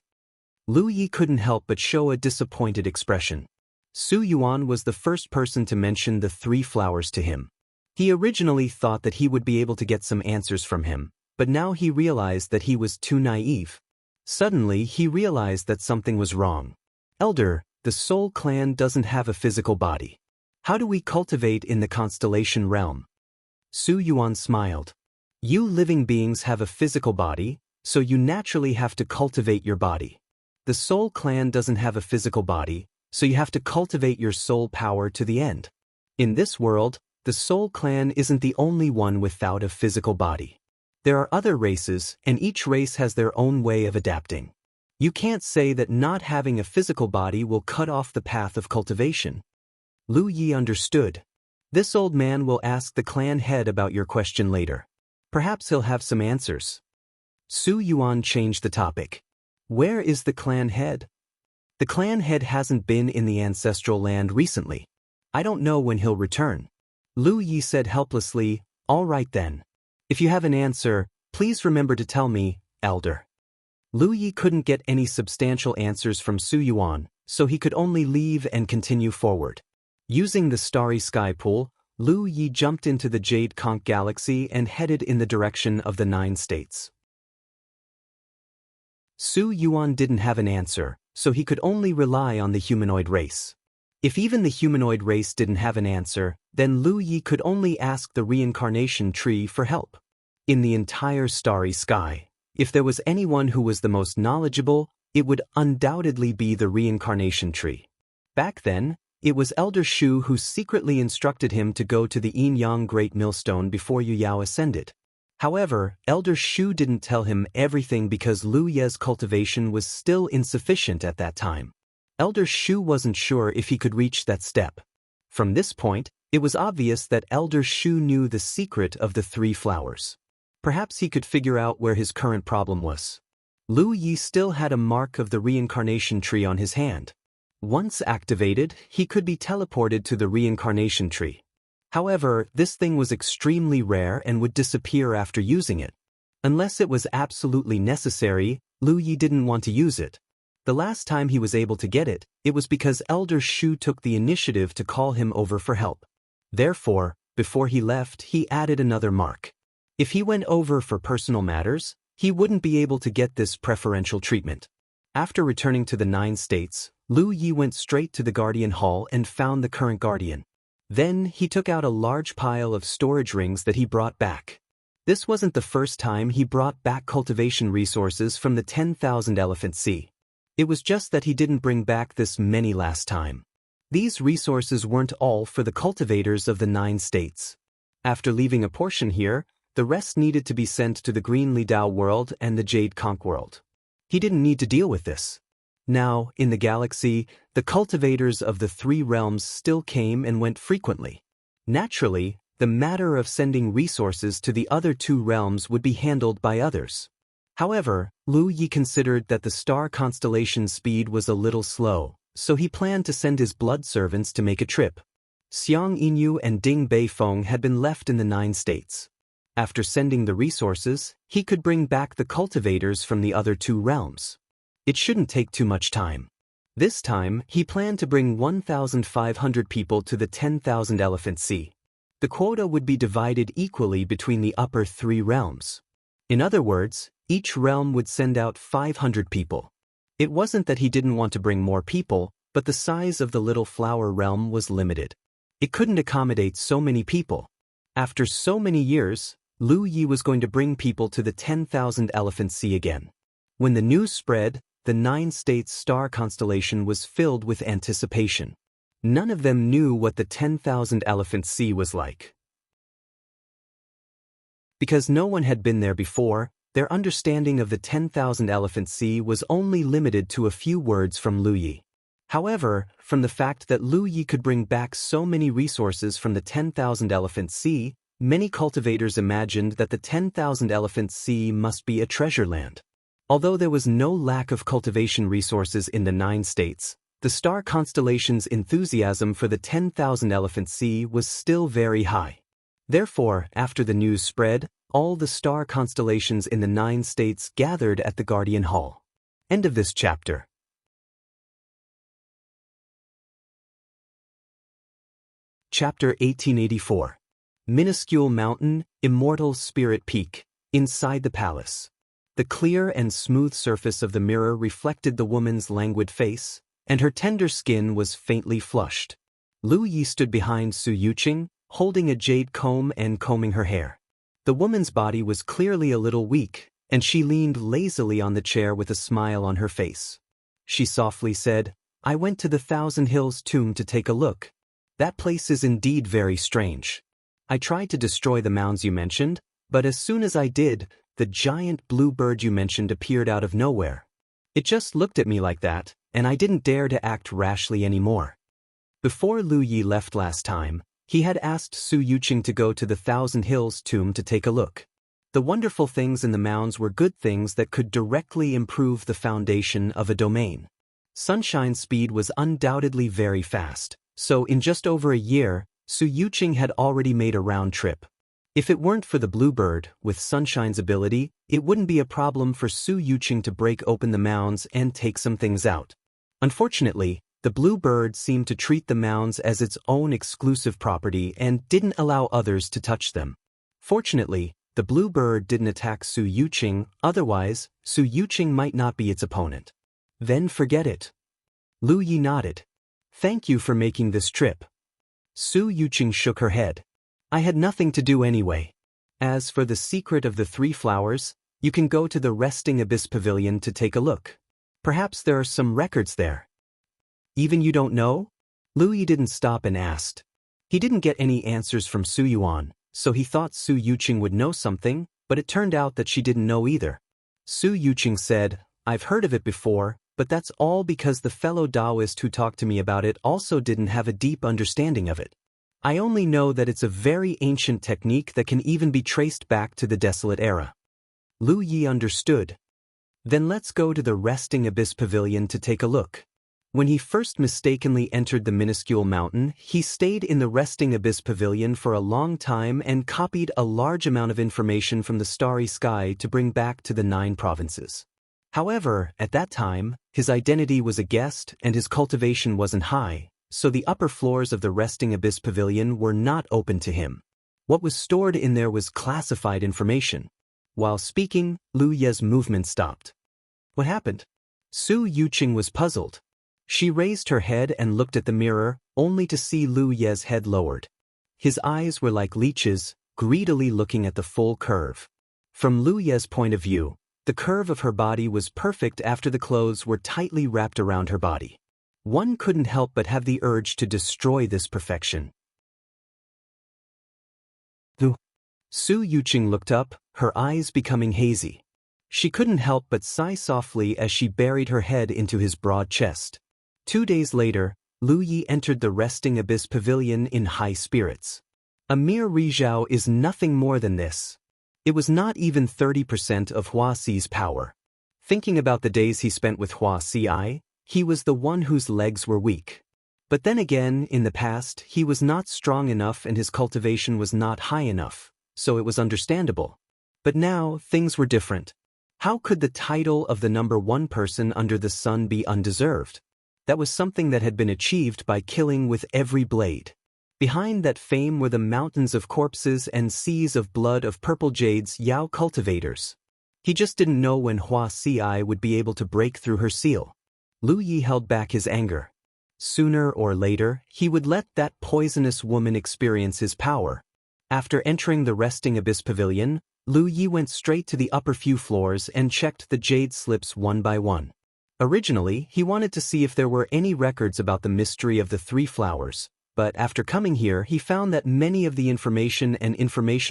Lu Yi couldn't help but show a disappointed expression. Su Yuan was the first person to mention the three flowers to him. He originally thought that he would be able to get some answers from him, but now he realized that he was too naive. Suddenly, he realized that something was wrong. Elder, the Soul clan doesn't have a physical body. How do we cultivate in the constellation realm? Su Yuan smiled. You living beings have a physical body, so you naturally have to cultivate your body. The Soul clan doesn't have a physical body, so you have to cultivate your soul power to the end. In this world, the Soul clan isn't the only one without a physical body. There are other races, and each race has their own way of adapting. You can't say that not having a physical body will cut off the path of cultivation. Lu Yi understood. This old man will ask the clan head about your question later. Perhaps he'll have some answers. Su Yuan changed the topic. Where is the clan head? The clan head hasn't been in the ancestral land recently. I don't know when he'll return. Lu Yi said helplessly, all right then. If you have an answer, please remember to tell me, Elder. Lu Yi couldn't get any substantial answers from Su Yuan, so he could only leave and continue forward. Using the starry sky pool, Lu Yi jumped into the Jade Conch galaxy and headed in the direction of the 9 states. Su Yuan didn't have an answer, so he could only rely on the humanoid race. If even the humanoid race didn't have an answer, then Lu Yi could only ask the reincarnation tree for help. In the entire starry sky, if there was anyone who was the most knowledgeable, it would undoubtedly be the reincarnation tree. Back then, it was Elder Shu who secretly instructed him to go to the Yin-Yang Great Millstone before Yu Yao ascended. However, Elder Shu didn't tell him everything because Lu Ye's cultivation was still insufficient at that time. Elder Shu wasn't sure if he could reach that step. From this point, it was obvious that Elder Shu knew the secret of the 3 flowers. Perhaps he could figure out where his current problem was. Lu Yi still had a mark of the reincarnation tree on his hand. Once activated, he could be teleported to the reincarnation tree. However, this thing was extremely rare and would disappear after using it. Unless it was absolutely necessary, Lu Yi didn't want to use it. The last time he was able to get it, it was because Elder Shu took the initiative to call him over for help. Therefore, before he left, he added another mark. If he went over for personal matters, he wouldn't be able to get this preferential treatment. After returning to the 9 states, Lu Yi went straight to the Guardian Hall and found the current Guardian. Then, he took out a large pile of storage rings that he brought back. This wasn't the first time he brought back cultivation resources from the 10,000 Elephant Sea. It was just that he didn't bring back this many last time. These resources weren't all for the cultivators of the 9 states. After leaving a portion here, the rest needed to be sent to the Green Li Dao world and the Jade Conch world. He didn't need to deal with this. Now, in the galaxy, the cultivators of the 3 realms still came and went frequently. Naturally, the matter of sending resources to the other 2 realms would be handled by others. However, Lu Yi considered that the star constellation's speed was a little slow, so he planned to send his blood servants to make a trip. Xiang Yinyu and Ding Beifeng had been left in the 9 states. After sending the resources, he could bring back the cultivators from the other 2 realms. It shouldn't take too much time. This time, he planned to bring 1,500 people to the 10,000 Elephant Sea. The quota would be divided equally between the upper 3 realms. In other words, each realm would send out 500 people. It wasn't that he didn't want to bring more people, but the size of the Little Flower realm was limited. It couldn't accommodate so many people. After so many years, Lu Yi was going to bring people to the 10,000 Elephant Sea again. When the news spread, the 9 states star constellation was filled with anticipation. None of them knew what the 10,000 Elephant Sea was like. Because no one had been there before, their understanding of the 10,000 Elephant Sea was only limited to a few words from Lu Yi. However, from the fact that Lu Yi could bring back so many resources from the 10,000 Elephant Sea, many cultivators imagined that the 10,000 Elephants Sea must be a treasure land. Although there was no lack of cultivation resources in the 9 states, the star constellation's enthusiasm for the 10,000 Elephant Sea was still very high. Therefore, after the news spread, all the star constellations in the 9 states gathered at the Guardian Hall. End of this chapter. Chapter 1884. Minuscule Mountain, Immortal Spirit Peak, inside the palace. The clear and smooth surface of the mirror reflected the woman's languid face, and her tender skin was faintly flushed. Lu Yi stood behind Su Yuqing, holding a jade comb and combing her hair. The woman's body was clearly a little weak, and she leaned lazily on the chair with a smile on her face. She softly said, "I went to the Thousand Hills tomb to take a look. That place is indeed very strange. I tried to destroy the mounds you mentioned, but as soon as I did, the giant blue bird you mentioned appeared out of nowhere. It just looked at me like that, and I didn't dare to act rashly anymore." Before Lu Yi left last time, he had asked Su Yuqing to go to the Thousand Hills tomb to take a look. The wonderful things in the mounds were good things that could directly improve the foundation of a domain. Sunshine's speed was undoubtedly very fast, so in just over a year, Su Yuqing had already made a round trip. If it weren't for the bluebird, with Sunshine's ability, it wouldn't be a problem for Su Yuqing to break open the mounds and take some things out. Unfortunately, the bluebird seemed to treat the mounds as its own exclusive property and didn't allow others to touch them. Fortunately, the bluebird didn't attack Su Yuqing, otherwise, Su Yuqing might not be its opponent. Then forget it. Lu Yi nodded. "Thank you for making this trip." Su Yuqing shook her head. "I had nothing to do anyway. As for the secret of the 3 flowers, you can go to the Resting Abyss Pavilion to take a look. Perhaps there are some records there." "Even you don't know?" Lu Yi didn't stop and asked. He didn't get any answers from Su Yuan, so he thought Su Yuqing would know something, but it turned out that she didn't know either. Su Yuqing said, "I've heard of it before, but that's all because the fellow Taoist who talked to me about it also didn't have a deep understanding of it. I only know that it's a very ancient technique that can even be traced back to the Desolate Era." Lu Yi understood. "Then let's go to the Resting Abyss Pavilion to take a look." When he first mistakenly entered the minuscule mountain, he stayed in the Resting Abyss Pavilion for a long time and copied a large amount of information from the starry sky to bring back to the 9 provinces. However, at that time, his identity was a guest and his cultivation wasn't high, so the upper floors of the Resting Abyss Pavilion were not open to him. What was stored in there was classified information. While speaking, Lu Ye's movement stopped. What happened? Su Yuqing was puzzled. She raised her head and looked at the mirror, only to see Lu Ye's head lowered. His eyes were like leeches, greedily looking at the full curve. From Lu Ye's point of view, the curve of her body was perfect after the clothes were tightly wrapped around her body. One couldn't help but have the urge to destroy this perfection. Su Yuqing looked up, her eyes becoming hazy. She couldn't help but sigh softly as she buried her head into his broad chest. 2 days later, Lu Yi entered the Resting Abyss Pavilion in high spirits. A mere Rizhao is nothing more than this. It was not even 30% of Hua Xi's power. Thinking about the days he spent with Hua Xi, he was the one whose legs were weak. But then again, in the past, he was not strong enough and his cultivation was not high enough, so it was understandable. But now, things were different. How could the title of the number 1 person under the sun be undeserved? That was something that had been achieved by killing with every blade. Behind that fame were the mountains of corpses and seas of blood of purple jades Yao cultivators. He just didn't know when Hua Xi would be able to break through her seal. Lu Yi held back his anger. Sooner or later, he would let that poisonous woman experience his power. After entering the Resting Abyss Pavilion, Lu Yi went straight to the upper few floors and checked the jade slips one by one. Originally, he wanted to see if there were any records about the mystery of the 3 flowers, but after coming here he found that many of the information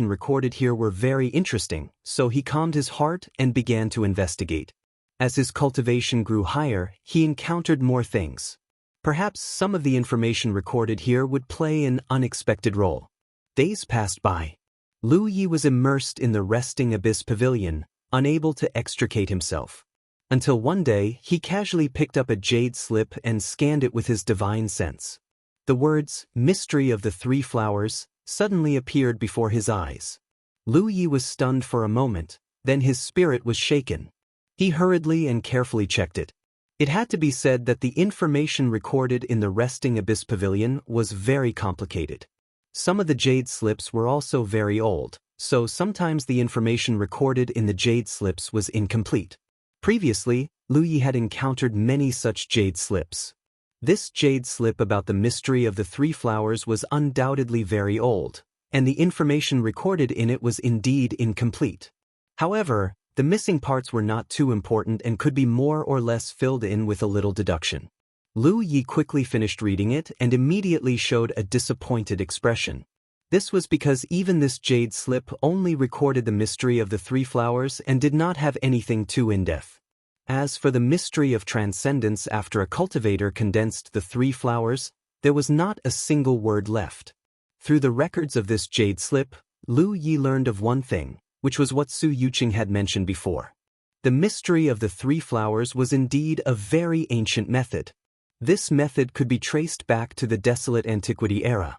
recorded here were very interesting, so he calmed his heart and began to investigate. As his cultivation grew higher, he encountered more things. Perhaps some of the information recorded here would play an unexpected role. Days passed by. Lu Yi was immersed in the resting abyss pavilion, unable to extricate himself. Until one day, he casually picked up a jade slip and scanned it with his divine sense. The words, "Mystery of the Three Flowers," suddenly appeared before his eyes. Lu Yi was stunned for a moment, then his spirit was shaken. He hurriedly and carefully checked it. It had to be said that the information recorded in the resting abyss pavilion was very complicated. Some of the jade slips were also very old, so sometimes the information recorded in the jade slips was incomplete. Previously, Lu Yi had encountered many such jade slips. This jade slip about the mystery of the three flowers was undoubtedly very old, and the information recorded in it was indeed incomplete. However, the missing parts were not too important and could be more or less filled in with a little deduction. Lu Yi quickly finished reading it and immediately showed a disappointed expression. This was because even this jade slip only recorded the mystery of the three flowers and did not have anything too in-depth. As for the mystery of transcendence after a cultivator condensed the three flowers, there was not a single word left. Through the records of this jade slip, Lu Yi learned of one thing, which was what Su Yuqing had mentioned before. The mystery of the three flowers was indeed a very ancient method. This method could be traced back to the desolate antiquity era.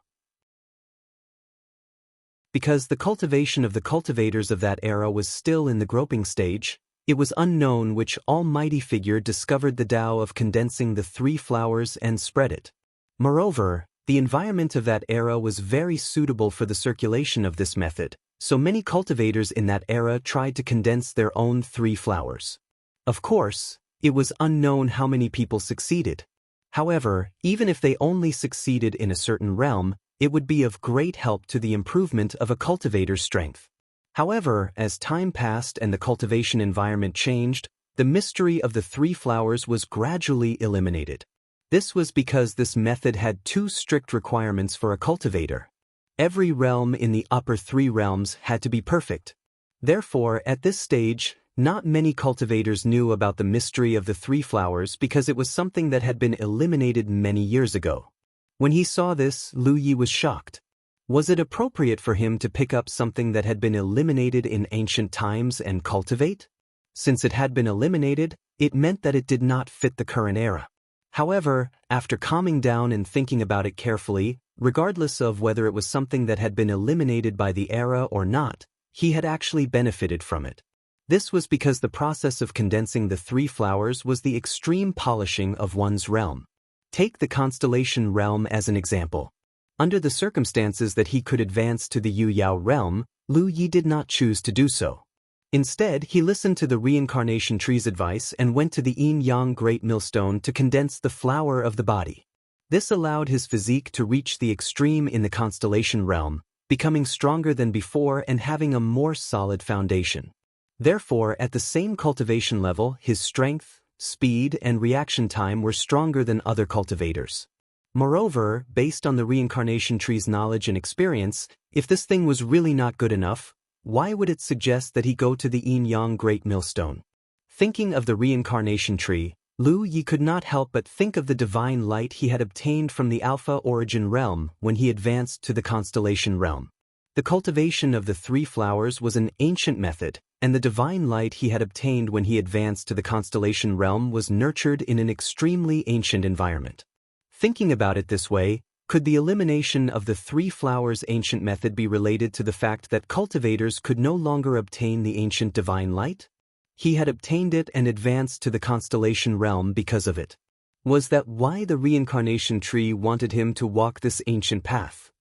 Because the cultivation of the cultivators of that era was still in the groping stage, it was unknown which almighty figure discovered the Tao of condensing the three flowers and spread it. Moreover, the environment of that era was very suitable for the circulation of this method, so many cultivators in that era tried to condense their own three flowers. Of course, it was unknown how many people succeeded. However, even if they only succeeded in a certain realm, it would be of great help to the improvement of a cultivator's strength. However, as time passed and the cultivation environment changed, the mystery of the three flowers was gradually eliminated. This was because this method had two strict requirements for a cultivator. Every realm in the upper three realms had to be perfect. Therefore, at this stage, not many cultivators knew about the mystery of the three flowers because it was something that had been eliminated many years ago. When he saw this, Lu Yi was shocked. Was it appropriate for him to pick up something that had been eliminated in ancient times and cultivate? Since it had been eliminated, it meant that it did not fit the current era. However, after calming down and thinking about it carefully, regardless of whether it was something that had been eliminated by the era or not, he had actually benefited from it. This was because the process of condensing the three flowers was the extreme polishing of one's realm. Take the constellation realm as an example. Under the circumstances that he could advance to the Yu Yao realm, Lu Yi did not choose to do so. Instead, he listened to the reincarnation tree's advice and went to the yin-yang great millstone to condense the flower of the body. This allowed his physique to reach the extreme in the constellation realm, becoming stronger than before and having a more solid foundation. Therefore, at the same cultivation level, his strength, speed, and reaction time were stronger than other cultivators. Moreover, based on the reincarnation tree's knowledge and experience, if this thing was really not good enough, why would it suggest that he go to the yin-yang great millstone? Thinking of the reincarnation tree, Lu Yi could not help but think of the divine light he had obtained from the Alpha Origin realm when he advanced to the constellation realm. The cultivation of the three flowers was an ancient method, and the divine light he had obtained when he advanced to the constellation realm was nurtured in an extremely ancient environment. Thinking about it this way, could the elimination of the three flowers ancient method be related to the fact that cultivators could no longer obtain the ancient divine light? He had obtained it and advanced to the constellation realm because of it. Was that why the reincarnation tree wanted him to walk this ancient path?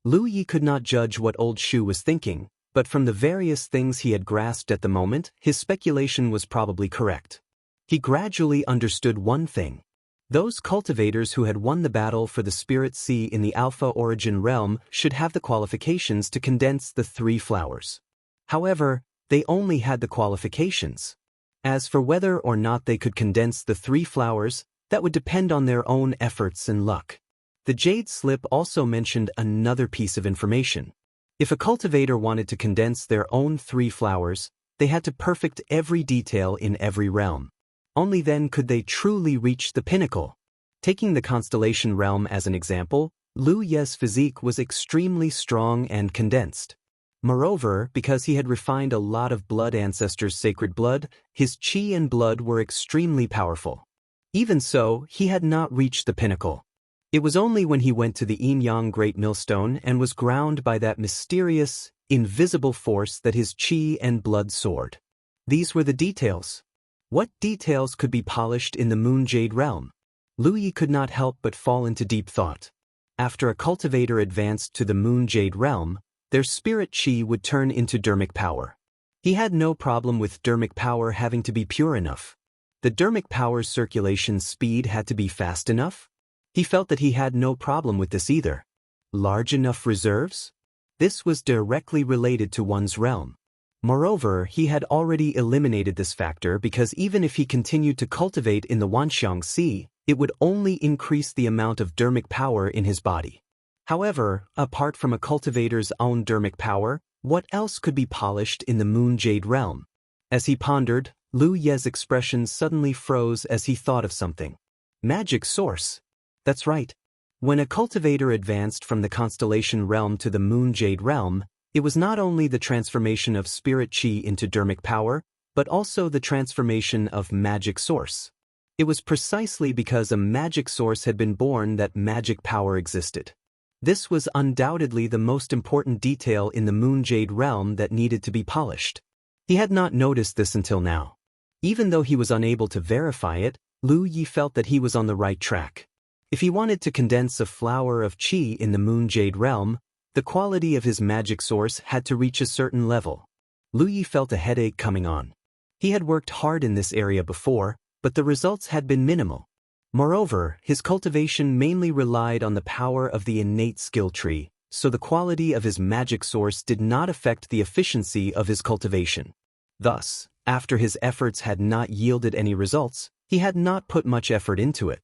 Lu Yi could not judge what old Shu was thinking, but from the various things he had grasped at the moment, his speculation was probably correct. He gradually understood one thing. Those cultivators who had won the battle for the Spirit Sea in the Alpha Origin realm should have the qualifications to condense the three flowers. However, they only had the qualifications. As for whether or not they could condense the three flowers, that would depend on their own efforts and luck. The jade slip also mentioned another piece of information. If a cultivator wanted to condense their own three flowers, they had to perfect every detail in every realm. Only then could they truly reach the pinnacle. Taking the constellation realm as an example, Lu Ye's physique was extremely strong and condensed. Moreover, because he had refined a lot of blood ancestors' sacred blood, his qi and blood were extremely powerful. Even so, he had not reached the pinnacle. It was only when he went to the yin-yang great millstone and was ground by that mysterious, invisible force that his qi and blood soared. These were the details. What details could be polished in the moon jade realm? Lu Yi could not help but fall into deep thought. After a cultivator advanced to the moon jade realm, their spirit qi would turn into dermic power. He had no problem with dermic power having to be pure enough. The dermic power's circulation speed had to be fast enough. He felt that he had no problem with this either. Large enough reserves? This was directly related to one's realm. Moreover, he had already eliminated this factor because even if he continued to cultivate in the Wanxiang Sea, it would only increase the amount of dermic power in his body. However, apart from a cultivator's own dermic power, what else could be polished in the moon jade realm? As he pondered, Lu Ye's expression suddenly froze as he thought of something. Magic source. That's right. When a cultivator advanced from the constellation realm to the moon jade realm, it was not only the transformation of spirit qi into dermic power, but also the transformation of magic source. It was precisely because a magic source had been born that magic power existed. This was undoubtedly the most important detail in the moon jade realm that needed to be polished. He had not noticed this until now. Even though he was unable to verify it, Lu Yi felt that he was on the right track. If he wanted to condense a flower of qi in the moon jade realm, the quality of his magic source had to reach a certain level. Lu Yi felt a headache coming on. He had worked hard in this area before, but the results had been minimal. Moreover, his cultivation mainly relied on the power of the innate skill tree, so the quality of his magic source did not affect the efficiency of his cultivation. Thus, after his efforts had not yielded any results, he had not put much effort into it.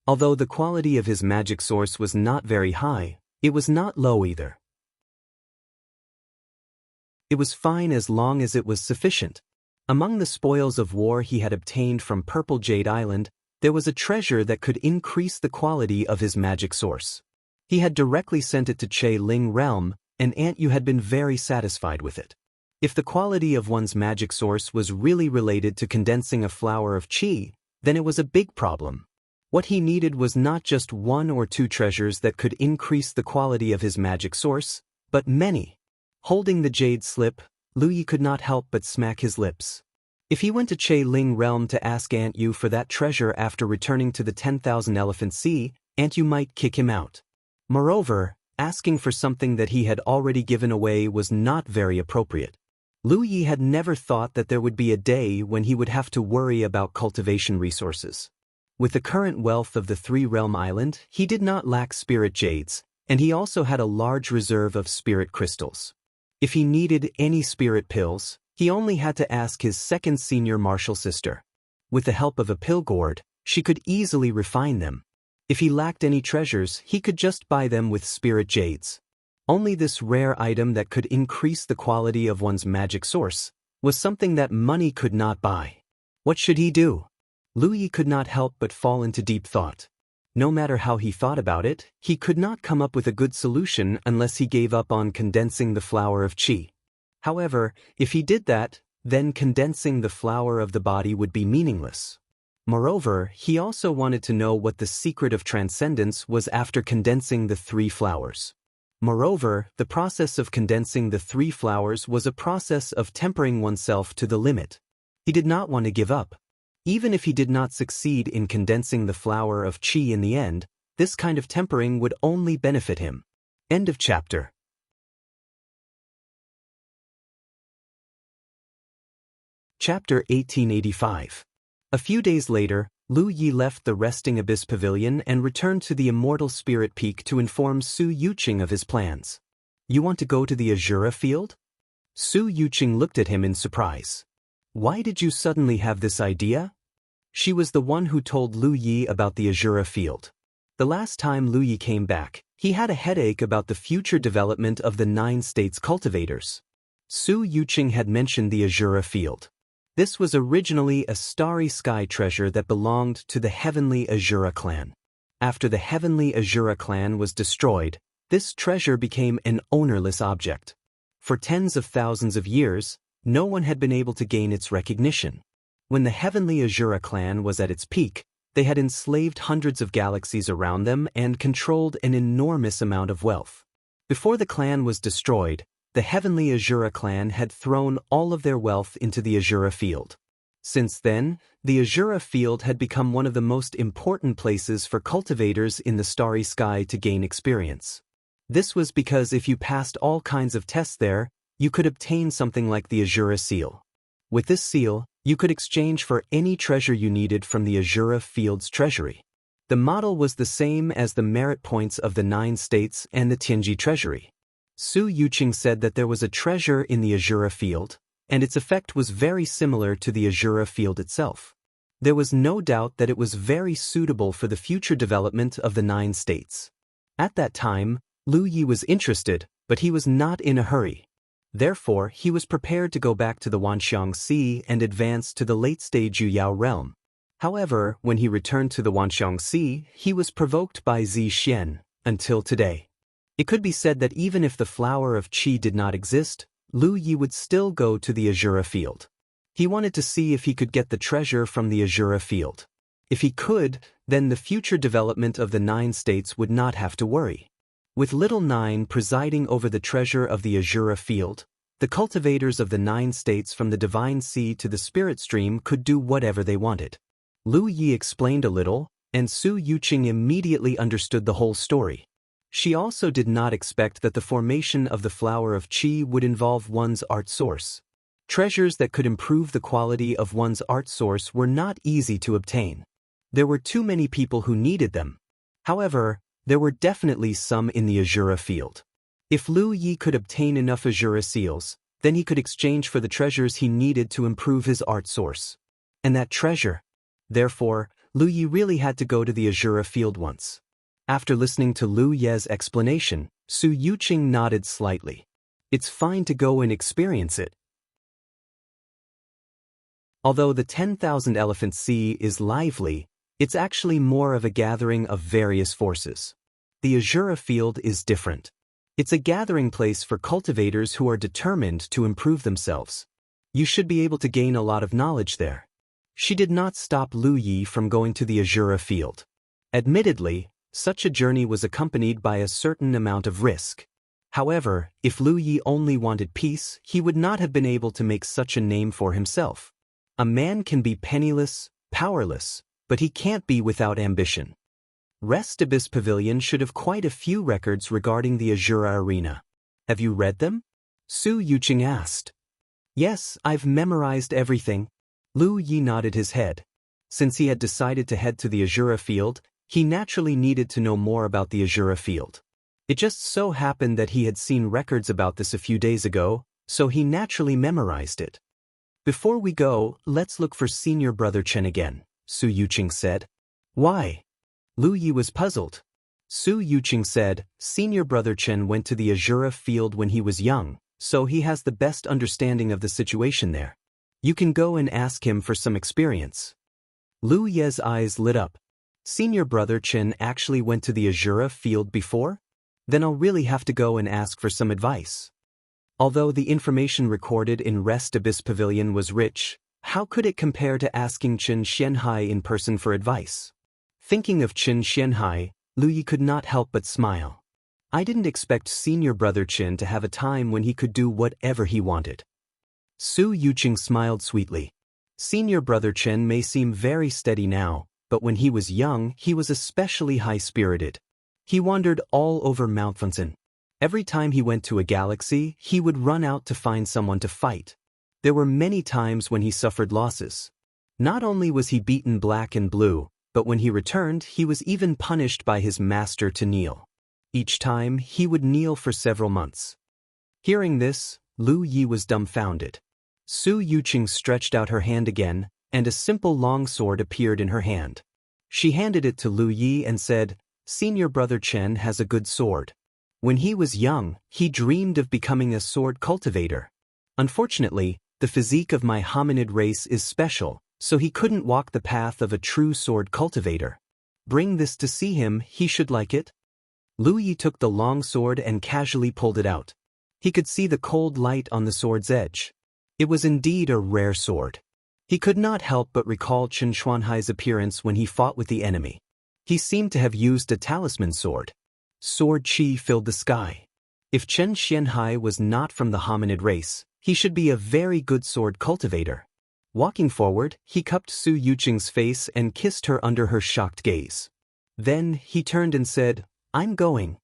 Although the quality of his magic source was not very high, it was not low either. It was fine as long as it was sufficient. Among the spoils of war he had obtained from Purple Jade Island, there was a treasure that could increase the quality of his magic source. He had directly sent it to Che Ling Realm, and Aunt Yu had been very satisfied with it. If the quality of one's magic source was really related to condensing a flower of qi, then it was a big problem. What he needed was not just one or two treasures that could increase the quality of his magic source, but many. Holding the jade slip, Lu Yi could not help but smack his lips. If he went to Che Ling Realm to ask Aunt Yu for that treasure after returning to the 10,000 Elephant Sea, Aunt Yu might kick him out. Moreover, asking for something that he had already given away was not very appropriate. Lu Yi had never thought that there would be a day when he would have to worry about cultivation resources. With the current wealth of the three-realm island, he did not lack spirit jades, and he also had a large reserve of spirit crystals. If he needed any spirit pills, he only had to ask his second senior martial sister. With the help of a pill gourd, she could easily refine them. If he lacked any treasures, he could just buy them with spirit jades. Only this rare item that could increase the quality of one's magic source was something that money could not buy. What should he do? Lu Yi could not help but fall into deep thought. No matter how he thought about it, he could not come up with a good solution unless he gave up on condensing the flower of qi. However, if he did that, then condensing the flower of the body would be meaningless. Moreover, he also wanted to know what the secret of transcendence was after condensing the three flowers. Moreover, the process of condensing the three flowers was a process of tempering oneself to the limit. He did not want to give up. Even if he did not succeed in condensing the flower of qi in the end, this kind of tempering would only benefit him. End of chapter. Chapter 1885. A few days later, Lu Yi left the Resting Abyss Pavilion and returned to the Immortal Spirit Peak to inform Su Yuqing of his plans. You want to go to the Azura field? Su Yuqing looked at him in surprise. Why did you suddenly have this idea? She was the one who told Lu Yi about the Azura field. The last time Lu Yi came back, he had a headache about the future development of the 9 states cultivators. Su Yuqing had mentioned the Azura field. This was originally a starry sky treasure that belonged to the heavenly Azura clan. After the heavenly Azura clan was destroyed, this treasure became an ownerless object. For tens of thousands of years, no one had been able to gain its recognition. When the heavenly Azura clan was at its peak, they had enslaved hundreds of galaxies around them and controlled an enormous amount of wealth. Before the clan was destroyed, the heavenly Azura clan had thrown all of their wealth into the Azura field. Since then, the Azura field had become one of the most important places for cultivators in the starry sky to gain experience. This was because if you passed all kinds of tests there, you could obtain something like the Azura seal. With this seal, you could exchange for any treasure you needed from the Azura field's treasury. The model was the same as the merit points of the 9 states and the Tianji treasury. Su Yuqing said that there was a treasure in the Azura field, and its effect was very similar to the Azura field itself. There was no doubt that it was very suitable for the future development of the 9 states. At that time, Lu Yi was interested, but he was not in a hurry. Therefore, he was prepared to go back to the Wanxiang Sea and advance to the late-stage Yuyao realm. However, when he returned to the Wanxiang Sea, he was provoked by Zi Xian, until today. It could be said that even if the flower of Qi did not exist, Lu Yi would still go to the Azura field. He wanted to see if he could get the treasure from the Azura field. If he could, then the future development of the 9 states would not have to worry. With Little 9 presiding over the treasure of the Azura field, the cultivators of the 9 states from the Divine Sea to the Spirit Stream could do whatever they wanted. Lu Yi explained a little, and Su Yuqing immediately understood the whole story. She also did not expect that the formation of the flower of Qi would involve one's art source. Treasures that could improve the quality of one's art source were not easy to obtain. There were too many people who needed them. However, there were definitely some in the Azura field. If Lu Yi could obtain enough Azura seals, then he could exchange for the treasures he needed to improve his art source. And that treasure. Therefore, Lu Yi really had to go to the Azura field once. After listening to Lu Ye's explanation, Su Yuqing nodded slightly. It's fine to go and experience it. Although the 10,000 Elephant Sea is lively, it's actually more of a gathering of various forces. The Azura field is different. It's a gathering place for cultivators who are determined to improve themselves. You should be able to gain a lot of knowledge there. She did not stop Lu Yi from going to the Azura field. Admittedly, such a journey was accompanied by a certain amount of risk. However, if Lu Yi only wanted peace, he would not have been able to make such a name for himself. A man can be penniless, powerless, but he can't be without ambition. Rest Abyss Pavilion should have quite a few records regarding the Azura Arena. Have you read them? Su Yuqing asked. Yes, I've memorized everything. Lu Yi nodded his head. Since he had decided to head to the Azura field, he naturally needed to know more about the Azura field. It just so happened that he had seen records about this a few days ago, so he naturally memorized it. Before we go, let's look for Senior Brother Chen again, Su Yuqing said. Why? Lu Yi was puzzled. Su Yuqing said, Senior Brother Chen went to the Azura field when he was young, so he has the best understanding of the situation there. You can go and ask him for some experience. Lu Ye's eyes lit up. Senior Brother Chen actually went to the Azura field before? Then I'll really have to go and ask for some advice. Although the information recorded in Rest Abyss Pavilion was rich, how could it compare to asking Chen Xianhai in person for advice? Thinking of Chen Xianhai, Lu Yi could not help but smile. I didn't expect Senior Brother Chen to have a time when he could do whatever he wanted. Su Yuqing smiled sweetly. Senior Brother Chen may seem very steady now, but when he was young, he was especially high-spirited. He wandered all over Mount Funsen. Every time he went to a galaxy, he would run out to find someone to fight. There were many times when he suffered losses. Not only was he beaten black and blue, but when he returned, he was even punished by his master to kneel. Each time, he would kneel for several months. Hearing this, Lu Yi was dumbfounded. Su Yuqing stretched out her hand again, and a simple long sword appeared in her hand. She handed it to Lu Yi and said, Senior Brother Chen has a good sword. When he was young, he dreamed of becoming a sword cultivator. Unfortunately, the physique of my hominid race is special, so he couldn't walk the path of a true sword cultivator. Bring this to see him, he should like it. Lu Yi took the long sword and casually pulled it out. He could see the cold light on the sword's edge. It was indeed a rare sword. He could not help but recall Chen Xuanhai's appearance when he fought with the enemy. He seemed to have used a talisman sword. Sword qi filled the sky. If Chen Xianhai was not from the hominid race, he should be a very good sword cultivator. Walking forward, he cupped Su Yuqing's face and kissed her under her shocked gaze. Then, he turned and said, "I'm going."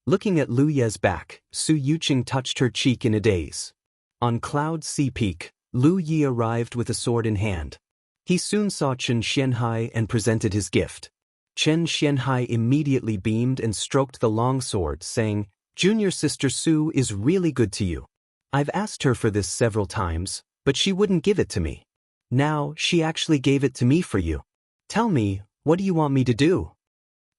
Looking at Lu Ye's back, Su Yuqing touched her cheek in a daze. On Cloud Sea Peak, Lu Yi arrived with a sword in hand. He soon saw Chen Xianhai and presented his gift. Chen Xianhai immediately beamed and stroked the long sword, saying, "Junior sister Su is really good to you. I've asked her for this several times, but she wouldn't give it to me. Now, she actually gave it to me for you. Tell me, what do you want me to do?"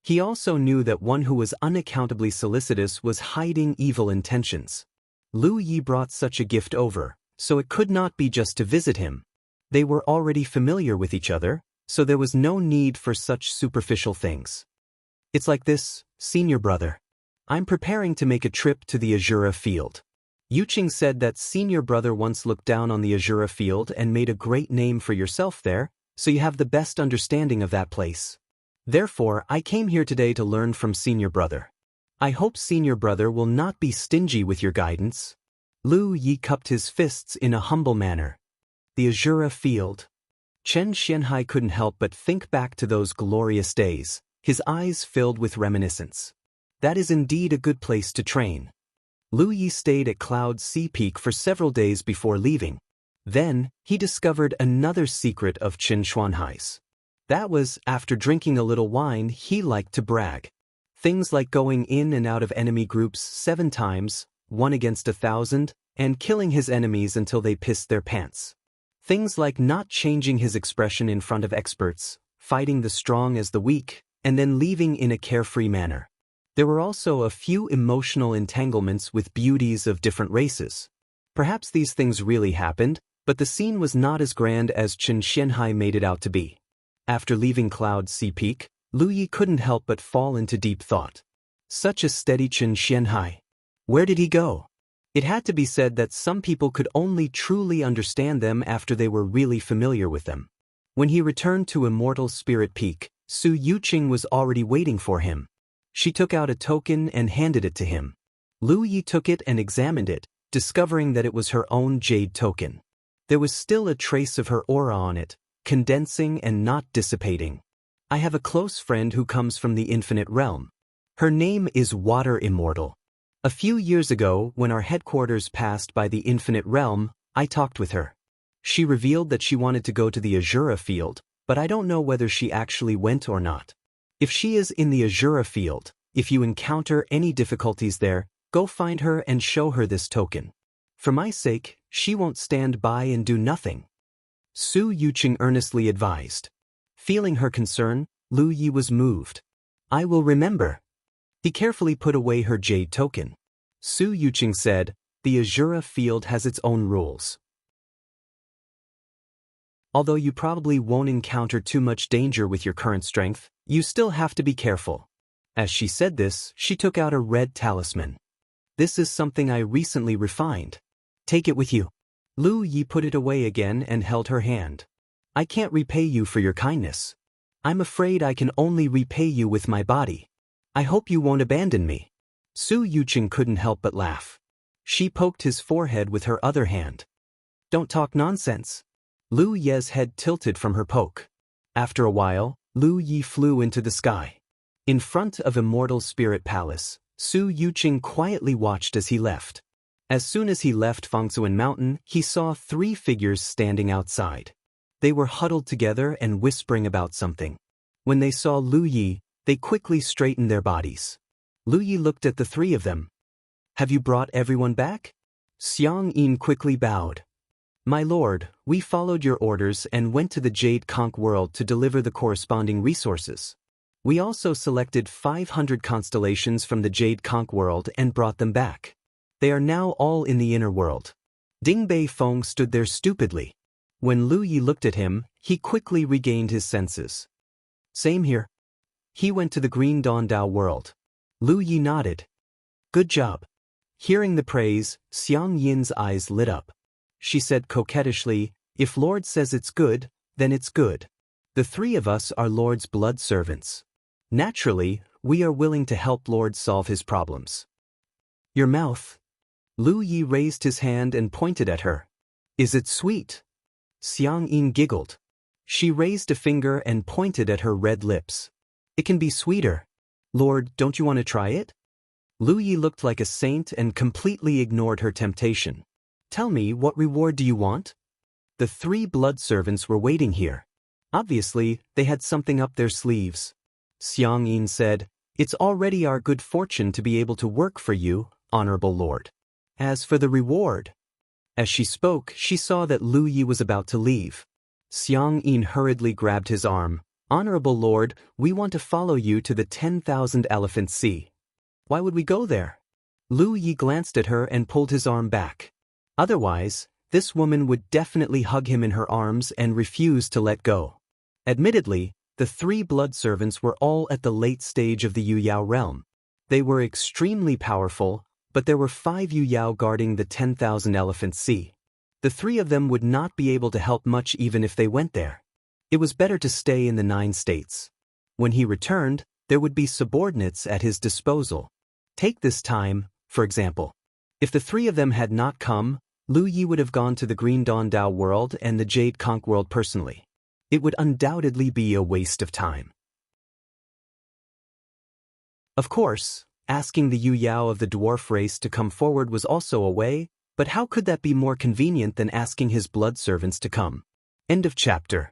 He also knew that one who was unaccountably solicitous was hiding evil intentions. Lu Yi brought such a gift over, so it could not be just to visit him. They were already familiar with each other, so there was no need for such superficial things. "It's like this, senior brother. I'm preparing to make a trip to the Azura field. Yuqing said that senior brother once looked down on the Azura field and made a great name for yourself there, so you have the best understanding of that place. Therefore, I came here today to learn from senior brother. I hope senior brother will not be stingy with your guidance." Lu Yi cupped his fists in a humble manner. The Azura field. Chen Xianhai couldn't help but think back to those glorious days, his eyes filled with reminiscence. That is indeed a good place to train. Lu Yi stayed at Cloud Sea Peak for several days before leaving. Then, he discovered another secret of Chen Xuanhai's. That was, after drinking a little wine, he liked to brag. Things like going in and out of enemy groups 7 times, 1 against 1,000, and killing his enemies until they pissed their pants. Things like not changing his expression in front of experts, fighting the strong as the weak, and then leaving in a carefree manner. There were also a few emotional entanglements with beauties of different races. Perhaps these things really happened, but the scene was not as grand as Chen Xianhai made it out to be. After leaving Cloud Sea Peak, Lu Yi couldn't help but fall into deep thought. Such a steady Chen Xianhai. Where did he go? It had to be said that some people could only truly understand them after they were really familiar with them. When he returned to Immortal Spirit Peak, Su Yuqing was already waiting for him. She took out a token and handed it to him. Lu Yi took it and examined it, discovering that it was her own jade token. There was still a trace of her aura on it, condensing and not dissipating. "I have a close friend who comes from the infinite realm. Her name is Water Immortal. A few years ago, when our headquarters passed by the infinite realm, I talked with her. She revealed that she wanted to go to the Azura field, but I don't know whether she actually went or not. If she is in the Azura field, if you encounter any difficulties there, go find her and show her this token. For my sake, she won't stand by and do nothing." Su Yuqing earnestly advised. Feeling her concern, Lu Yi was moved. "I will remember." He carefully put away her jade token. Su Yuqing said, "The Azura field has its own rules. Although you probably won't encounter too much danger with your current strength, you still have to be careful." As she said this, she took out a red talisman. "This is something I recently refined. Take it with you." Lu Yi put it away again and held her hand. "I can't repay you for your kindness. I'm afraid I can only repay you with my body. I hope you won't abandon me." Su Yuqing couldn't help but laugh. She poked his forehead with her other hand. "Don't talk nonsense." Lu Ye's head tilted from her poke. After a while, Lu Yi flew into the sky. In front of Immortal Spirit Palace, Su Yuqing quietly watched as he left. As soon as he left Fangsuan Mountain, he saw 3 figures standing outside. They were huddled together and whispering about something. When they saw Lu Yi, they quickly straightened their bodies. Lu Yi looked at the 3 of them. "Have you brought everyone back?" Xiang Yin quickly bowed. "My lord, we followed your orders and went to the Jade Conch world to deliver the corresponding resources. We also selected 500 constellations from the Jade Conch world and brought them back. They are now all in the inner world." Ding Bei Feng stood there stupidly. When Lu Yi looked at him, he quickly regained his senses. Same here. He went to the Green Dawn Dao world. Lu Yi nodded. Good job. Hearing the praise, Xiang Yin's eyes lit up. She said coquettishly, if Lord says it's good, then it's good. The three of us are Lord's blood servants. Naturally, we are willing to help Lord solve his problems. Your mouth. Lu Yi raised his hand and pointed at her. Is it sweet? Xiang Yin giggled. She raised a finger and pointed at her red lips. It can be sweeter. Lord, don't you want to try it? Lu Yi looked like a saint and completely ignored her temptation. Tell me, what reward do you want? The three blood servants were waiting here. Obviously, they had something up their sleeves. Xiang Yin said, it's already our good fortune to be able to work for you, Honorable Lord. As for the reward. As she spoke, she saw that Lu Yi was about to leave. Xiang Yin hurriedly grabbed his arm. Honorable Lord, we want to follow you to the 10,000 Elephant Sea. Why would we go there? Lu Yi glanced at her and pulled his arm back. Otherwise, this woman would definitely hug him in her arms and refuse to let go. Admittedly, the three blood servants were all at the late stage of the Yu Yao realm. They were extremely powerful, but there were 5 Yu Yao guarding the 10,000 Elephant Sea. The three of them would not be able to help much even if they went there. It was better to stay in the 9 states. When he returned, there would be subordinates at his disposal. Take this time, for example. If the three of them had not come, Lu Yi would have gone to the Green Dawn Dao world and the Jade Conch world personally. It would undoubtedly be a waste of time. Of course, asking the Yu Yao of the dwarf race to come forward was also a way, but how could that be more convenient than asking his blood servants to come? End of chapter.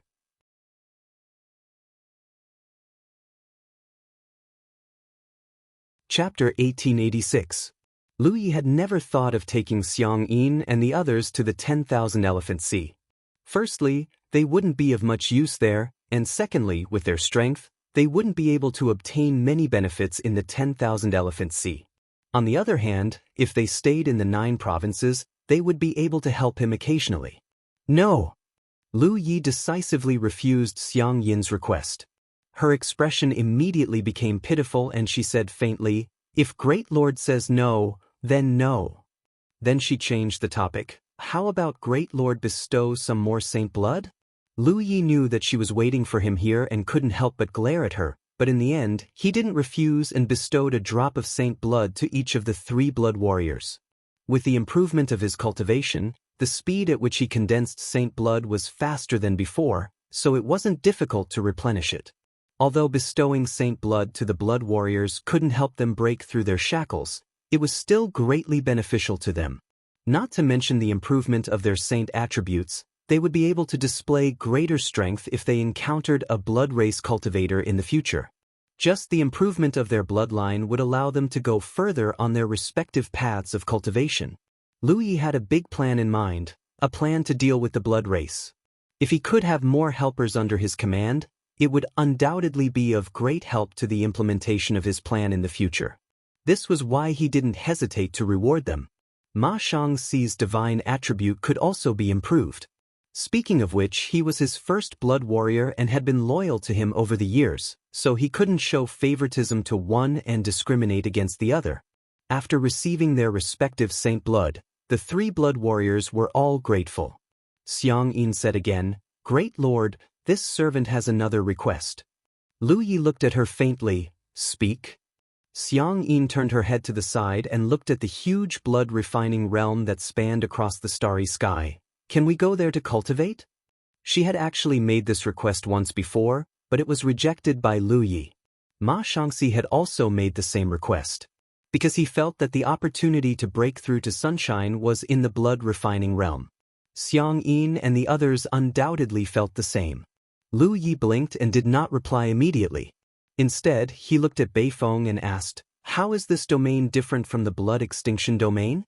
Chapter 1886. Lu Yi had never thought of taking Xiang Yin and the others to the 10,000 Elephant Sea. Firstly, they wouldn't be of much use there, and secondly, with their strength, they wouldn't be able to obtain many benefits in the 10,000 Elephant Sea. On the other hand, if they stayed in the 9 provinces, they would be able to help him occasionally. No! Lu Yi decisively refused Xiang Yin's request. Her expression immediately became pitiful and she said faintly, if Great Lord says no, then no. Then she changed the topic. How about Great Lord bestow some more saint blood? Lu Yi knew that she was waiting for him here and couldn't help but glare at her, but in the end, he didn't refuse and bestowed a drop of saint blood to each of the 3 blood warriors. With the improvement of his cultivation, the speed at which he condensed saint blood was faster than before, so it wasn't difficult to replenish it. Although bestowing saint blood to the blood warriors couldn't help them break through their shackles, it was still greatly beneficial to them. Not to mention the improvement of their saint attributes, they would be able to display greater strength if they encountered a blood race cultivator in the future. Just the improvement of their bloodline would allow them to go further on their respective paths of cultivation. Lu Yi had a big plan in mind, a plan to deal with the blood race. If he could have more helpers under his command, it would undoubtedly be of great help to the implementation of his plan in the future. This was why he didn't hesitate to reward them. Ma Shangxi's divine attribute could also be improved. Speaking of which, he was his first blood warrior and had been loyal to him over the years, so he couldn't show favoritism to one and discriminate against the other. After receiving their respective saint blood, the 3 blood warriors were all grateful. Xiang Yin said again, Great Lord, this servant has another request. Lu Yi looked at her faintly. Speak? Xiang Yin turned her head to the side and looked at the huge blood-refining realm that spanned across the starry sky. Can we go there to cultivate? She had actually made this request once before, but it was rejected by Lu Yi. Ma Shangxi had also made the same request, because he felt that the opportunity to break through to sunshine was in the blood-refining realm. Xiang Yin and the others undoubtedly felt the same. Lu Yi blinked and did not reply immediately. Instead, he looked at Beifeng and asked, how is this domain different from the blood extinction domain?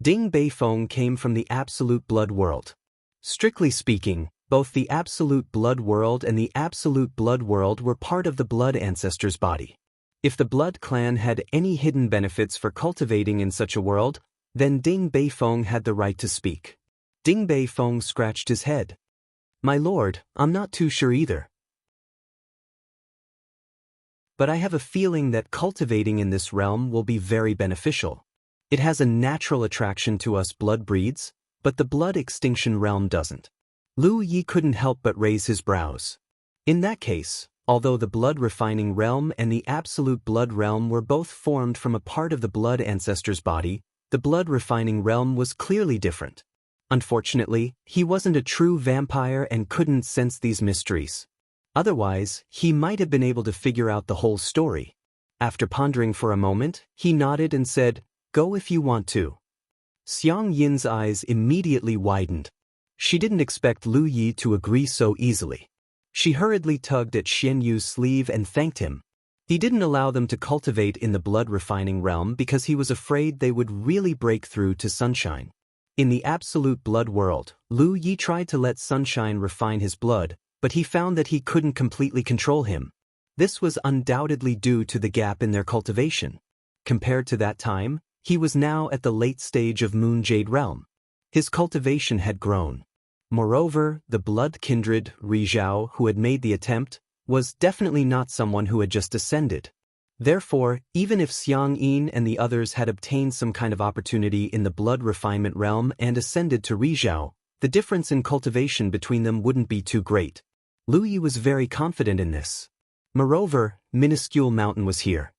Ding Beifeng came from the absolute blood world. Strictly speaking, both the absolute blood world and the absolute blood world were part of the blood ancestor's body. If the blood clan had any hidden benefits for cultivating in such a world, then Ding Beifeng had the right to speak. Ding Beifeng scratched his head. My lord, I'm not too sure either. But I have a feeling that cultivating in this realm will be very beneficial. It has a natural attraction to us blood breeds, but the blood extinction realm doesn't. Lu Yi couldn't help but raise his brows. In that case, although the blood refining realm and the absolute blood realm were both formed from a part of the blood ancestor's body, the blood refining realm was clearly different. Unfortunately, he wasn't a true vampire and couldn't sense these mysteries. Otherwise, he might have been able to figure out the whole story. After pondering for a moment, he nodded and said, "Go if you want to." Xiang Yin's eyes immediately widened. She didn't expect Lu Yi to agree so easily. She hurriedly tugged at Xian Yu's sleeve and thanked him. He didn't allow them to cultivate in the blood refining realm because he was afraid they would really break through to Sunshine. In the absolute blood world, Lu Yi tried to let Sunshine refine his blood, but he found that he couldn't completely control him. This was undoubtedly due to the gap in their cultivation. Compared to that time, he was now at the late stage of Moon Jade realm. His cultivation had grown. Moreover, the blood kindred, Rizhao, who had made the attempt, was definitely not someone who had just ascended. Therefore, even if Xiang Yin and the others had obtained some kind of opportunity in the blood refinement realm and ascended to Rizhao, the difference in cultivation between them wouldn't be too great. Lu Yi was very confident in this. Moreover, minuscule mountain was here.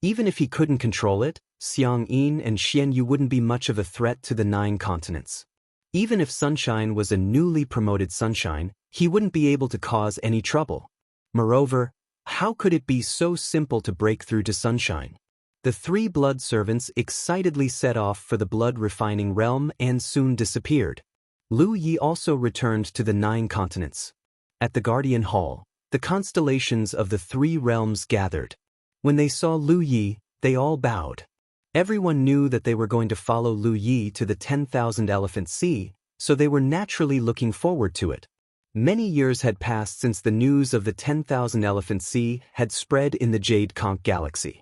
Even if he couldn't control it, Xiang Yin and Xian Yu wouldn't be much of a threat to the 9 continents. Even if Sunshine was a newly promoted Sunshine, he wouldn't be able to cause any trouble. Moreover, how could it be so simple to break through to Sunshine? The 3 blood servants excitedly set off for the blood refining realm and soon disappeared. Lu Yi also returned to the 9 continents. At the Guardian Hall, the constellations of the 3 realms gathered. When they saw Lu Yi, they all bowed. Everyone knew that they were going to follow Lu Yi to the 10,000 Elephant Sea, so they were naturally looking forward to it. Many years had passed since the news of the 10,000 Elephant Sea had spread in the Jade Conch galaxy.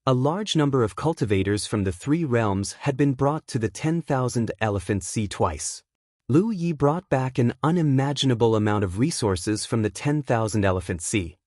A large number of cultivators from the 3 realms had been brought to the 10,000 Elephant Sea twice. Lu Yi brought back an unimaginable amount of resources from the 10,000 Elephant Sea.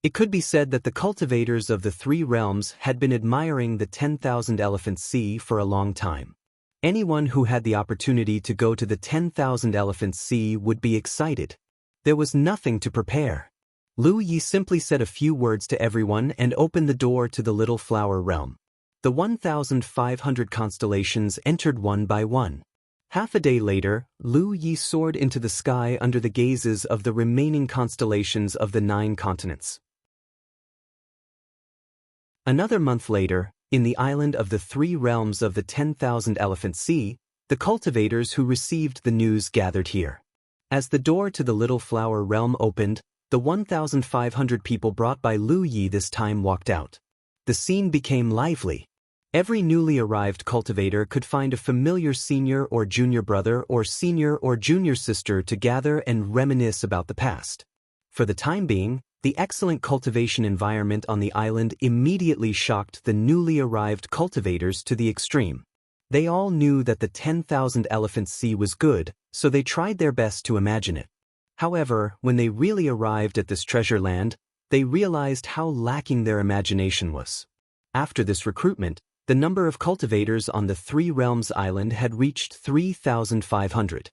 It could be said that the cultivators of the 3 realms had been admiring the 10,000 Elephant Sea for a long time. Anyone who had the opportunity to go to the 10,000 Elephant Sea would be excited. There was nothing to prepare. Lu Yi simply said a few words to everyone and opened the door to the Little Flower realm. The 1,500 constellations entered one by one. Half a day later, Lu Yi soared into the sky under the gazes of the remaining constellations of the 9 continents. Another month later, in the island of the 3 realms of the 10,000 Elephant Sea, the cultivators who received the news gathered here. As the door to the Little Flower realm opened, the 1,500 people brought by Lu Yi this time walked out. The scene became lively. Every newly arrived cultivator could find a familiar senior or junior brother or senior or junior sister to gather and reminisce about the past. For the time being, the excellent cultivation environment on the island immediately shocked the newly arrived cultivators to the extreme. They all knew that the 10,000 Elephant Sea was good, so they tried their best to imagine it. However, when they really arrived at this treasure land, they realized how lacking their imagination was. After this recruitment, the number of cultivators on the 3 Realms Island had reached 3,500.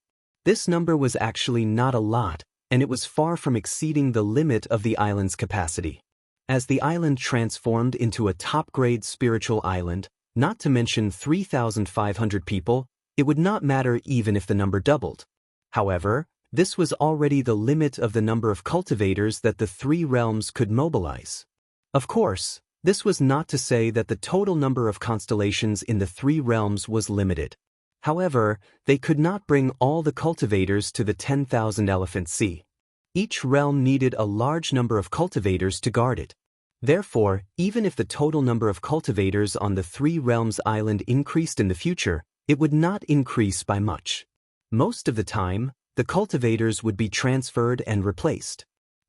This number was actually not a lot, and it was far from exceeding the limit of the island's capacity. As the island transformed into a top-grade spiritual island, not to mention 3,500 people, it would not matter even if the number doubled. However, this was already the limit of the number of cultivators that the 3 realms could mobilize. Of course, this was not to say that the total number of constellations in the 3 realms was limited. However, they could not bring all the cultivators to the 10,000 Elephant Sea. Each realm needed a large number of cultivators to guard it. Therefore, even if the total number of cultivators on the 3 Realms Island increased in the future, it would not increase by much. Most of the time, the cultivators would be transferred and replaced.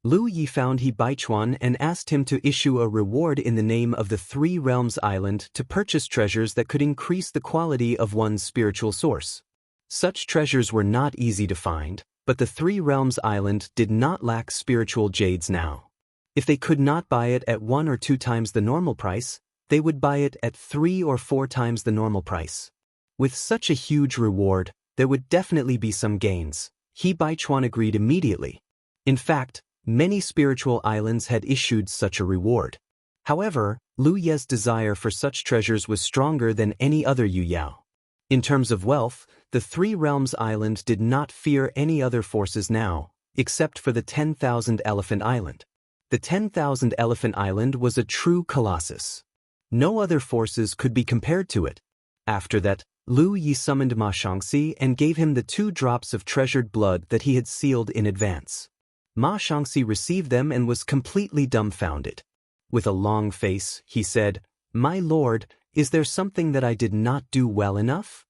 Lu Yi found He Baichuan and asked him to issue a reward in the name of the 3 Realms Island to purchase treasures that could increase the quality of one's spiritual source. Such treasures were not easy to find, But the Three Realms Island did not lack spiritual jades now. If they could not buy it at 1 or 2 times the normal price, they would buy it at 3 or 4 times the normal price. With such a huge reward, there would definitely be some gains. He Baichuan agreed immediately. In fact, many spiritual islands had issued such a reward. However, Lu Ye's desire for such treasures was stronger than any other Yu Yao. In terms of wealth, the Three Realms Island did not fear any other forces now, except for the 10,000 Elephant Island. The 10,000 Elephant Island was a true colossus. No other forces could be compared to it. After that, Lu Yi summoned Ma Shangxi and gave him the 2 drops of treasured blood that he had sealed in advance. Ma Shangxi received them and was completely dumbfounded. With a long face, he said, "My lord, is there something that I did not do well enough?"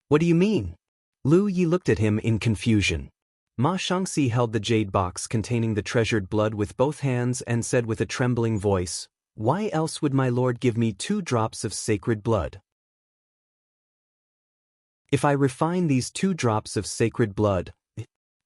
"What do you mean?" Lu Yi looked at him in confusion. Ma Shangxi held the jade box containing the treasured blood with both hands and said with a trembling voice, "Why else would my lord give me 2 drops of sacred blood? If I refine these 2 drops of sacred blood,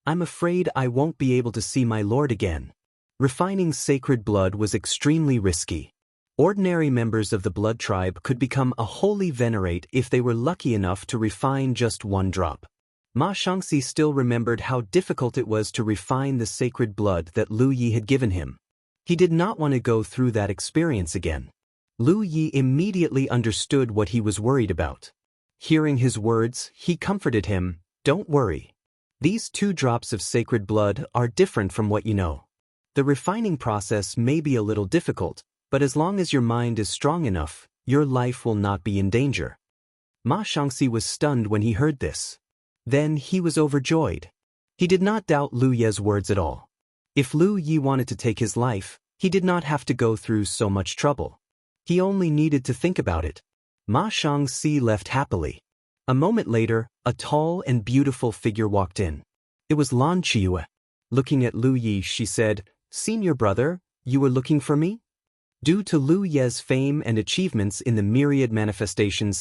I'm afraid I won't be able to see my lord again." Refining sacred blood was extremely risky. Ordinary members of the blood tribe could become a holy venerate if they were lucky enough to refine just 1 drop. Ma Shangxi still remembered how difficult it was to refine the sacred blood that Lu Yi had given him. He did not want to go through that experience again. Lu Yi immediately understood what he was worried about. Hearing his words, he comforted him, "Don't worry. These 2 drops of sacred blood are different from what you know. The refining process may be a little difficult, but as long as your mind is strong enough, your life will not be in danger." Ma Shangxi was stunned when he heard this. Then he was overjoyed. He did not doubt Lu Ye's words at all. If Lu Yi wanted to take his life, he did not have to go through so much trouble. He only needed to think about it. Ma Shangxi left happily. A moment later, a tall and beautiful figure walked in. It was Lan Qiue. Looking at Lu Yi, she said, "Senior brother, you were looking for me?" Due to Lu Ye's fame and achievements in the myriad manifestations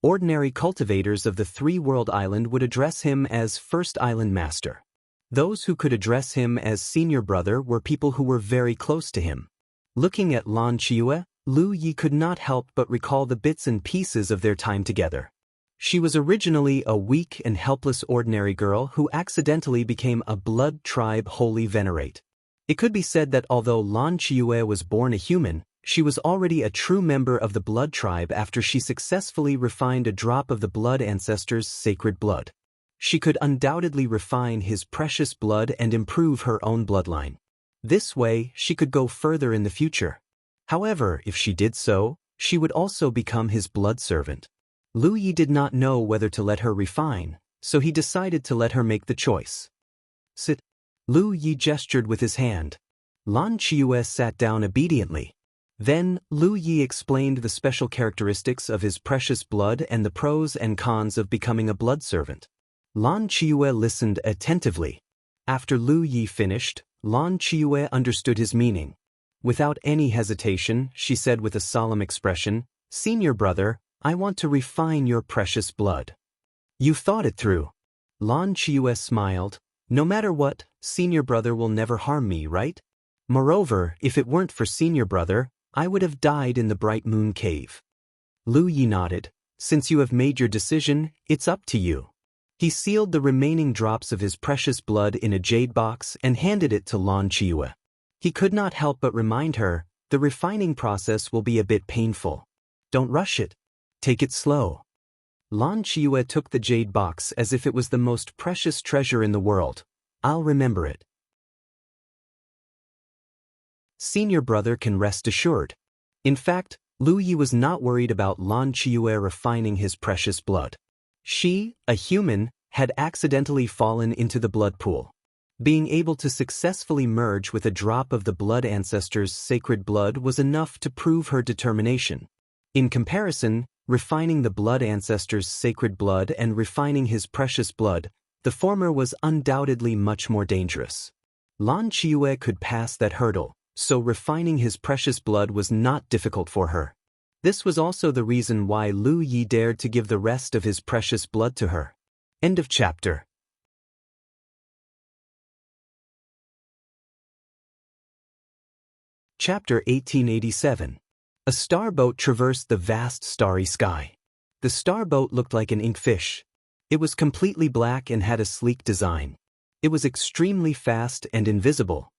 ordinary cultivators of the Three-World Island would address him as First Island Master. Those who could address him as Senior Brother were people who were very close to him. Looking at Lan Qiue, Lu Yi could not help but recall the bits and pieces of their time together. She was originally a weak and helpless ordinary girl who accidentally became a blood tribe holy venerate. It could be said that although Lan Qiue was born a human, she was already a true member of the blood tribe after she successfully refined a drop of the blood ancestor's sacred blood. She could undoubtedly refine his precious blood and improve her own bloodline. This way, she could go further in the future. However, if she did so, she would also become his blood servant. Lu Yi did not know whether to let her refine, so he decided to let her make the choice. "Sit." Lu Yi gestured with his hand. Lan Qiue sat down obediently. Then, Lu Yi explained the special characteristics of his precious blood and the pros and cons of becoming a blood servant. Lan Qiue listened attentively. After Lu Yi finished, Lan Qiue understood his meaning. Without any hesitation, she said with a solemn expression, "Senior brother, I want to refine your precious blood." "You thought it through." Lan Qiue smiled. "No matter what, Senior brother will never harm me, right? Moreover, if it weren't for Senior brother, I would have died in the Bright Moon Cave." Lu Yi nodded. "Since you have made your decision, it's up to you." He sealed the remaining drops of his precious blood in a jade box and handed it to Lan Qiue. He could not help but remind her, "The refining process will be a bit painful. Don't rush it. Take it slow." Lan Qiue took the jade box as if it was the most precious treasure in the world. "I'll remember it." Senior brother can rest assured. In fact, Lu Yi was not worried about Lan Qiue refining his precious blood. She, a human, had accidentally fallen into the blood pool. Being able to successfully merge with a drop of the blood ancestor's sacred blood was enough to prove her determination. In comparison, refining the blood ancestor's sacred blood and refining his precious blood, the former was undoubtedly much more dangerous. Lan Qiue could pass that hurdle, so refining his precious blood was not difficult for her. This was also the reason why Lu Yi dared to give the rest of his precious blood to her. End of chapter. Chapter 1887. A starboat traversed the vast starry sky. The starboat looked like an inkfish. It was completely black and had a sleek design. It was extremely fast and invisible.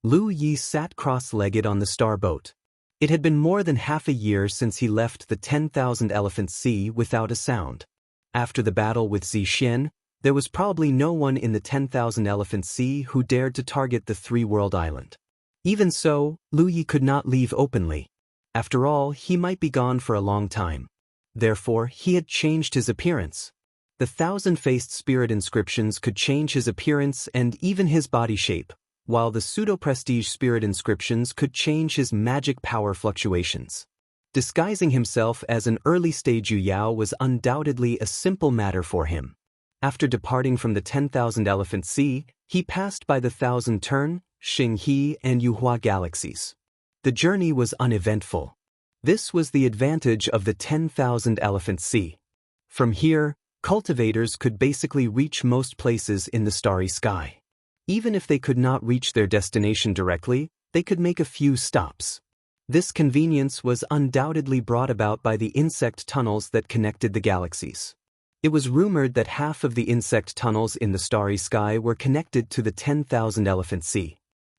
Lu Yi sat cross-legged on the starboat. It had been more than half a year since he left the 10,000 Elephant Sea without a sound. After the battle with Zixien, there was probably no one in the 10,000 Elephant Sea who dared to target the three-world island. Even so, Lu Yi could not leave openly. After all, he might be gone for a long time. Therefore, he had changed his appearance. The thousand-faced spirit inscriptions could change his appearance and even his body shape, while the pseudo-prestige spirit inscriptions could change his magic power fluctuations. Disguising himself as an early-stage Yu Yao was undoubtedly a simple matter for him. After departing from the 10,000 Elephant Sea, he passed by the Thousand Turn, Xinghe, and Yuhua galaxies. The journey was uneventful. This was the advantage of the 10,000 Elephant Sea. From here, cultivators could basically reach most places in the starry sky. Even if they could not reach their destination directly, they could make a few stops. This convenience was undoubtedly brought about by the insect tunnels that connected the galaxies. It was rumored that half of the insect tunnels in the starry sky were connected to the 10,000 Elephant Sea.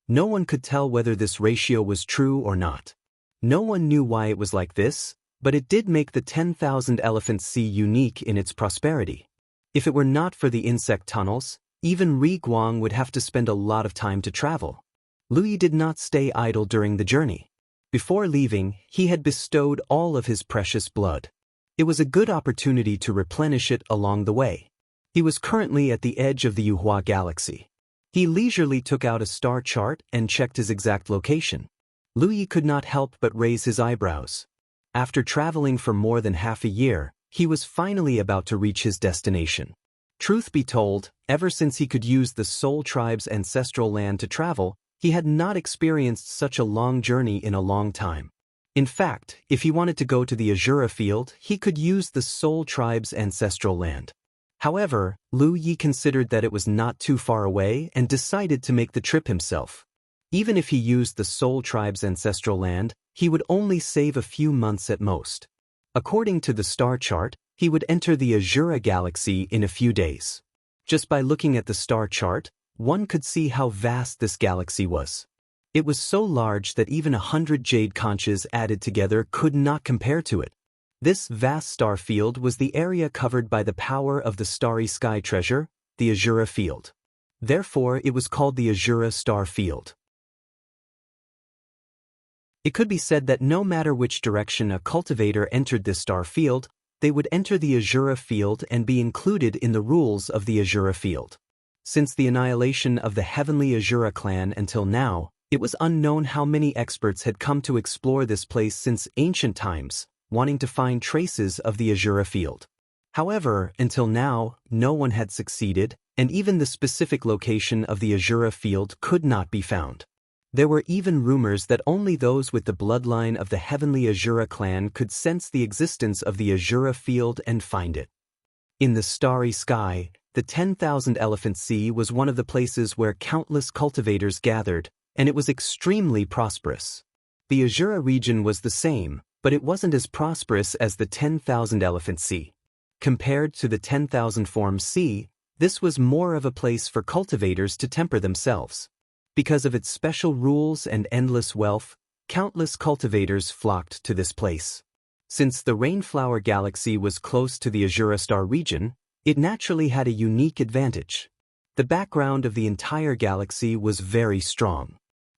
No one could tell whether this ratio was true or not. No one knew why it was like this, but it did make the 10,000 Elephant Sea unique in its prosperity. If it were not for the insect tunnels, even Ri Guang would have to spend a lot of time to travel. Lu Yi did not stay idle during the journey. Before leaving, he had bestowed all of his precious blood. It was a good opportunity to replenish it along the way. He was currently at the edge of the Yuhua galaxy. He leisurely took out a star chart and checked his exact location. Lu Yi could not help but raise his eyebrows. After traveling for more than half a year, he was finally about to reach his destination. Truth be told, ever since he could use the Soul Tribe's ancestral land to travel, he had not experienced such a long journey in a long time. In fact, if he wanted to go to the Azura field, he could use the Soul Tribe's ancestral land. However, Lu Yi considered that it was not too far away and decided to make the trip himself. Even if he used the Soul Tribe's ancestral land, he would only save a few months at most. According to the star chart, he would enter the Azura galaxy in a few days. Just by looking at the star chart, one could see how vast this galaxy was. It was so large that even 100 jade conches added together could not compare to it. This vast star field was the area covered by the power of the starry sky treasure, the Azura field. Therefore, it was called the Azura star field. It could be said that no matter which direction a cultivator entered this star field, they would enter the Azura field and be included in the rules of the Azura field. Since the annihilation of the heavenly Azura clan until now, it was unknown how many experts had come to explore this place since ancient times, wanting to find traces of the Azura field. However, until now, no one had succeeded, and even the specific location of the Azura field could not be found. There were even rumors that only those with the bloodline of the heavenly Azura clan could sense the existence of the Azura field and find it. In the starry sky, the 10,000 Elephant Sea was one of the places where countless cultivators gathered, and it was extremely prosperous. The Azura region was the same, but it wasn't as prosperous as the 10,000 Elephant Sea. Compared to the 10,000 Form Sea, this was more of a place for cultivators to temper themselves. Because of its special rules and endless wealth, countless cultivators flocked to this place. Since the Rainflower Galaxy was close to the Azura Star region, it naturally had a unique advantage. The background of the entire galaxy was very strong.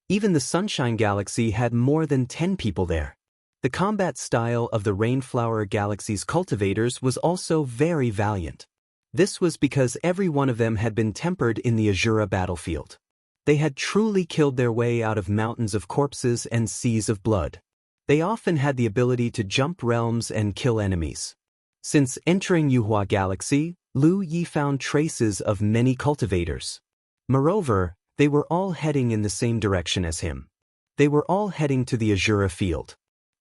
Even the Sunshine Galaxy had more than 10 people there. The combat style of the Rainflower Galaxy's cultivators was also very valiant. This was because every one of them had been tempered in the Azura battlefield. They had truly killed their way out of mountains of corpses and seas of blood. They often had the ability to jump realms and kill enemies. Since entering Yuhua Galaxy, Lu Yi found traces of many cultivators. Moreover, they were all heading in the same direction as him. They were all heading to the Azura field.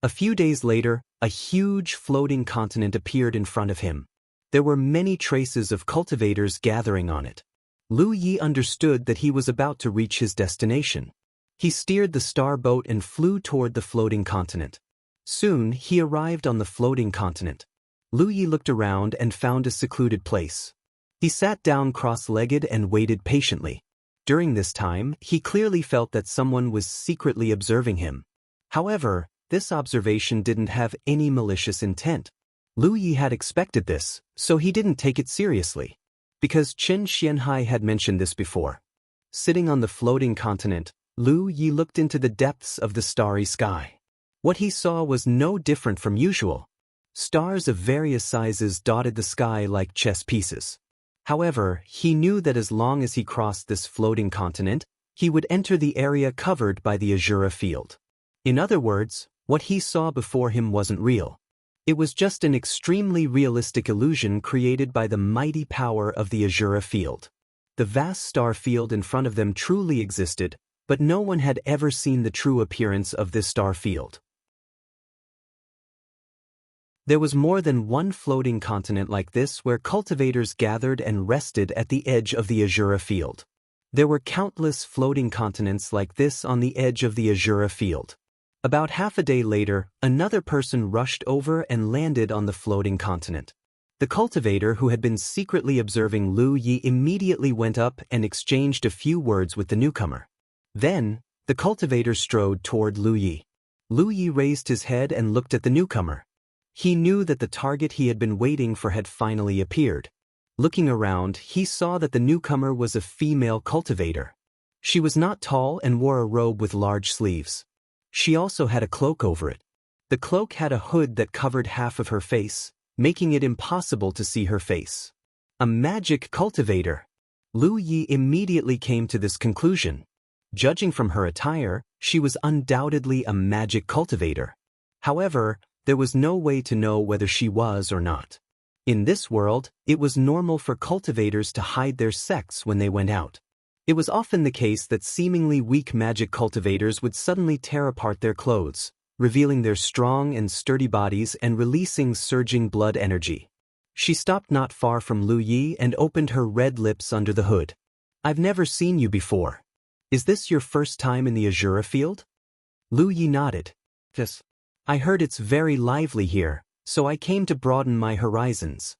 A few days later, a huge floating continent appeared in front of him. There were many traces of cultivators gathering on it. Lu Yi understood that he was about to reach his destination. He steered the star boat and flew toward the floating continent. Soon, he arrived on the floating continent. Lu Yi looked around and found a secluded place. He sat down cross-legged and waited patiently. During this time, he clearly felt that someone was secretly observing him. However, this observation didn't have any malicious intent. Lu Yi had expected this, so he didn't take it seriously. Because Chen Xianhai had mentioned this before. Sitting on the floating continent, Lu Yi looked into the depths of the starry sky. What he saw was no different from usual. Stars of various sizes dotted the sky like chess pieces. However, he knew that as long as he crossed this floating continent, he would enter the area covered by the Azura field. In other words, what he saw before him wasn't real. It was just an extremely realistic illusion created by the mighty power of the Azura field. The vast star field in front of them truly existed, but no one had ever seen the true appearance of this star field. There was more than one floating continent like this where cultivators gathered and rested at the edge of the Azura field. There were countless floating continents like this on the edge of the Azura field. About half a day later, another person rushed over and landed on the floating continent. The cultivator who had been secretly observing Lu Yi immediately went up and exchanged a few words with the newcomer. Then, the cultivator strode toward Lu Yi. Lu Yi raised his head and looked at the newcomer. He knew that the target he had been waiting for had finally appeared. Looking around, he saw that the newcomer was a female cultivator. She was not tall and wore a robe with large sleeves. She also had a cloak over it. The cloak had a hood that covered half of her face, making it impossible to see her face. A magic cultivator. Lu Yi immediately came to this conclusion. Judging from her attire, she was undoubtedly a magic cultivator. However, there was no way to know whether she was or not. In this world, it was normal for cultivators to hide their sex when they went out. It was often the case that seemingly weak magic cultivators would suddenly tear apart their clothes, revealing their strong and sturdy bodies and releasing surging blood energy. She stopped not far from Lu Yi and opened her red lips under the hood. "I've never seen you before. Is this your first time in the Azura field?" Lu Yi nodded. "Yes. I heard it's very lively here, so I came to broaden my horizons."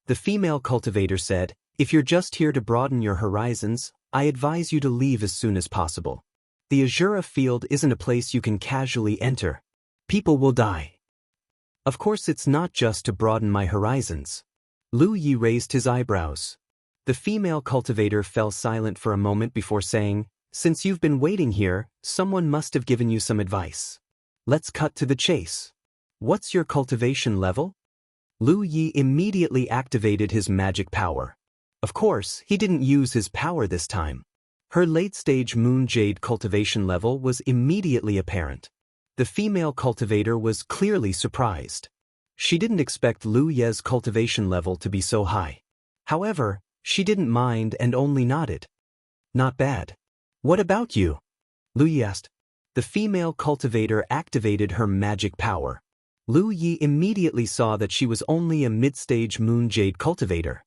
The female cultivator said, "If you're just here to broaden your horizons, I advise you to leave as soon as possible. The Azura field isn't a place you can casually enter. People will die." "Of course it's not just to broaden my horizons." Lu Yi raised his eyebrows. The female cultivator fell silent for a moment before saying, "Since you've been waiting here, someone must have given you some advice. Let's cut to the chase. What's your cultivation level?" Lu Yi immediately activated his magic power. Of course, he didn't use his power this time. Her late-stage moon jade cultivation level was immediately apparent. The female cultivator was clearly surprised. She didn't expect Lu Ye's cultivation level to be so high. However, she didn't mind and only nodded. "Not bad. What about you?" Lu Yi asked. The female cultivator activated her magic power. Lu Yi immediately saw that she was only a mid-stage moon jade cultivator.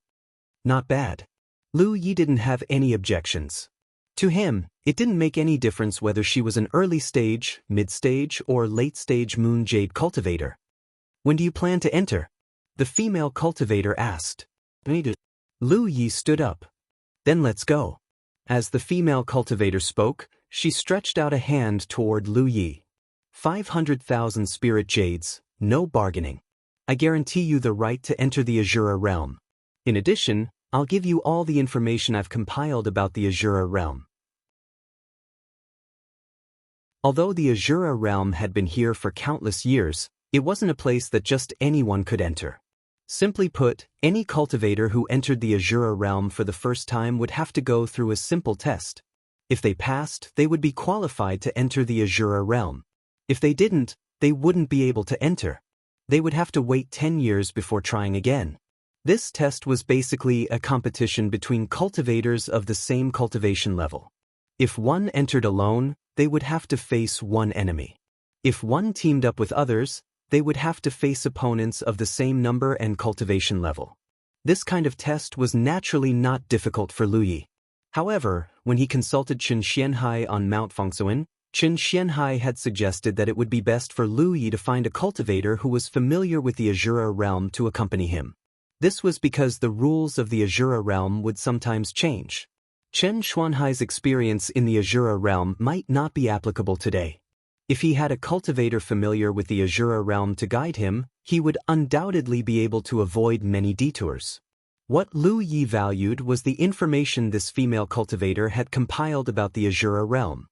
Not bad. Lu Yi didn't have any objections. To him, it didn't make any difference whether she was an early-stage, mid-stage, or late-stage moon jade cultivator. "When do you plan to enter?" the female cultivator asked. Lu Yi stood up. "Then let's go." As the female cultivator spoke, she stretched out a hand toward Lu Yi. 500,000 spirit jades, no bargaining. I guarantee you the right to enter the Azura realm. In addition, I'll give you all the information I've compiled about the Azura realm. Although the Azura realm had been here for countless years, it wasn't a place that just anyone could enter. Simply put, any cultivator who entered the Azura realm for the first time would have to go through a simple test. If they passed, they would be qualified to enter the Azura realm. If they didn't, they wouldn't be able to enter. They would have to wait 10 years before trying again. This test was basically a competition between cultivators of the same cultivation level. If one entered alone, they would have to face one enemy. If one teamed up with others, they would have to face opponents of the same number and cultivation level. This kind of test was naturally not difficult for Lu Yi. However, when he consulted Chen Xianhai on Mount Fengsuan, Chen Xianhai had suggested that it would be best for Lu Yi to find a cultivator who was familiar with the Azura realm to accompany him. This was because the rules of the Azura realm would sometimes change. Chen Xuanhai's experience in the Azura realm might not be applicable today. If he had a cultivator familiar with the Azura realm to guide him, he would undoubtedly be able to avoid many detours. What Lu Yi valued was the information this female cultivator had compiled about the Azura realm.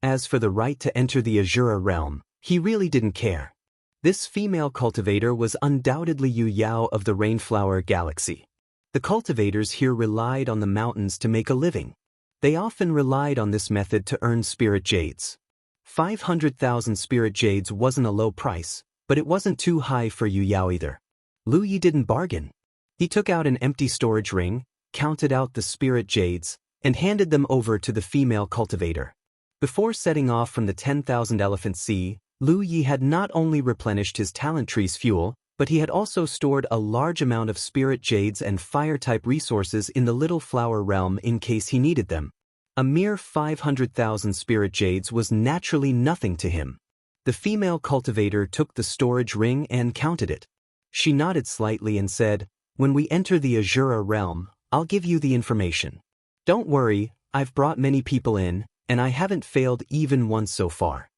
As for the right to enter the Azura realm, he really didn't care. This female cultivator was undoubtedly Yu Yao of the Rainflower Galaxy. The cultivators here relied on the mountains to make a living. They often relied on this method to earn spirit jades. 500,000 spirit jades wasn't a low price, but it wasn't too high for Yu Yao either. Lu Yi didn't bargain. He took out an empty storage ring, counted out the spirit jades, and handed them over to the female cultivator. Before setting off from the 10,000 Elephant Sea, Lu Yi had not only replenished his talent tree's fuel, but he had also stored a large amount of spirit jades and fire-type resources in the Little Flower realm in case he needed them. A mere 500,000 spirit jades was naturally nothing to him. The female cultivator took the storage ring and counted it. She nodded slightly and said, "When we enter the Azura realm, I'll give you the information. Don't worry, I've brought many people in, and I haven't failed even once so far."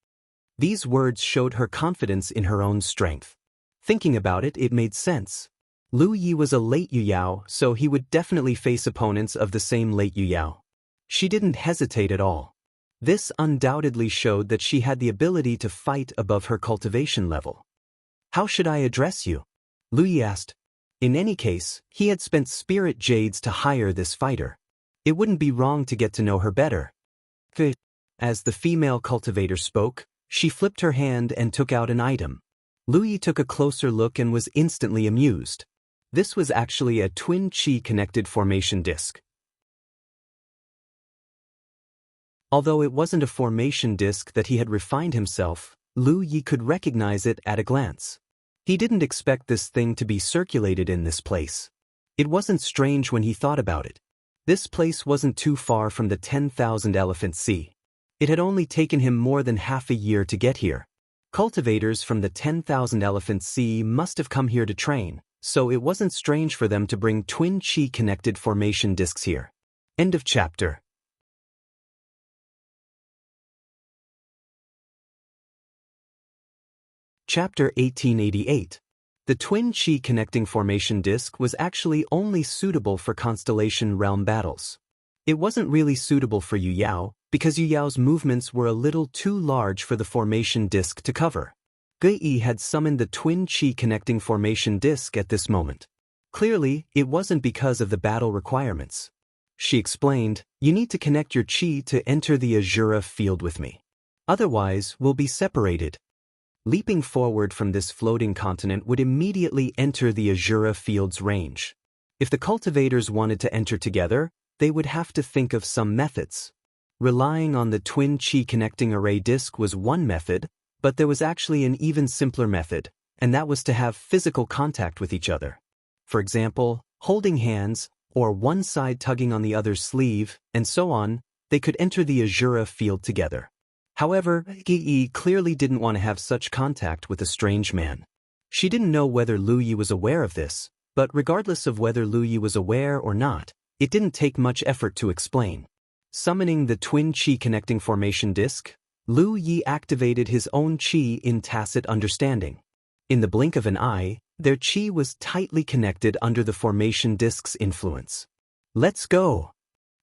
These words showed her confidence in her own strength. Thinking about it, it made sense. Lu Yi was a late Yu Yao, so he would definitely face opponents of the same late Yu Yao. She didn't hesitate at all. This undoubtedly showed that she had the ability to fight above her cultivation level. "How should I address you?" Lu Yi asked. In any case, he had spent spirit jades to hire this fighter. It wouldn't be wrong to get to know her better. As the female cultivator spoke, she flipped her hand and took out an item. Lu Yi took a closer look and was instantly amused. This was actually a twin chi-connected formation disc. Although it wasn't a formation disc that he had refined himself, Lu Yi could recognize it at a glance. He didn't expect this thing to be circulated in this place. It wasn't strange when he thought about it. This place wasn't too far from the 10,000 Elephant Sea. It had only taken him more than half a year to get here. Cultivators from the 10,000 Elephant Sea must have come here to train, so it wasn't strange for them to bring twin chi-connected formation discs here. End of chapter. Chapter 1888. The twin chi-connecting formation disc was actually only suitable for Constellation Realm battles. It wasn't really suitable for Yu Yao, because Yu Yao's movements were a little too large for the formation disc to cover. Gui had summoned the twin chi-connecting formation disc at this moment. Clearly, it wasn't because of the battle requirements. She explained, "You need to connect your chi to enter the Azura field with me. Otherwise, we'll be separated." Leaping forward from this floating continent would immediately enter the Azura field's range. If the cultivators wanted to enter together, they would have to think of some methods. Relying on the twin chi-connecting array disk was one method, but there was actually an even simpler method, and that was to have physical contact with each other. For example, holding hands, or one side tugging on the other's sleeve, and so on, they could enter the Azura field together. However, Gui clearly didn't want to have such contact with a strange man. She didn't know whether Lu Yi was aware of this, but regardless of whether Lu Yi was aware or not, it didn't take much effort to explain. Summoning the twin chi-connecting formation disc, Lu Yi activated his own chi in tacit understanding. In the blink of an eye, their chi was tightly connected under the formation disc's influence. "Let's go!"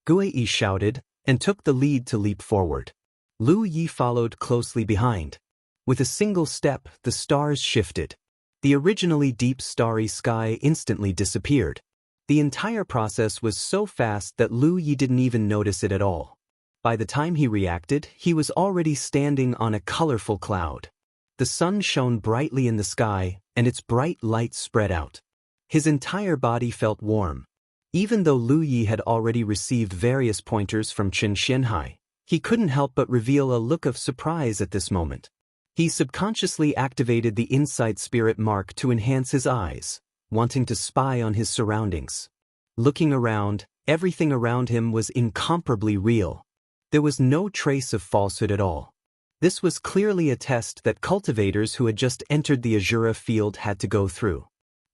Gui shouted, and took the lead to leap forward. Lu Yi followed closely behind. With a single step, the stars shifted. The originally deep starry sky instantly disappeared. The entire process was so fast that Lu Yi didn't even notice it at all. By the time he reacted, he was already standing on a colorful cloud. The sun shone brightly in the sky, and its bright light spread out. His entire body felt warm. Even though Lu Yi had already received various pointers from Chen Xianhai, he couldn't help but reveal a look of surprise at this moment. He subconsciously activated the Insight Spirit mark to enhance his eyes, wanting to spy on his surroundings. Looking around, Everything around him was incomparably real. There was no trace of falsehood at all. This was clearly a test that cultivators who had just entered the Azura field had to go through.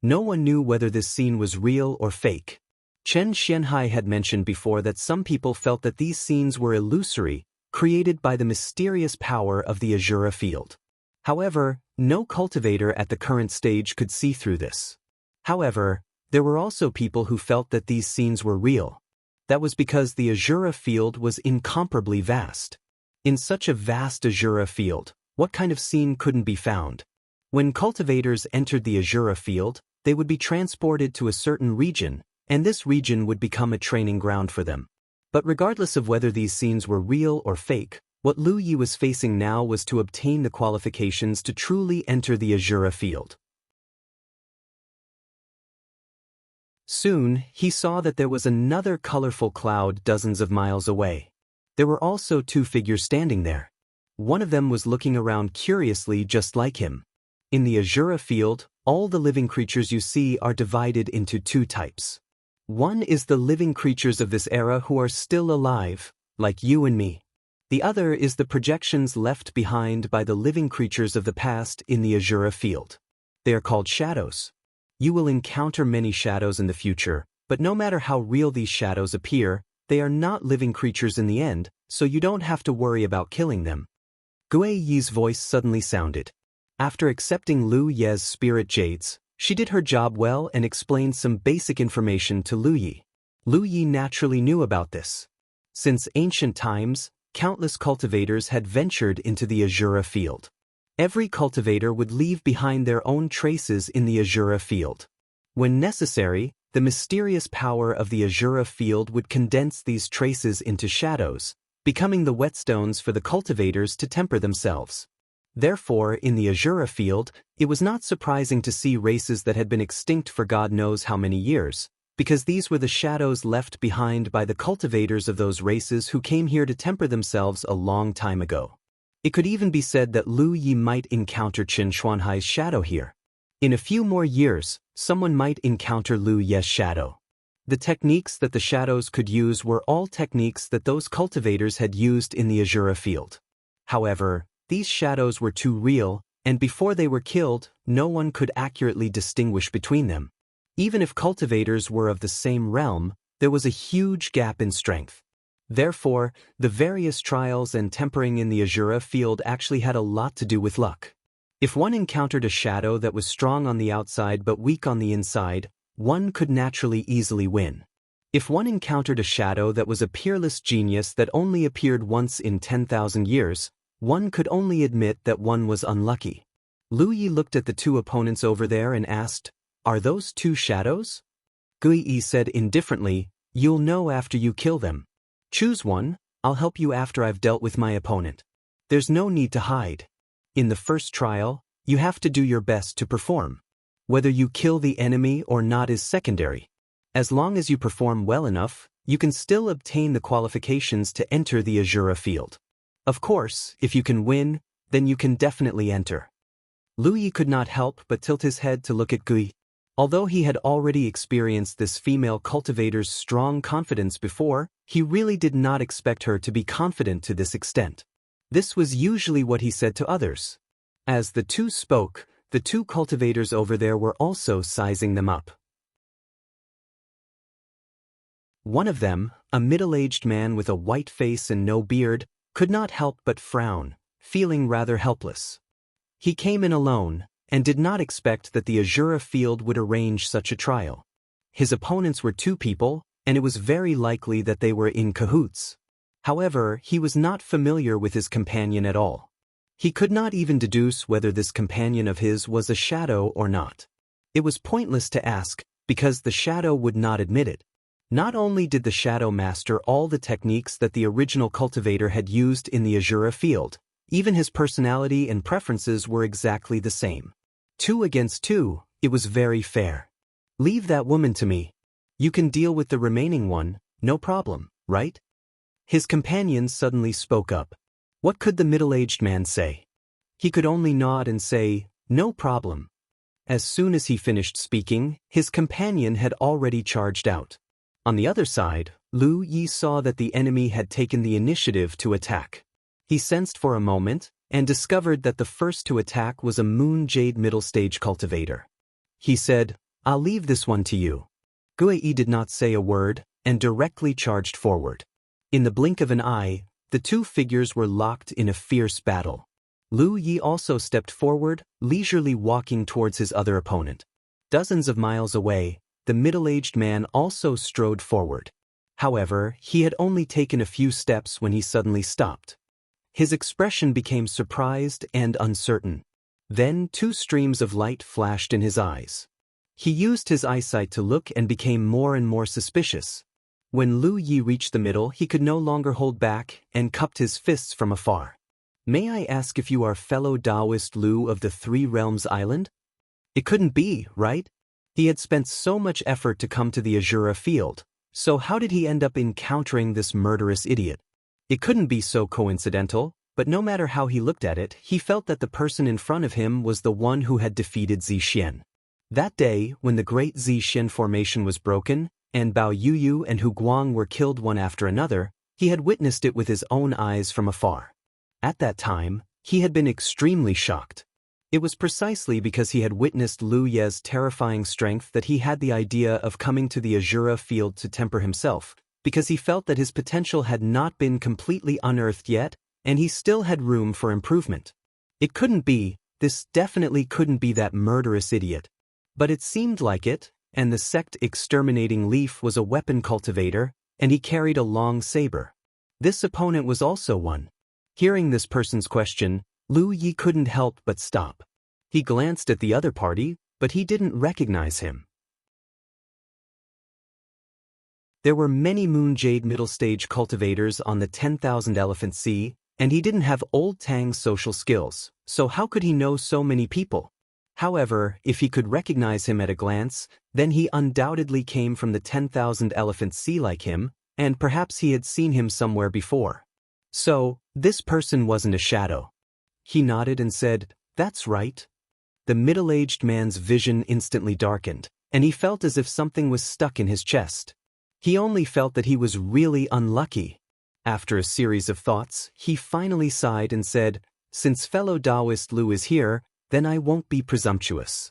No one knew whether this scene was real or fake. Chen Xianhai had mentioned before that some people felt that these scenes were illusory, created by the mysterious power of the Azura field. However, no cultivator at the current stage could see through this. However, there were also people who felt that these scenes were real. That was because the Azura field was incomparably vast. In such a vast Azura field, what kind of scene couldn't be found? When cultivators entered the Azura field, they would be transported to a certain region, and this region would become a training ground for them. But regardless of whether these scenes were real or fake, what Lu Yi was facing now was to obtain the qualifications to truly enter the Azura field. Soon, he saw that there was another colorful cloud dozens of miles away. There were also two figures standing there. One of them was looking around curiously just like him. In the Azura field, all the living creatures you see are divided into two types. One is the living creatures of this era who are still alive, like you and me. The other is the projections left behind by the living creatures of the past in the Azura field. They are called shadows. You will encounter many shadows in the future, but no matter how real these shadows appear, they are not living creatures in the end, so you don't have to worry about killing them. Gui Yi's voice suddenly sounded. After accepting Lu Ye's spirit jades, she did her job well and explained some basic information to Lu Yi. Lu Yi naturally knew about this. Since ancient times, countless cultivators had ventured into the Azura field. Every cultivator would leave behind their own traces in the Azura field. When necessary, the mysterious power of the Azura field would condense these traces into shadows, becoming the whetstones for the cultivators to temper themselves. Therefore, in the Azura field, it was not surprising to see races that had been extinct for God knows how many years, because these were the shadows left behind by the cultivators of those races who came here to temper themselves a long time ago. It could even be said that Lu Yi might encounter Chen Xuanhai's shadow here. In a few more years, someone might encounter Lu Ye's shadow. The techniques that the shadows could use were all techniques that those cultivators had used in the Azura field. However, these shadows were too real, and before they were killed, no one could accurately distinguish between them. Even if cultivators were of the same realm, there was a huge gap in strength. Therefore, the various trials and tempering in the Azura field actually had a lot to do with luck. If one encountered a shadow that was strong on the outside but weak on the inside, one could naturally easily win. If one encountered a shadow that was a peerless genius that only appeared once in 10,000 years, one could only admit that one was unlucky. Lu Yi looked at the two opponents over there and asked, "Are those two shadows?" Gui Yi said indifferently, "You'll know after you kill them. Choose one, I'll help you after I've dealt with my opponent. There's no need to hide. In the first trial, you have to do your best to perform. Whether you kill the enemy or not is secondary. As long as you perform well enough, you can still obtain the qualifications to enter the Azura field. Of course, if you can win, then you can definitely enter." Lu Yi could not help but tilt his head to look at Gui. Although he had already experienced this female cultivator's strong confidence before, he really did not expect her to be confident to this extent. This was usually what he said to others. As the two spoke, the two cultivators over there were also sizing them up. One of them, a middle-aged man with a white face and no beard, could not help but frown, feeling rather helpless. He came in alone, and did not expect that the Azura field would arrange such a trial. His opponents were two people, and it was very likely that they were in cahoots. However, he was not familiar with his companion at all. He could not even deduce whether this companion of his was a shadow or not. It was pointless to ask, because the shadow would not admit it. Not only did the shadow master all the techniques that the original cultivator had used in the Azura field, even his personality and preferences were exactly the same. 2 against 2, it was very fair. "Leave that woman to me. You can deal with the remaining one, no problem, right?" His companion suddenly spoke up. What could the middle-aged man say? He could only nod and say, "No problem." As soon as he finished speaking, his companion had already charged out. On the other side, Lu Yi saw that the enemy had taken the initiative to attack. He sensed for a moment, and discovered that the first to attack was a moon jade middle stage cultivator. He said, "I'll leave this one to you." Guei did not say a word, and directly charged forward. In the blink of an eye, the two figures were locked in a fierce battle. Lu Yi also stepped forward, leisurely walking towards his other opponent. Dozens of miles away, the middle-aged man also strode forward. However, he had only taken a few steps when he suddenly stopped. His expression became surprised and uncertain. Then two streams of light flashed in his eyes. He used his eyesight to look and became more and more suspicious. When Lu Yi reached the middle, he could no longer hold back and cupped his fists from afar. "May I ask if you are fellow Taoist Lu of the Three Realms Island?" It couldn't be, right? He had spent so much effort to come to the Azura field, so how did he end up encountering this murderous idiot? It couldn't be so coincidental, but no matter how he looked at it, he felt that the person in front of him was the one who had defeated Zixian. That day, when the great Zixian formation was broken, and Bao Yuyu and Hu Guang were killed one after another, he had witnessed it with his own eyes from afar. At that time, he had been extremely shocked. It was precisely because he had witnessed Lu Ye's terrifying strength that he had the idea of coming to the Azura field to temper himself, because he felt that his potential had not been completely unearthed yet, and he still had room for improvement. It couldn't be, this definitely couldn't be that murderous idiot. But it seemed like it, and the sect exterminating Leaf was a weapon cultivator, and he carried a long saber. This opponent was also one. Hearing this person's question, Lu Yi couldn't help but stop. He glanced at the other party, but he didn't recognize him. There were many Moon Jade middle stage cultivators on the 10,000 Elephant Sea, and he didn't have Old Tang's social skills, so how could he know so many people? However, if he could recognize him at a glance, then he undoubtedly came from the 10,000 Elephant Sea like him, and perhaps he had seen him somewhere before. So, this person wasn't a shadow. He nodded and said, "That's right." The middle-aged man's vision instantly darkened, and he felt as if something was stuck in his chest. He only felt that he was really unlucky. After a series of thoughts, he finally sighed and said, "Since fellow Taoist Lu is here, then I won't be presumptuous."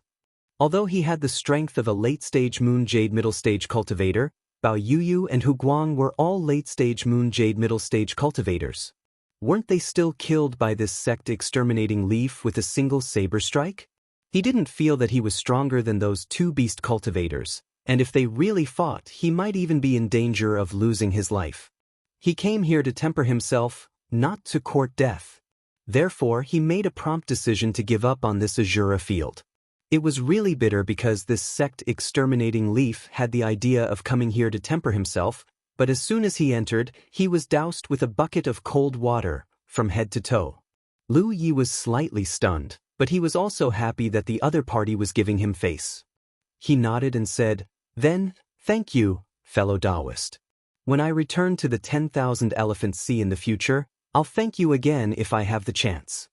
Although he had the strength of a late-stage Moon Jade middle-stage cultivator, Bao Yuyu and Hu Guang were all late-stage Moon Jade middle-stage cultivators. Weren't they still killed by this sect-exterminating Leaf with a single saber strike? He didn't feel that he was stronger than those two beast cultivators, and if they really fought, he might even be in danger of losing his life. He came here to temper himself, not to court death. Therefore, he made a prompt decision to give up on this Azura field. It was really bitter because this sect-exterminating Leaf had the idea of coming here to temper himself, but as soon as he entered, he was doused with a bucket of cold water, from head to toe. Lu Yi was slightly stunned, but he was also happy that the other party was giving him face. He nodded and said, "Then, thank you, fellow Taoist. When I return to the 10,000 Elephant Sea in the future, I'll thank you again if I have the chance."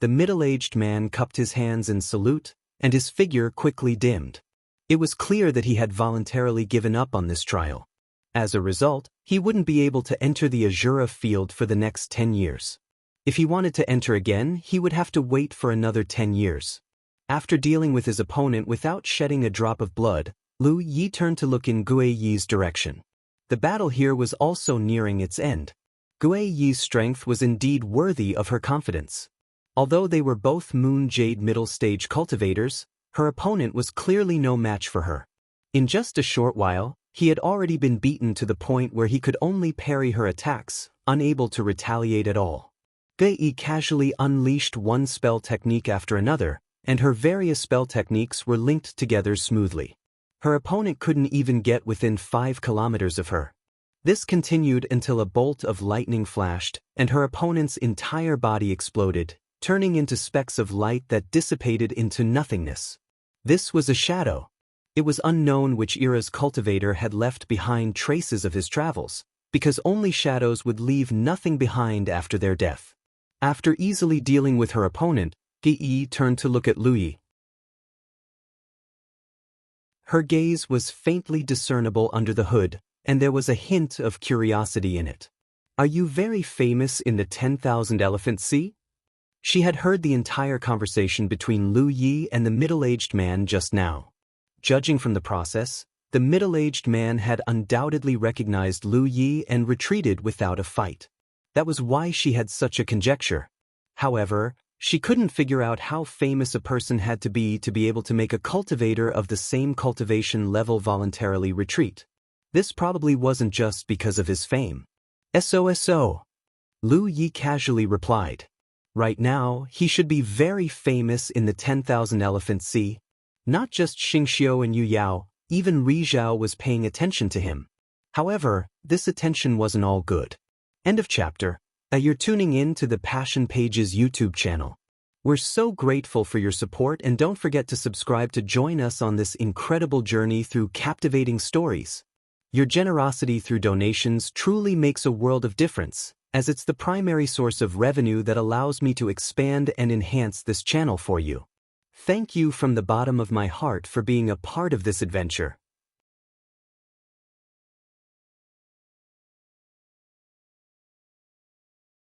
The middle-aged man cupped his hands in salute, and his figure quickly dimmed. It was clear that he had voluntarily given up on this trial. As a result, he wouldn't be able to enter the Azura field for the next 10 years. If he wanted to enter again, he would have to wait for another 10 years. After dealing with his opponent without shedding a drop of blood, Lu Yi turned to look in Guei Yi's direction. The battle here was also nearing its end. Guei Yi's strength was indeed worthy of her confidence. Although they were both Moon Jade middle-stage cultivators, her opponent was clearly no match for her. In just a short while, he had already been beaten to the point where he could only parry her attacks, unable to retaliate at all. Guei Yi casually unleashed one spell technique after another, and her various spell techniques were linked together smoothly. Her opponent couldn't even get within 5 kilometers of her. This continued until a bolt of lightning flashed, and her opponent's entire body exploded, turning into specks of light that dissipated into nothingness. This was a shadow. It was unknown which era's cultivator had left behind traces of his travels, because only shadows would leave nothing behind after their death. After easily dealing with her opponent, Guei Yi turned to look at Lu Yi. Her gaze was faintly discernible under the hood, and there was a hint of curiosity in it. "Are you very famous in the 10,000 Elephant Sea?" She had heard the entire conversation between Lu Yi and the middle-aged man just now. Judging from the process, the middle-aged man had undoubtedly recognized Lu Yi and retreated without a fight. That was why she had such a conjecture. However, she couldn't figure out how famous a person had to be able to make a cultivator of the same cultivation level voluntarily retreat. This probably wasn't just because of his fame. "SOSO," Lu Yi casually replied. Right now, he should be very famous in the 10,000 Elephant Sea. Not just Xingxiu and Yu Yao, even Ri Zhao was paying attention to him. However, this attention wasn't all good. End of chapter. You're tuning in to the Passion Pages YouTube channel. We're so grateful for your support, and don't forget to subscribe to join us on this incredible journey through captivating stories. Your generosity through donations truly makes a world of difference, as it's the primary source of revenue that allows me to expand and enhance this channel for you. Thank you from the bottom of my heart for being a part of this adventure.